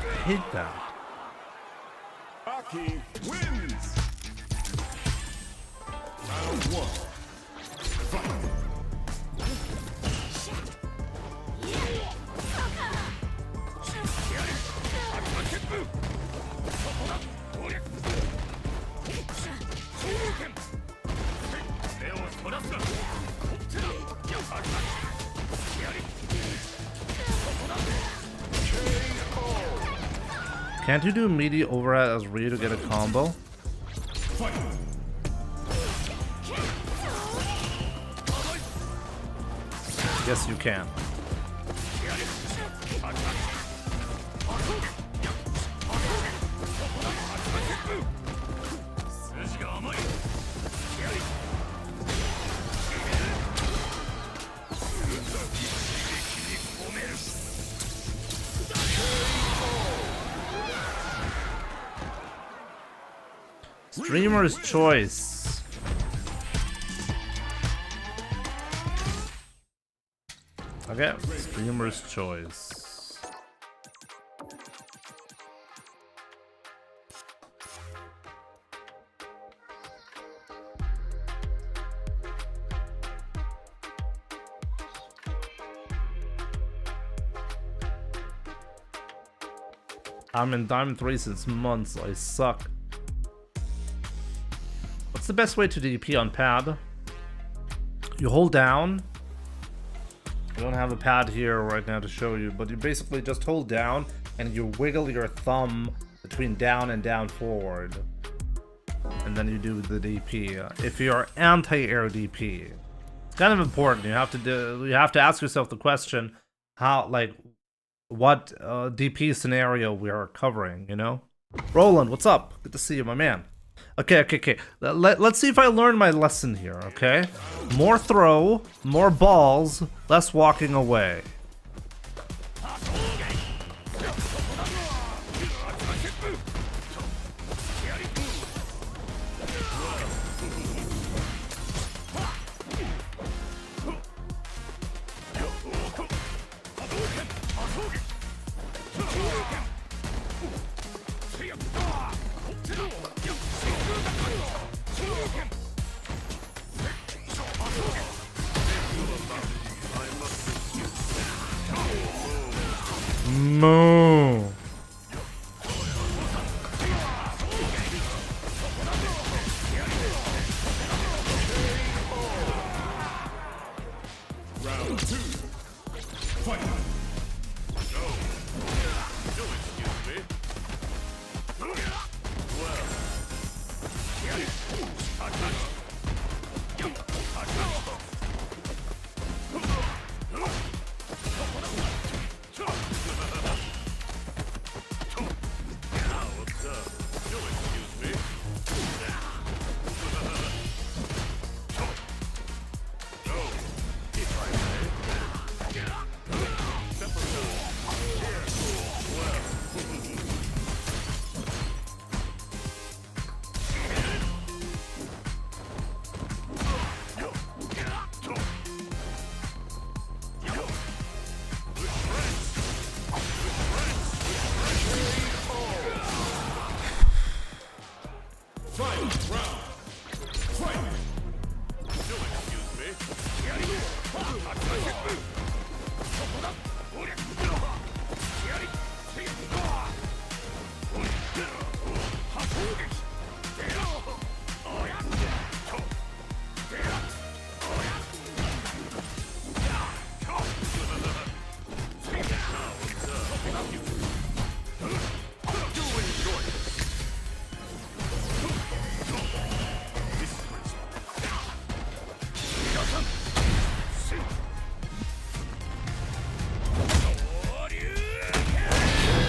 I hate that. Aki wins. Round 1. Fight. Can't you do meaty overhead as Ryu to get a combo? Yes, you can. Streamer's choice. Okay, streamer's choice. I'm in Diamond 3 since months. I suck. What's the best way to DP on pad? You hold down. I don't have a pad here right now to show you, but you basically just hold down and you wiggle your thumb between down and down forward. And then you do the DP. If you're anti-air DP, It's kind of important. You have to ask yourself the question, how, like, what DP scenario we are covering, you know? Roland, what's up? Good to see you, my man. Okay. Let's see if I learned my lesson here, okay? More throw, more balls, less walking away. Moo. Round 2. Fight.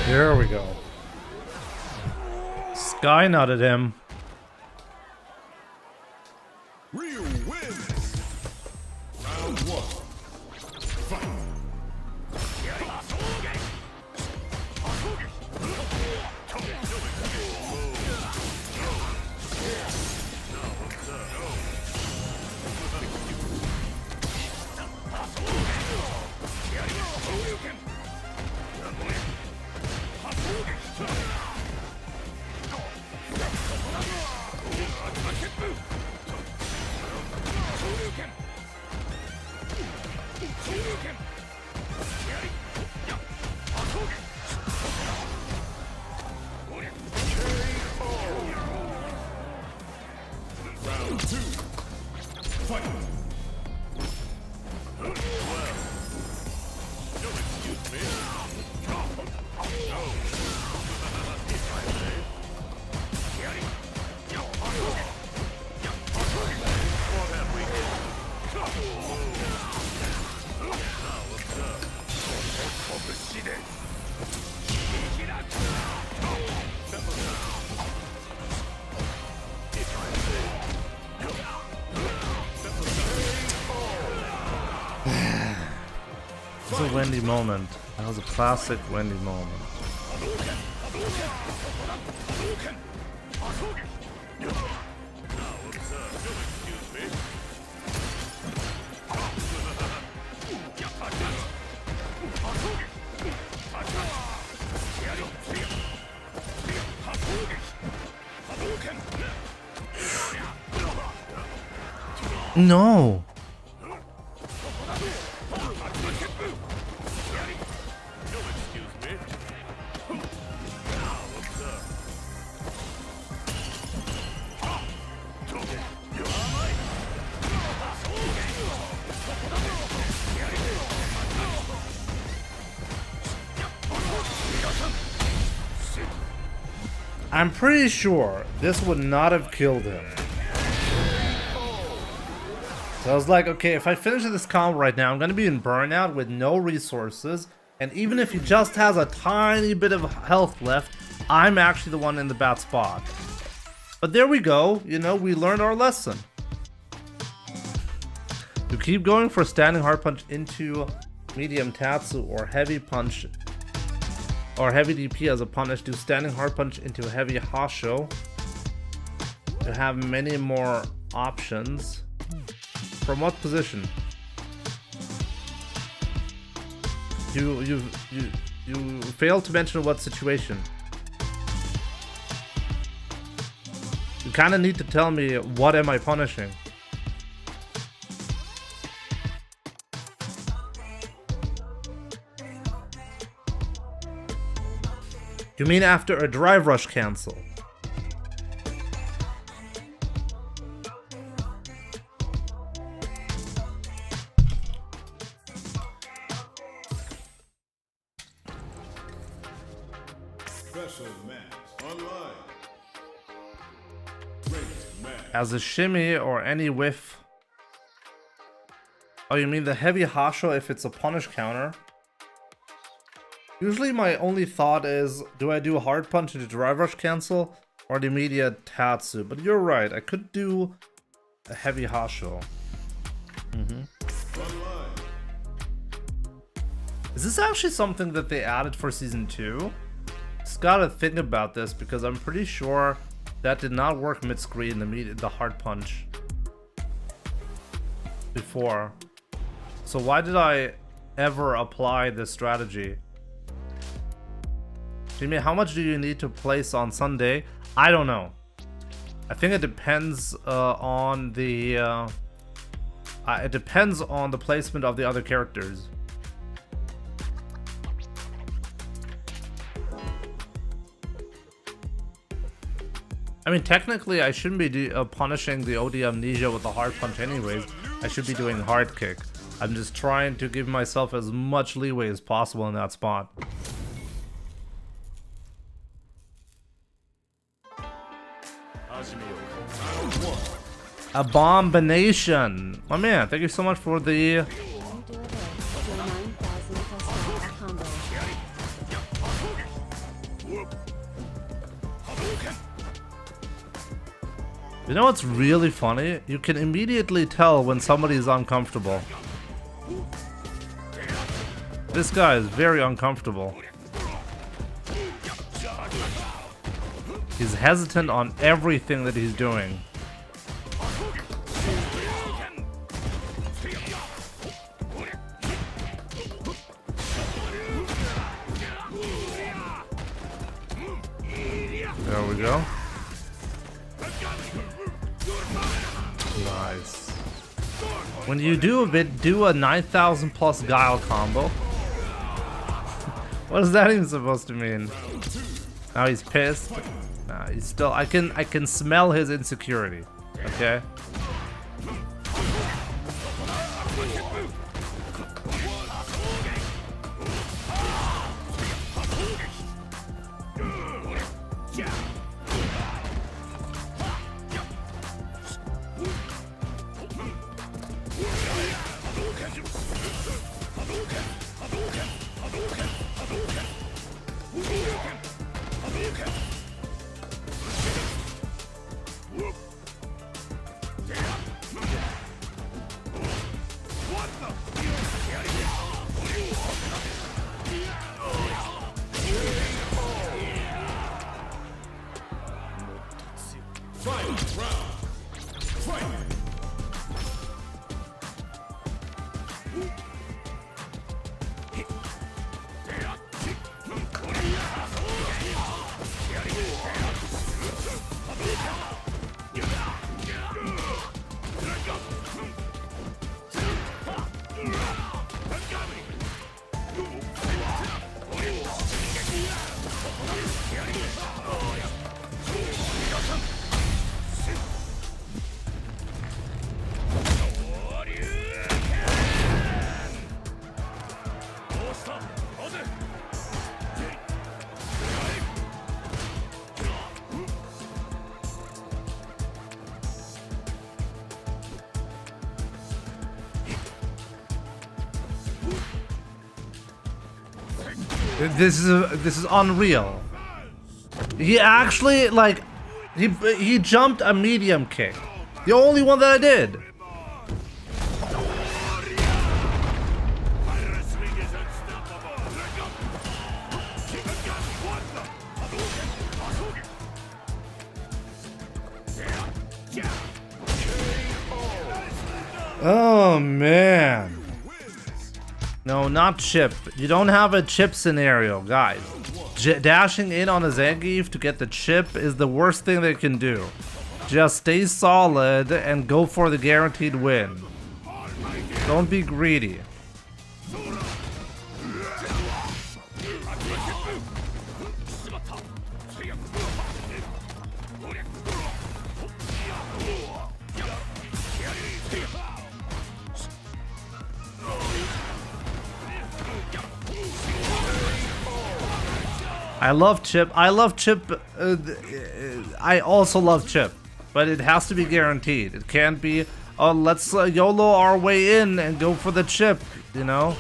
Here we go. Sky nutted him. Real wins. Round 1. Fight. Round 2. Fight. It's a Wendy moment. That was a classic Wendy moment. No. I'm pretty sure this would not have killed him. So I was like, okay, if I finish this combo right now, I'm gonna be in burnout with no resources, and even if he just has a tiny bit of health left, I'm actually the one in the bad spot. But there we go, you know, we learned our lesson. To keep going for standing hard punch into medium Tatsu or heavy punch or heavy DP as a punish, do standing hard punch into heavy Hasho to have many more options. From what position? You failed to mention what situation. You kind of need to tell me what am I punishing. You mean after a drive rush cancel? Special match online. Ranked match. As a shimmy or any whiff. Oh, you mean the heavy Hasho if it's a punish counter? Usually my only thought is, do I do a hard punch into drive rush cancel or the immediate Tatsu? But you're right, I could do a heavy Hasho. Is this actually something that they added for season 2? Just gotta think about this because I'm pretty sure that did not work mid-screen, the hard punch before. So why did I ever apply this strategy? Jimmy, how much do you need to place on Sunday? I don't know. I think it depends on the placement of the other characters. I mean, technically, I shouldn't be punishing the OD Amnesia with a hard punch anyways. I should be doing hard kick. I'm just trying to give myself as much leeway as possible in that spot. Abomination! My man, thank you so much for the... You know what's really funny? You can immediately tell when somebody is uncomfortable. This guy is very uncomfortable. He's hesitant on everything that he's doing. There we go. Nice. When you do a 9,000 plus guile combo. What is that even supposed to mean? Now he's pissed. Nah, he's still. I can smell his insecurity. Okay. This is unreal. He actually like he jumped a medium kick. The only one that I did. Oh man. No, not chip. You don't have a chip scenario, guys. Dashing in on a Zangief to get the chip is the worst thing they can do. Just stay solid and go for the guaranteed win. Don't be greedy. I love Chip. I love Chip. I also love Chip. But it has to be guaranteed. It can't be, oh, let's YOLO our way in and go for the chip, you know?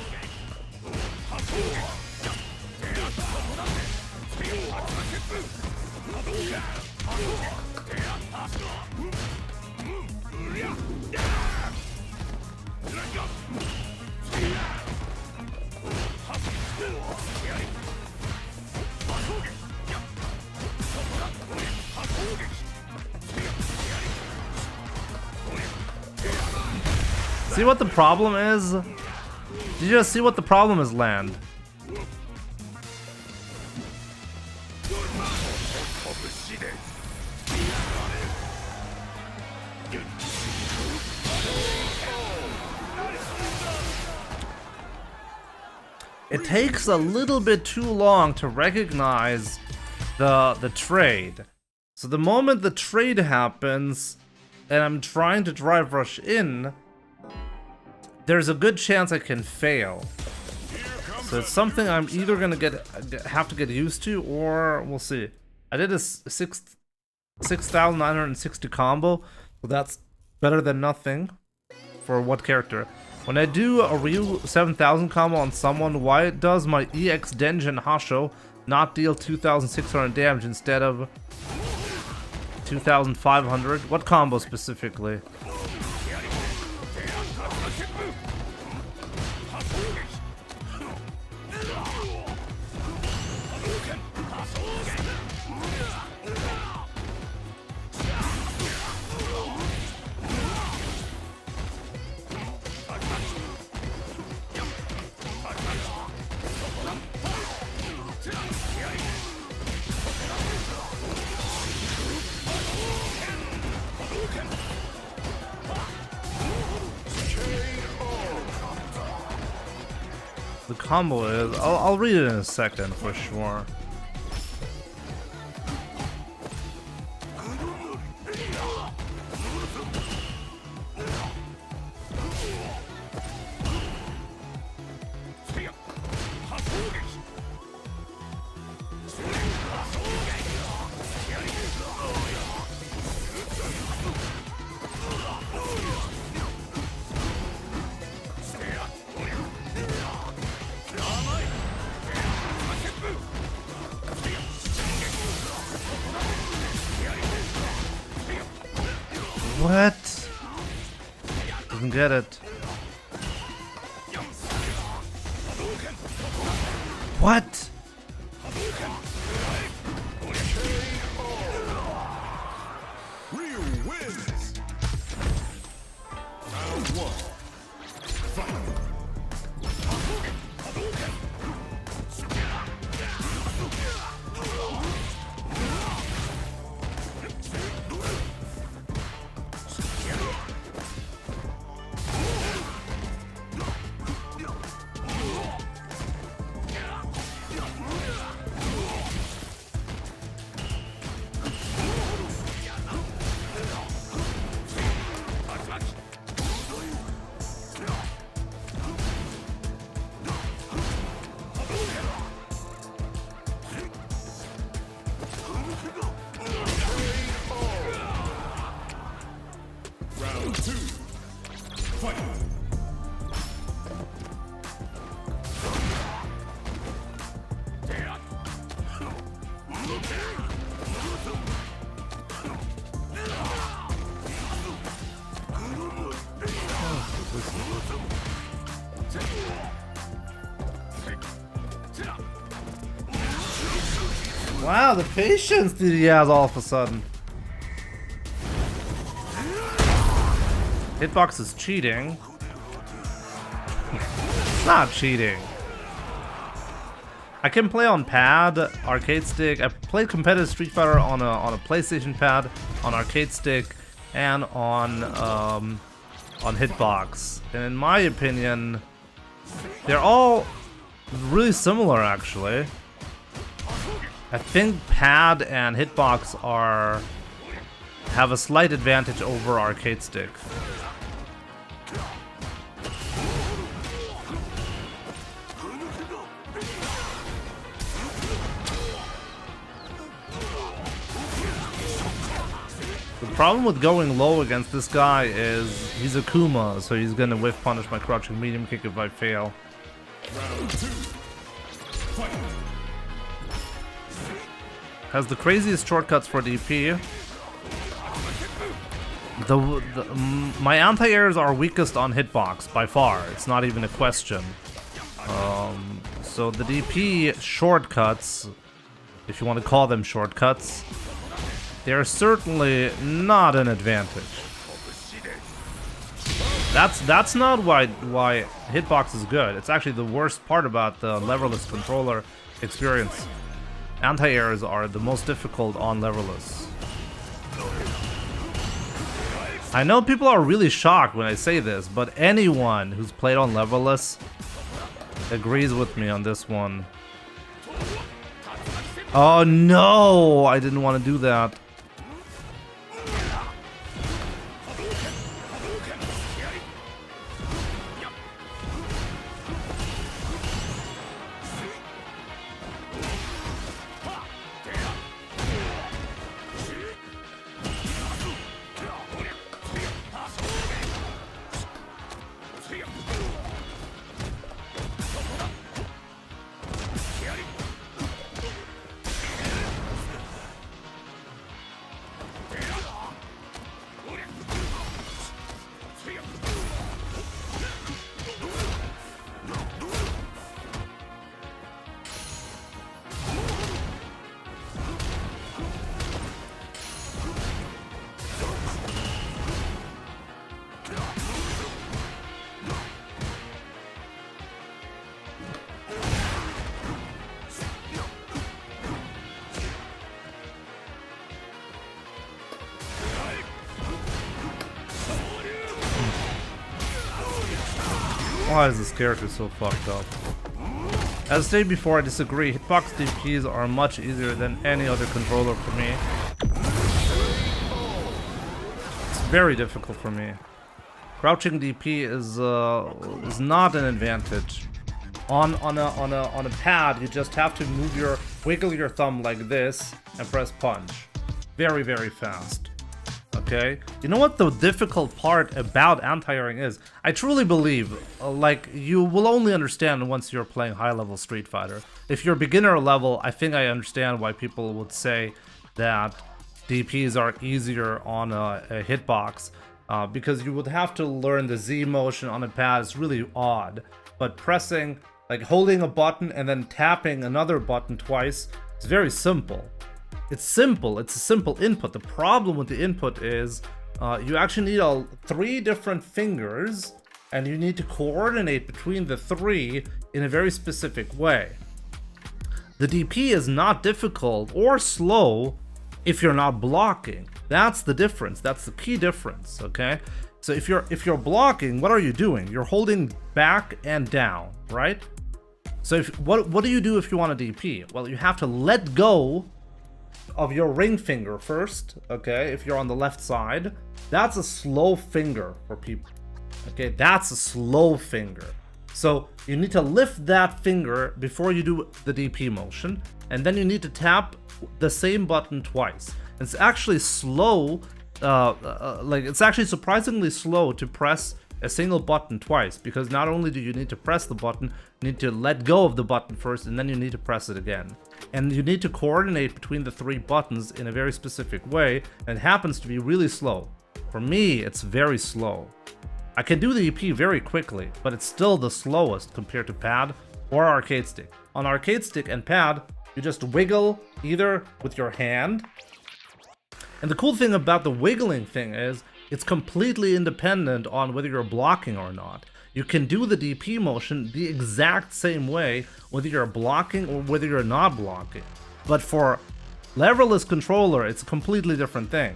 See what the problem is? Did you just see what the problem is, Land? It takes a little bit too long to recognize the trade. So the moment the trade happens and I'm trying to drive rush in, there's a good chance I can fail. So it's something I'm either gonna have to get used to, or we'll see. I did a 6,960 combo, so that's better than nothing for what character. When I do a Ryu 7,000 combo on someone, why does my EX Denjin Hasho not deal 2,600 damage instead of 2,500? What combo specifically? The combo is, I'll read it in a second for sure. What? Doesn't get it. What? Ryu wins. Round 1. Fight. Wow, the patience that he has all of a sudden. Hitbox is cheating. It's not cheating. I can play on pad, arcade stick. I played competitive Street Fighter on a PlayStation pad, on arcade stick, and on hitbox. And in my opinion, they're all really similar actually. I think pad and hitbox have a slight advantage over arcade stick. The problem with going low against this guy is he's a Kuma, so he's gonna whiff punish my crouching medium kick if I fail. Round 2. Fight. Has the craziest shortcuts for DP. My anti-airs are weakest on hitbox by far. It's not even a question. So the DP shortcuts, if you want to call them shortcuts, they're certainly not an advantage. That's not why hitbox is good. It's actually the worst part about the leverless controller experience. Anti-airs are the most difficult on leverless. I know people are really shocked when I say this, but anyone who's played on leverless agrees with me on this one. Oh no! I didn't want to do that. Why is this character so fucked up? As stated before, I disagree. Hitbox DPs are much easier than any other controller for me. It's very difficult for me. Crouching DP is not an advantage. On a pad, you just have to wiggle your thumb like this and press punch. Very, very fast. Okay? You know what the difficult part about anti-airing is? I truly believe, like, you will only understand once you're playing high-level Street Fighter. If you're beginner level, I think I understand why people would say that DPs are easier on a hitbox. Because you would have to learn the Z motion on a pad. It's really odd. But pressing, like holding a button and then tapping another button twice, is very simple. It's simple. It's a simple input. The problem with the input is you actually need 3 different fingers, and you need to coordinate between the 3 in a very specific way. The DP is not difficult or slow if you're not blocking. That's the difference. That's the key difference. Okay. So if you're blocking, what are you doing? You're holding back and down, right? So what do you do if you want a DP? Well, you have to let go of your ring finger first, okay? If you're on the left side, that's a slow finger for people, okay? That's a slow finger. So you need to lift that finger before you do the DP motion, and then you need to tap the same button twice. It's actually slow, it's actually surprisingly slow to press a single button twice, because not only do you need to press the button, you need to let go of the button first, and then you need to press it again. And you need to coordinate between the 3 buttons in a very specific way, and it happens to be really slow. For me, it's very slow. I can do the EP very quickly, but it's still the slowest compared to pad or arcade stick. On arcade stick and pad, you just wiggle either with your hand. And the cool thing about the wiggling thing is it's completely independent on whether you're blocking or not. You can do the DP motion the exact same way whether you're blocking or whether you're not blocking. But for leverless controller, it's a completely different thing.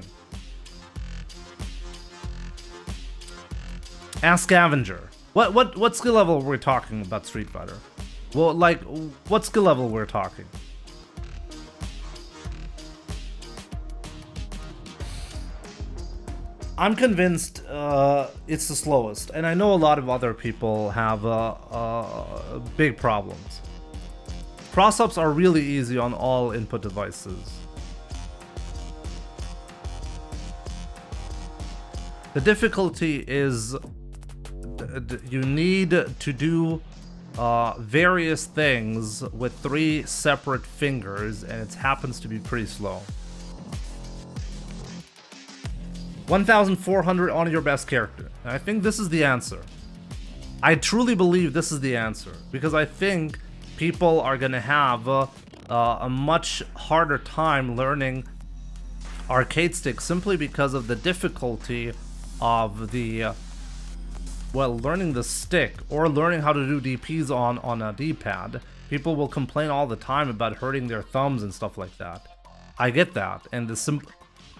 Ask Scavenger. What skill level we're talking about Street Fighter? Well, like, what skill level we're talking? I'm convinced it's the slowest, and I know a lot of other people have big problems. Cross-ups are really easy on all input devices. The difficulty is you need to do various things with 3 separate fingers, and it happens to be pretty slow. 1,400 on your best character. And I think this is the answer. I truly believe this is the answer, because I think people are gonna have a much harder time learning arcade stick simply because of the difficulty of the learning the stick or learning how to do DPs on a D-pad. People will complain all the time about hurting their thumbs and stuff like that. I get that, and the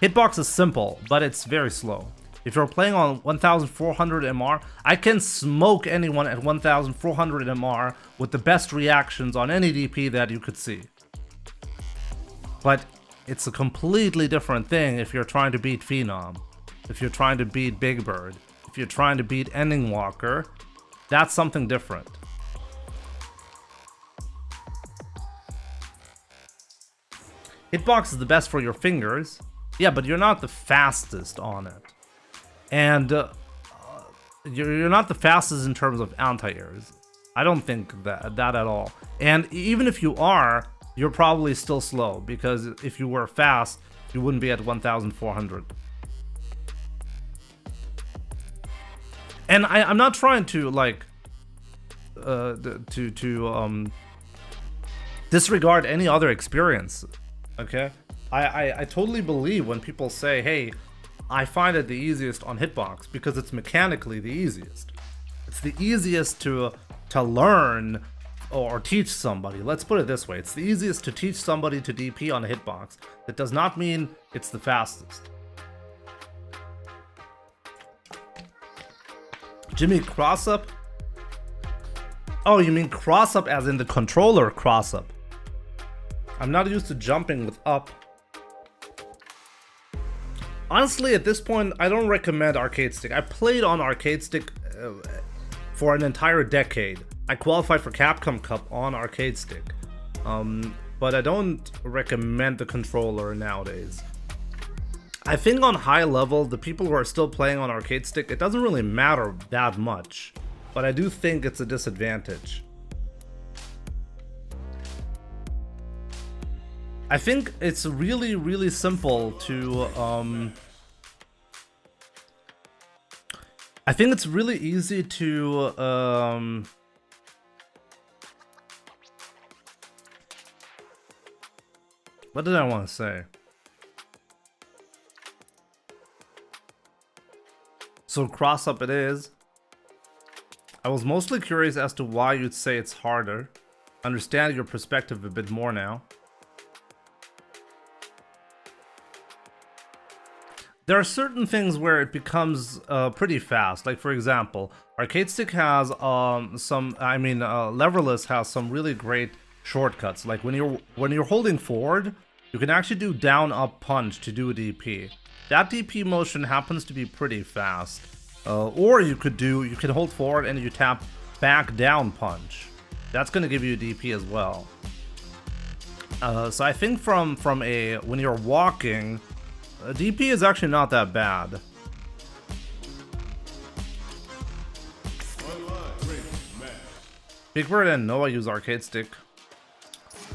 hitbox is simple, but it's very slow. If you're playing on 1400 MR, I can smoke anyone at 1400 MR with the best reactions on any DP that you could see. But it's a completely different thing if you're trying to beat Phenom, if you're trying to beat Big Bird, if you're trying to beat Ending Walker. That's something different. Hitbox is the best for your fingers. Yeah, but you're not the fastest on it. And you're not the fastest in terms of anti-airs. I don't think that at all. And even if you are, you're probably still slow, because if you were fast, you wouldn't be at 1,400. And I'm not trying to like disregard any other experience, okay? I totally believe when people say, hey, I find it the easiest on hitbox because it's mechanically the easiest. It's the easiest to learn or teach somebody. Let's put it this way. It's the easiest to teach somebody to DP on a hitbox. That does not mean it's the fastest. Jimmy, cross-up? Oh, you mean cross-up as in the controller cross-up. I'm not used to jumping with up. Honestly, at this point, I don't recommend arcade stick. I played on arcade stick for an entire decade. I qualified for Capcom Cup on arcade stick. But I don't recommend the controller nowadays. I think on high level, the people who are still playing on arcade stick, it doesn't really matter that much. But I do think it's a disadvantage. I think it's really, really simple to, I think it's really easy to, what did I want to say? So cross up it is. I was mostly curious as to why you'd say it's harder. Understand your perspective a bit more now. There are certain things where it becomes pretty fast. Like for example, arcade stick has leverless has some really great shortcuts. Like when you're holding forward, you can actually do down up punch to do a DP. That DP motion happens to be pretty fast. Or you can hold forward and you tap back down punch. That's gonna give you a DP as well. So I think from when you're walking, DP is actually not that bad. Big Bird and Noah use arcade stick.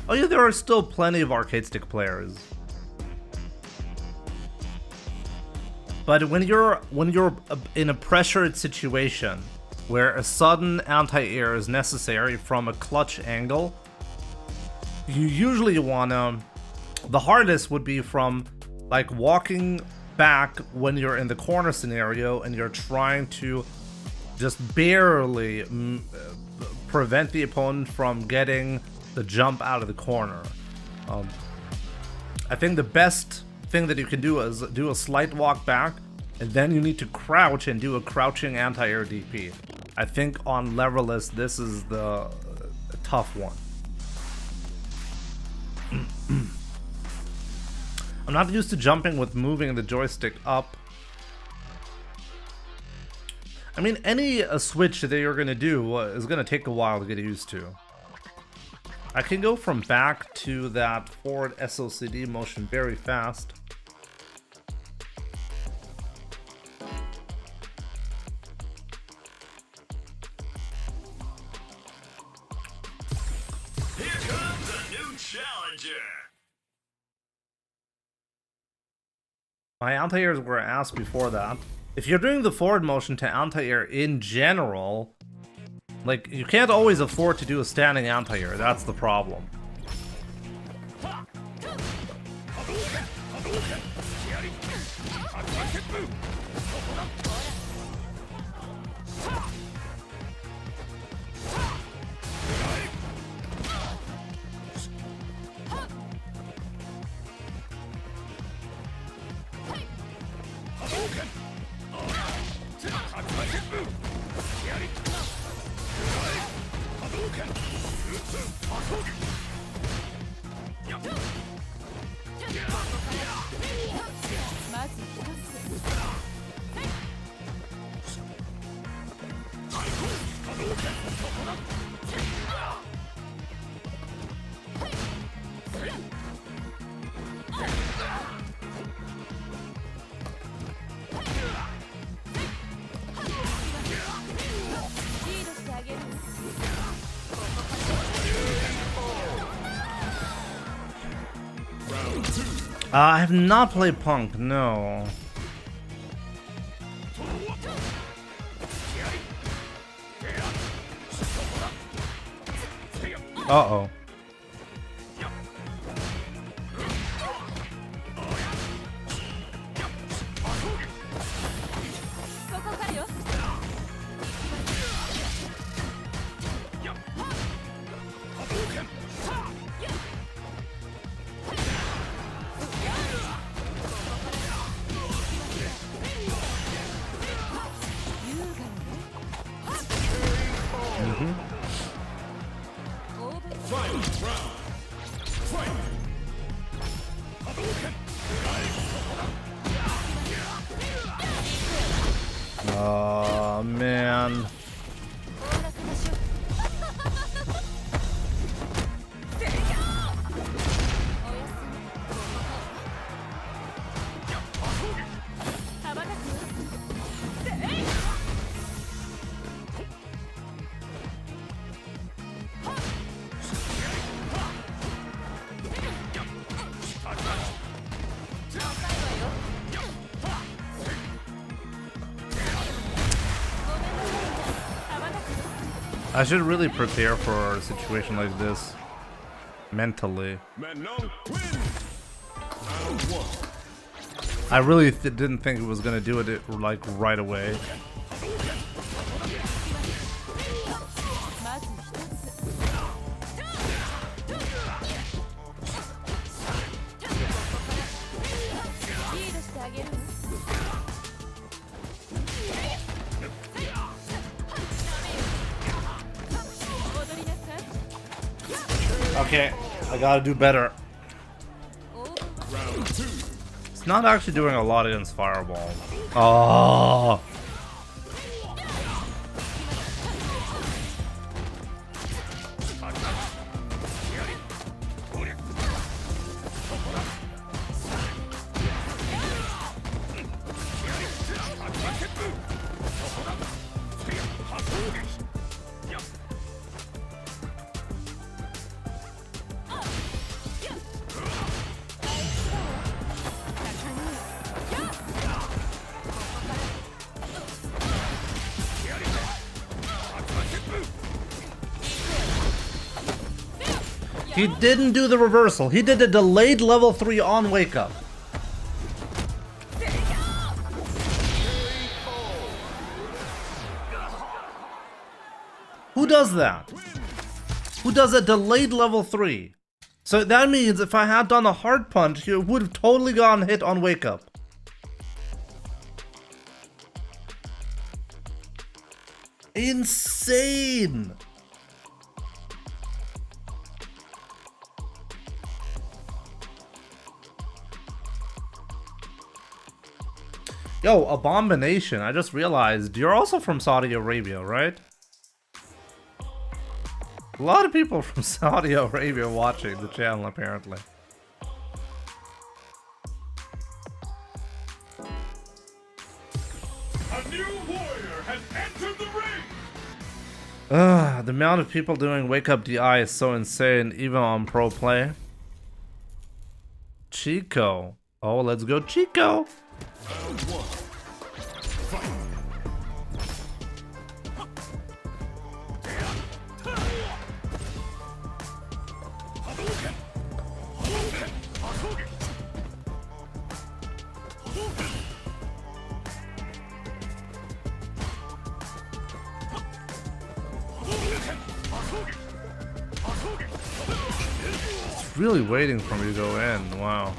Oh yeah, there are still plenty of arcade stick players. But when you're in a pressured situation where a sudden anti-air is necessary from a clutch angle, you usually wanna... The hardest would be from like walking back when you're in the corner scenario and you're trying to just barely prevent the opponent from getting the jump out of the corner. I think the best thing that you can do is do a slight walk back, and then you need to crouch and do a crouching anti-air DP. I think on leverless this is the tough one. I'm not used to jumping with moving the joystick up. I mean, any switch that you're gonna do is gonna take a while to get used to. I can go from back to that forward SOCD motion very fast. Here comes a new challenger. My anti-airs were asked before that. If you're doing the forward motion to anti-air in general, like, you can't always afford to do a standing anti-air, that's the problem. I have not played Punk, no. Uh-oh. Oh, man. I should really prepare for a situation like this mentally. I really didn't think it was gonna do it like right away. Okay, I gotta do better. It's not actually doing a lot against Fireball. Oh. He didn't do the reversal. He did a delayed level 3 on wake up. Who does that? Who does a delayed level 3? So that means if I had done a hard punch, he would have totally gotten hit on wake up. Insane! Yo, Abomination, I just realized you're also from Saudi Arabia, right? A lot of people from Saudi Arabia watching the channel, apparently. A new warrior has entered the ring. The amount of people doing wake up DI is so insane, even on pro play. Chico. Oh, let's go Chico. It's really waiting for me to go in. Wow.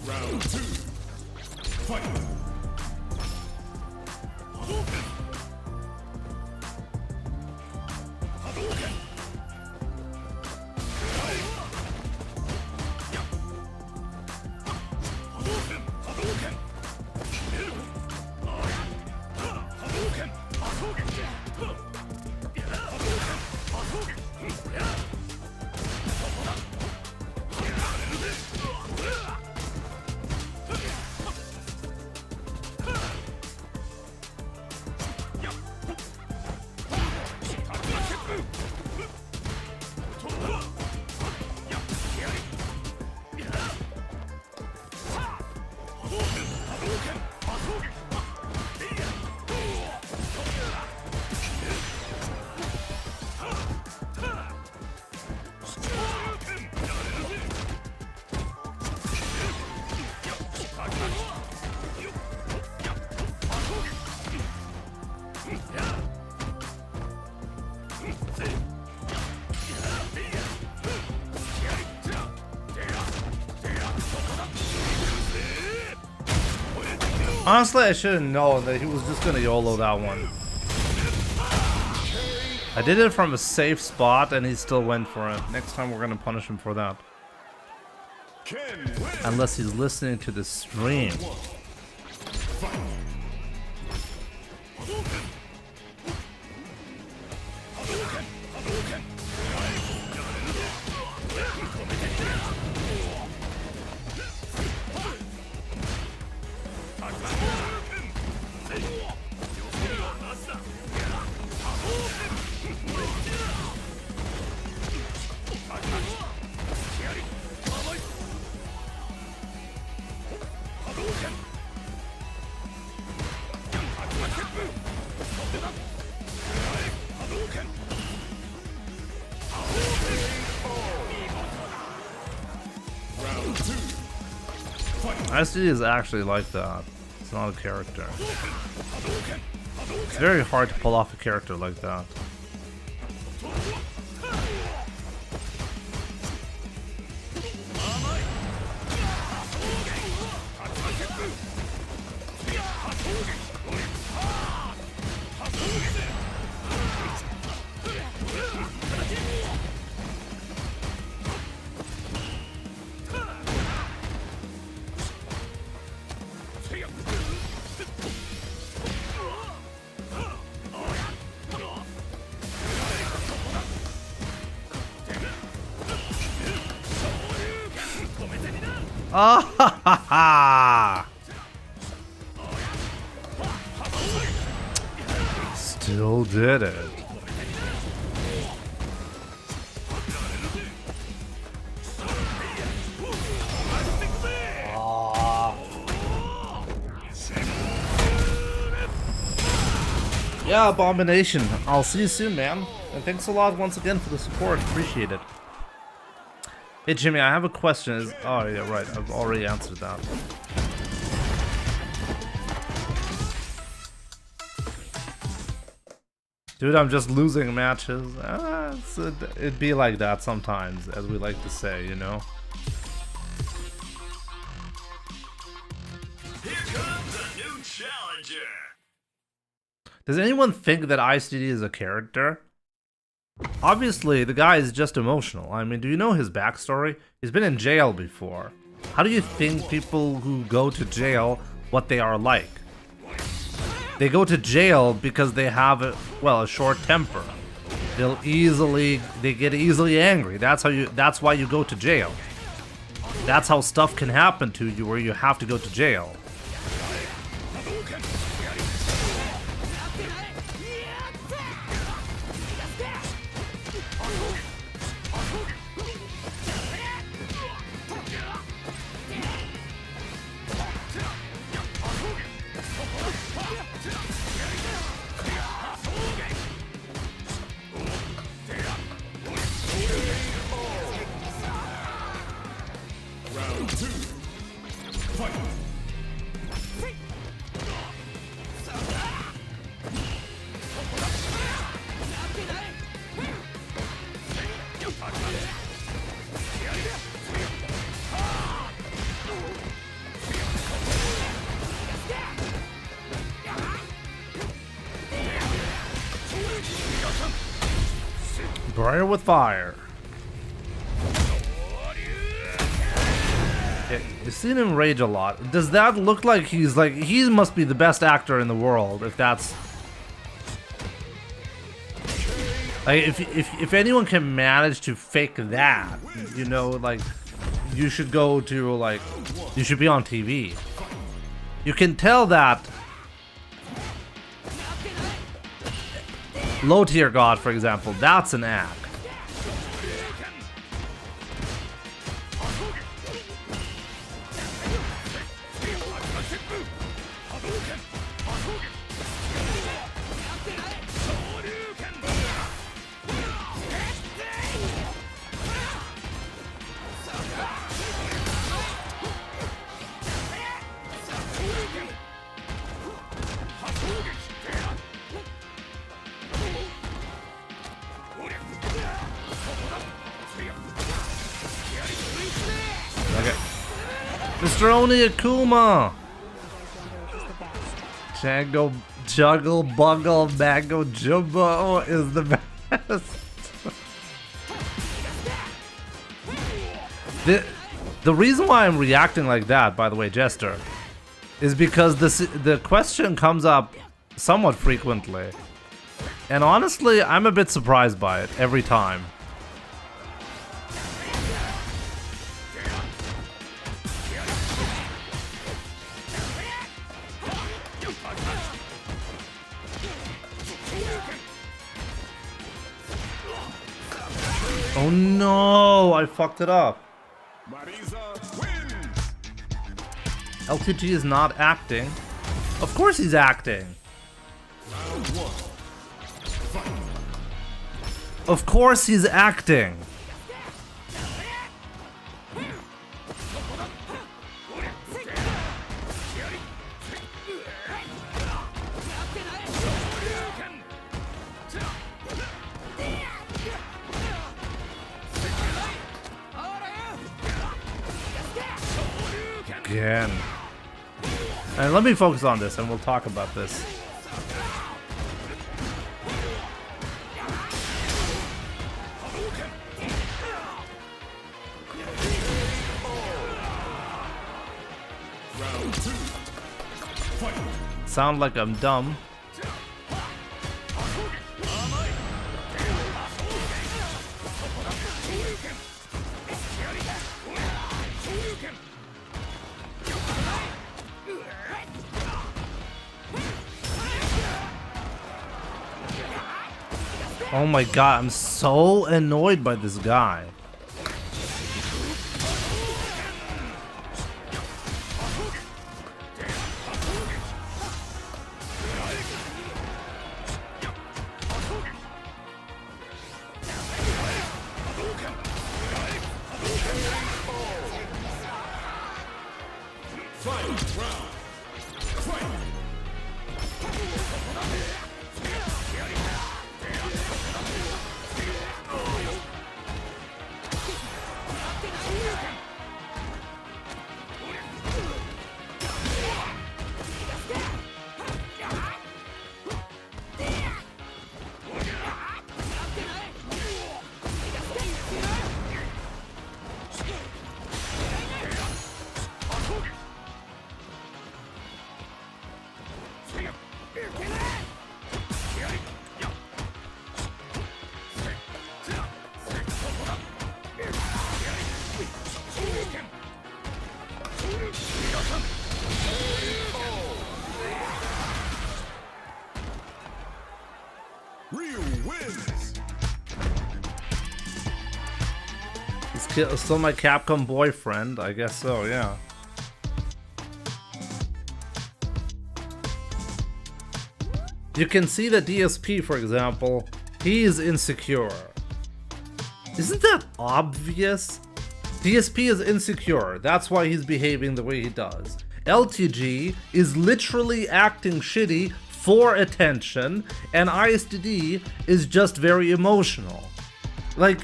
Round 2. Fight. Honestly, I should have known that he was just gonna YOLO that one. I did it from a safe spot and he still went for it. Next time we're gonna punish him for that. Unless he's listening to the stream. SD is actually like that. It's not a character. It's very hard to pull off a character like that. Ah ha ha ha! Still did it. Yeah, Abomination. I'll see you soon, man. And thanks a lot once again for the support. Appreciate it. Hey, Jimmy, I have a question. Oh, yeah, right. I've already answered that. Dude, I'm just losing matches. It'd be like that sometimes, as we like to say, you know? Here comes a new challenger. Does anyone think that ICD is a character? Obviously, the guy is just emotional. I mean, do you know his backstory? He's been in jail before. How do you think people who go to jail, what they are like? They go to jail because they have, a short temper. They get easily angry. That's why you go to jail. That's how stuff can happen to you where you have to go to jail. Briar with fire. Yeah, you've seen him rage a lot. Does that look like he must be the best actor in the world if that's like if anyone can manage to fake that, you know, like you should go to you should be on TV. You can tell that Low Tier God, for example, that's an act. Mr. Oni Akuma! Juggle Bungle Mango Jumbo is the best. The reason why I'm reacting like that, by the way, Jester, is because the question comes up somewhat frequently. And honestly, I'm a bit surprised by it every time. Oh no, I fucked it up. LTG is not acting. Of course he's acting. Of course he's acting. Again. And let me focus on this and we'll talk about this. Sound like I'm dumb. Oh my god, I'm so annoyed by this guy. Ryu wins. He's still my Capcom boyfriend, I guess so, yeah. You can see that DSP, for example, he is insecure. Isn't that obvious? DSP is insecure, that's why he's behaving the way he does. LTG is literally acting shitty for attention, and ISTD is just very emotional. Like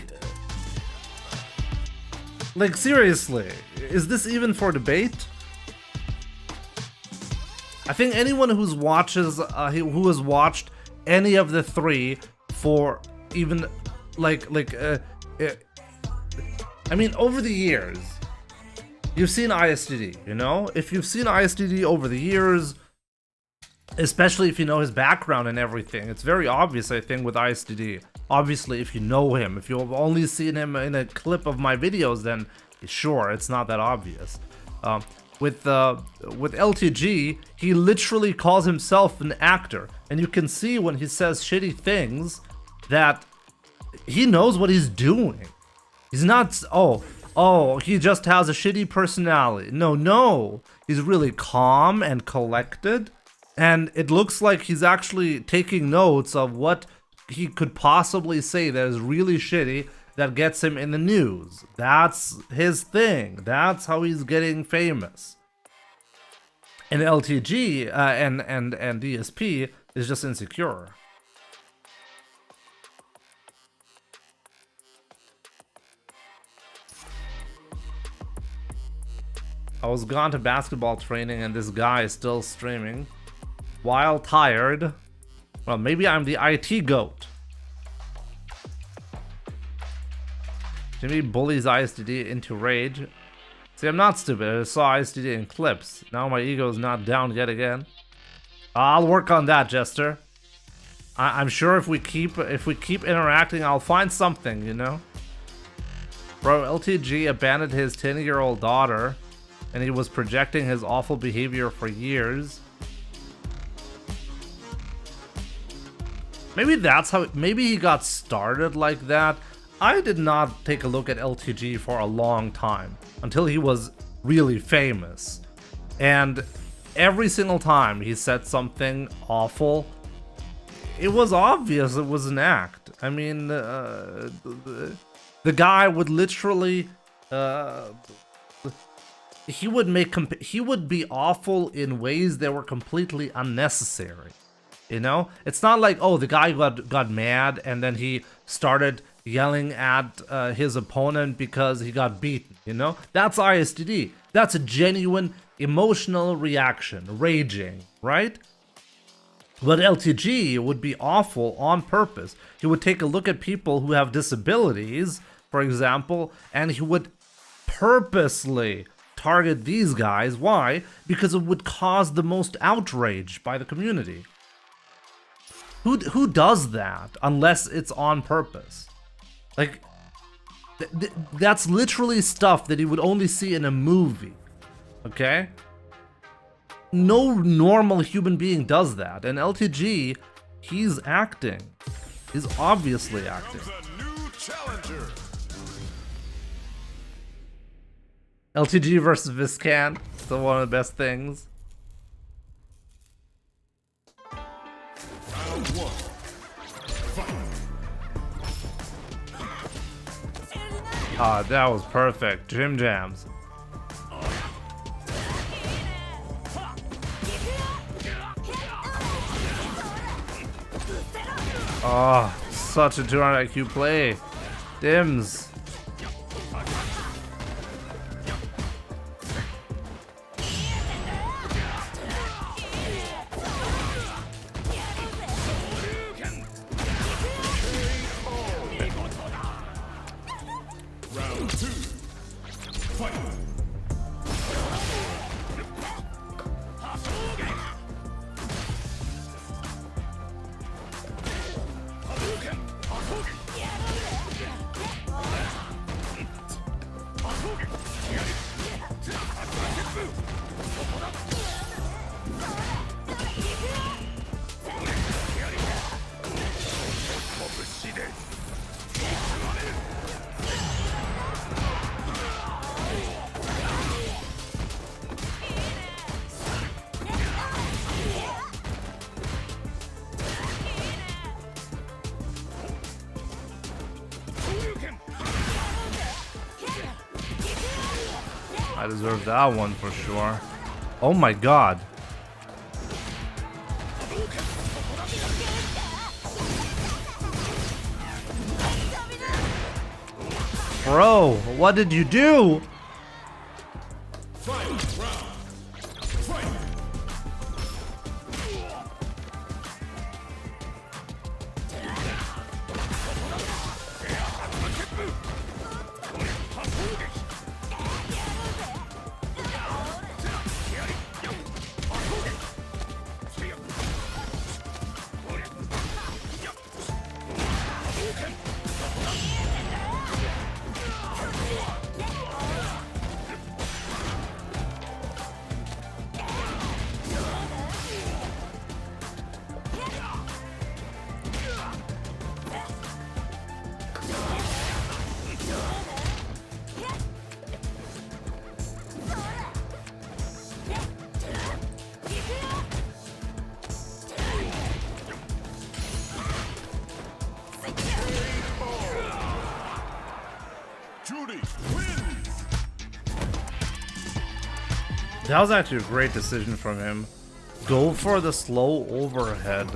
seriously, is this even for debate? I think anyone who has watched any of the three for even I mean, over the years, you've seen ISTD, you know? If you've seen ISTD over the years, especially if you know his background and everything, it's very obvious, I think, with ISTD. Obviously, if you know him, if you've only seen him in a clip of my videos, then sure, it's not that obvious. With LTG, he literally calls himself an actor, and you can see when he says shitty things that he knows what he's doing. He's not, he just has a shitty personality. No, he's really calm and collected, and it looks like he's actually taking notes of what he could possibly say that is really shitty that gets him in the news. That's his thing. That's how he's getting famous. And LTG and DSP is just insecure. I was gone to basketball training and this guy is still streaming. While tired. Well, maybe I'm the IT goat. Jimmy bullies ISTD into rage. See, I'm not stupid. I saw ISTD in clips. Now my ego is not down yet again. I'll work on that, Jester. I'm sure if we keep interacting, I'll find something, you know? Bro, LTG abandoned his 10-year-old daughter, and he was projecting his awful behavior for years. Maybe that's how. Maybe he got started like that. I did not take a look at LTG for a long time until he was really famous, and every single time he said something awful, it was obvious it was an act. I mean, the guy would literally, he would be awful in ways that were completely unnecessary. You know, it's not like, oh, the guy got mad and then he started yelling at his opponent because he got beaten. You know, that's ISTD. That's a genuine emotional reaction, raging, right? But LTG would be awful on purpose. He would take a look at people who have disabilities, for example, and he would purposely target these guys. Why? Because it would cause the most outrage by the community. Who does that unless it's on purpose? Like, that's literally stuff that you would only see in a movie, okay? No normal human being does that, and LTG, he's acting. He's obviously acting. The new challenger. LTG versus Viscan, still one of the best things. Round one. Fight. Ah, that was perfect. Jim Jams. Oh, such a 200 IQ play. Dims. Round two. Fight. I deserve that one for sure. Oh my god. Bro, what did you do? Final round. Fight. Judy wins. That was actually a great decision from him. Go for the slow overhead.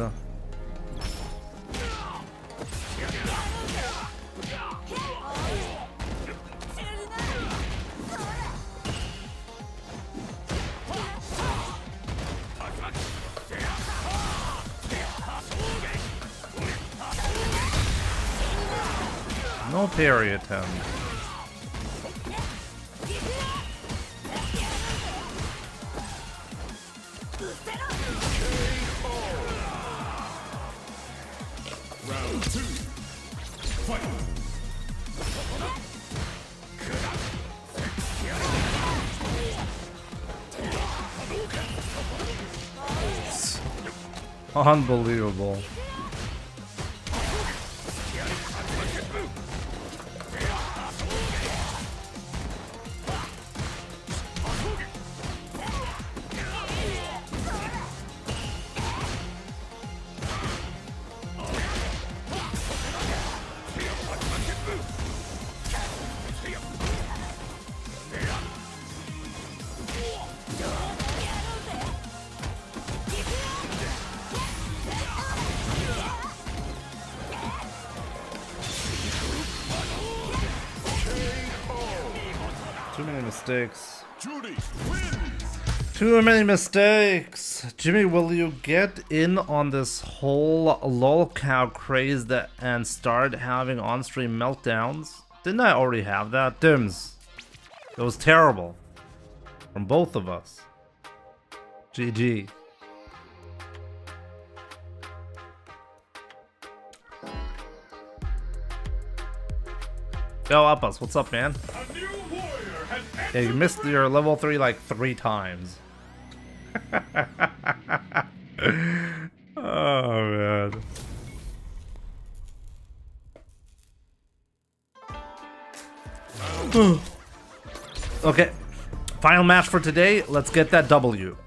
No parry attempt. Round two. Fight. Unbelievable. Too many mistakes. Judy wins. Too many mistakes. Jimmy, will you get in on this whole lolcow craze and start having on-stream meltdowns? Didn't I already have that? Dims. It was terrible. From both of us. GG. Yo, Uppas, what's up, man? A new warrior has Yeah, you missed your level 3 like 3 times. Oh, man. Okay, final match for today. Let's get that W.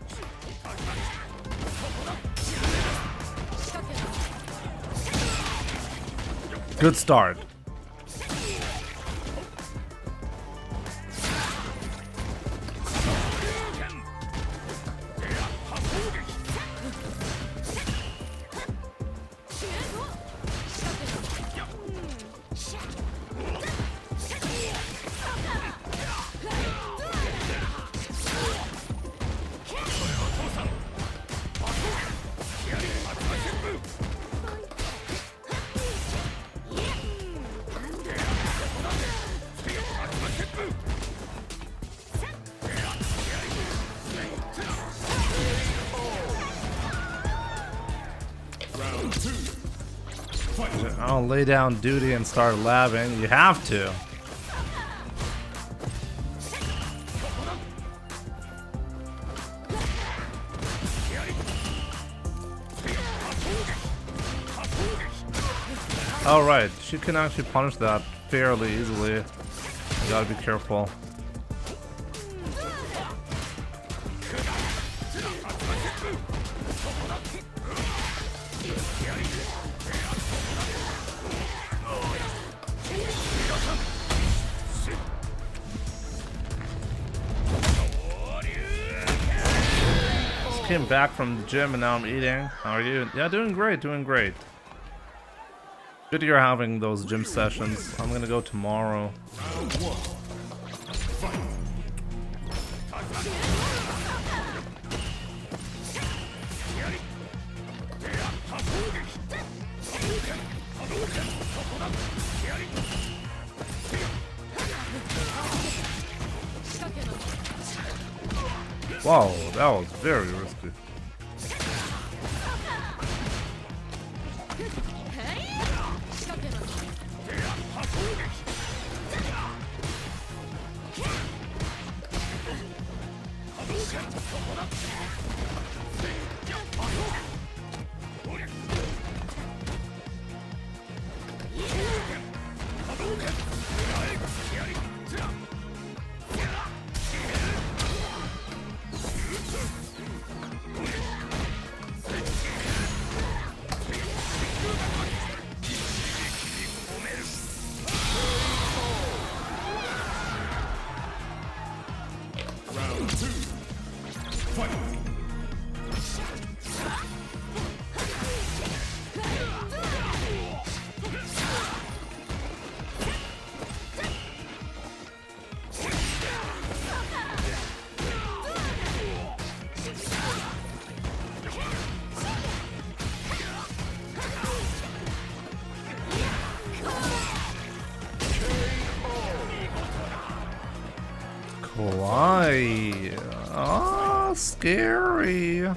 Good start. I'll lay down duty and start labbing. You have to. All right, she can actually punish that fairly easily. You gotta be careful. Came back from the gym and now I'm eating. How are you? Yeah, doing great, doing great. Good you're having those gym sessions. I'm gonna go tomorrow. Wow, that was very risky. Why? Oh, scary. You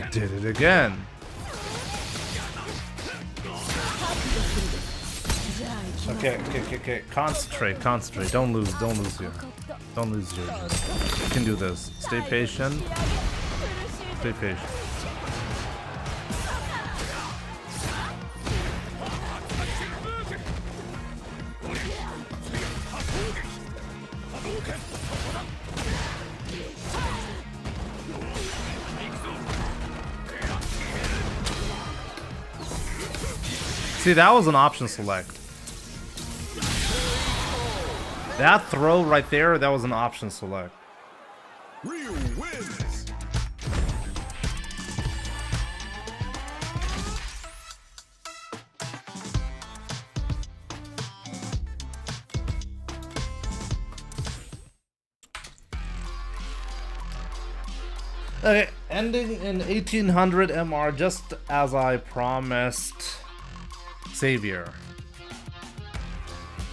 did it again. Okay. Concentrate. Don't lose here. Don't lose here. You can do this. Stay patient. Stay patient. See, that was an option select. That throw right there, that was an option select. Real wins. Okay, ending in 1800 MR, just as I promised. Savior.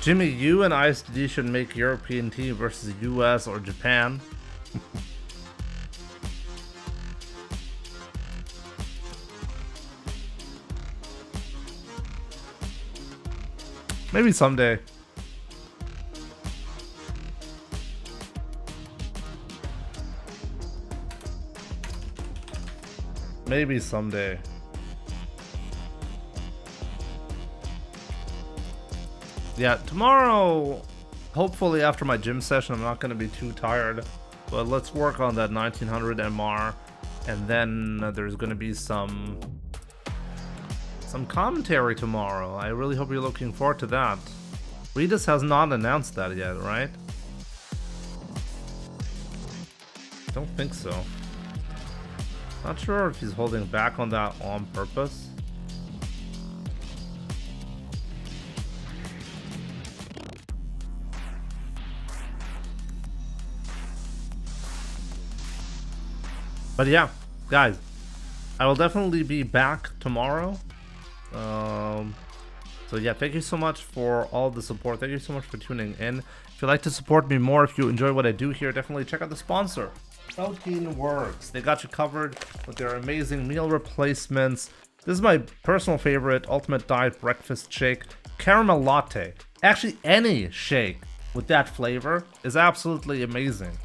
Jimmy, you and ISD should make European team versus US or Japan. Maybe someday. Maybe someday. Yeah, tomorrow, hopefully after my gym session, I'm not going to be too tired. But let's work on that 1900 MR. And then there's going to be some commentary tomorrow. I really hope you're looking forward to that. Redis has not announced that yet, right? Don't think so. Not sure if he's holding back on that on purpose. But yeah, guys, I will definitely be back tomorrow. So yeah, thank you so much for all the support. Thank you so much for tuning in. If you'd like to support me more, if you enjoy what I do here, definitely check out the sponsor, Proteinworks. They got you covered with their amazing meal replacements. This is my personal favorite ultimate diet breakfast shake, caramel latte. Actually, any shake with that flavor is absolutely amazing.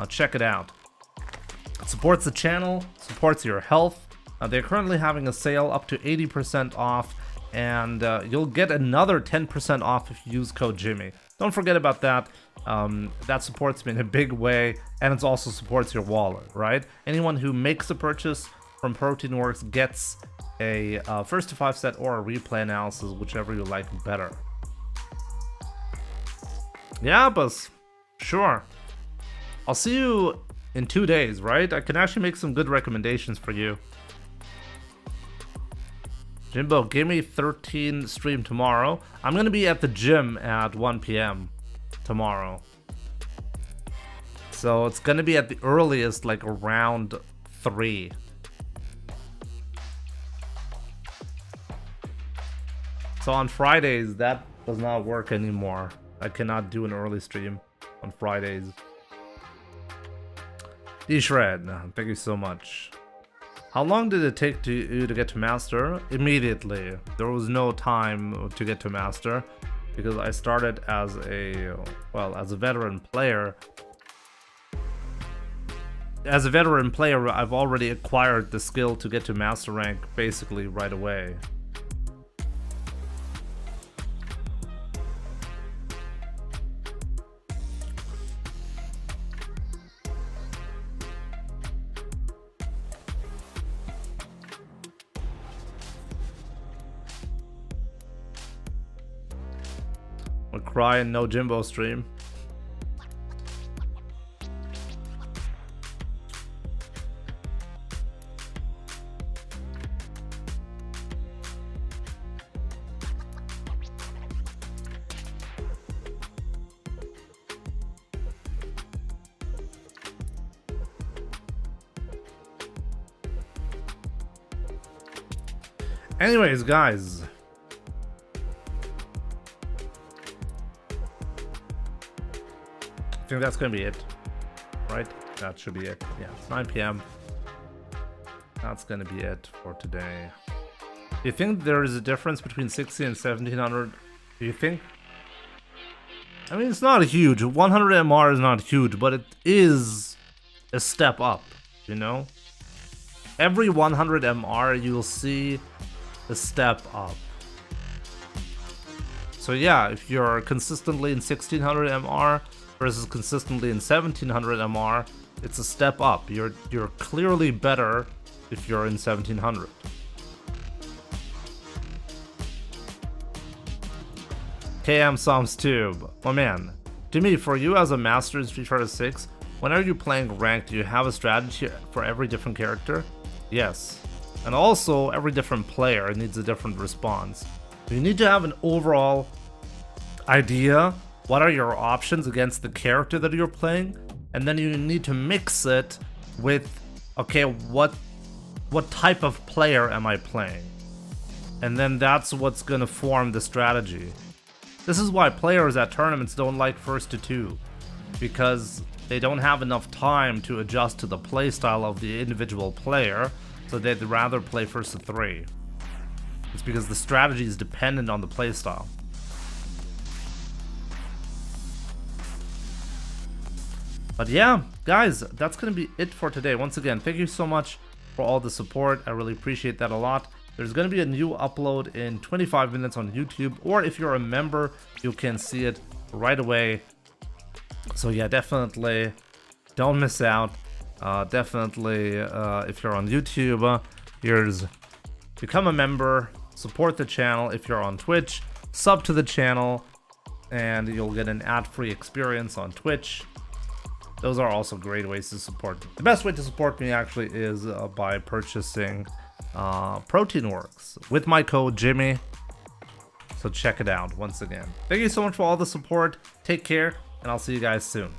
Check it out. It supports the channel, supports your health. They're currently having a sale up to 80% off, and you'll get another 10% off if you use code Jimmy. Don't forget about that. That supports me in a big way, and it also supports your wallet, right? Anyone who makes a purchase from Proteinworks gets a first to 5 set or a replay analysis, whichever you like better. Yeah, boss. Sure. I'll see you in 2 days, right? I can actually make some good recommendations for you. Jimbo, give me 13 stream tomorrow. I'm gonna be at the gym at 1 p.m. tomorrow. So it's gonna be at the earliest, like around 3. So on Fridays, that does not work anymore. I cannot do an early stream on Fridays. D-Shred, thank you so much. How long did it take you to get to Master? Immediately. There was no time to get to Master because I started as a veteran player. As a veteran player, I've already acquired the skill to get to Master rank basically right away. Cry and no Jimbo stream. Anyways, guys. I think that's gonna be it, right? That should be it. Yeah, it's 9 p.m. That's gonna be it for today. Do you think there is a difference between 16 and 1700? Do you think? I mean, it's not huge. 100 MR is not huge, but it is a step up, you know? Every 100 MR, you'll see a step up. So yeah, if you're consistently in 1600 MR, versus consistently in 1700 MR, it's a step up. You're clearly better if you're in 1700. KM Psalms Tube, my man. Jimmy, for you as a master in Street Fighter 6, when are you playing ranked? Do you have a strategy for every different character? Yes. And also, every different player needs a different response. You need to have an overall idea. What are your options against the character that you're playing? And then you need to mix it with, okay, what type of player am I playing? And then that's what's gonna form the strategy. This is why players at tournaments don't like first to 2, because they don't have enough time to adjust to the playstyle of the individual player, so they'd rather play first to 3. It's because the strategy is dependent on the playstyle. But yeah, guys, that's going to be it for today. Once again, thank you so much for all the support. I really appreciate that a lot. There's going to be a new upload in 25 minutes on YouTube, or if you're a member, you can see it right away. So yeah, definitely don't miss out. Definitely, if you're on YouTube, here's become a member, support the channel. If you're on Twitch, sub to the channel, and you'll get an ad-free experience on Twitch. Those are also great ways to support me. The best way to support me actually is by purchasing proteinworks with my code Jimmy. So check it out once again. Thank you so much for all the support. Take care, and I'll see you guys soon.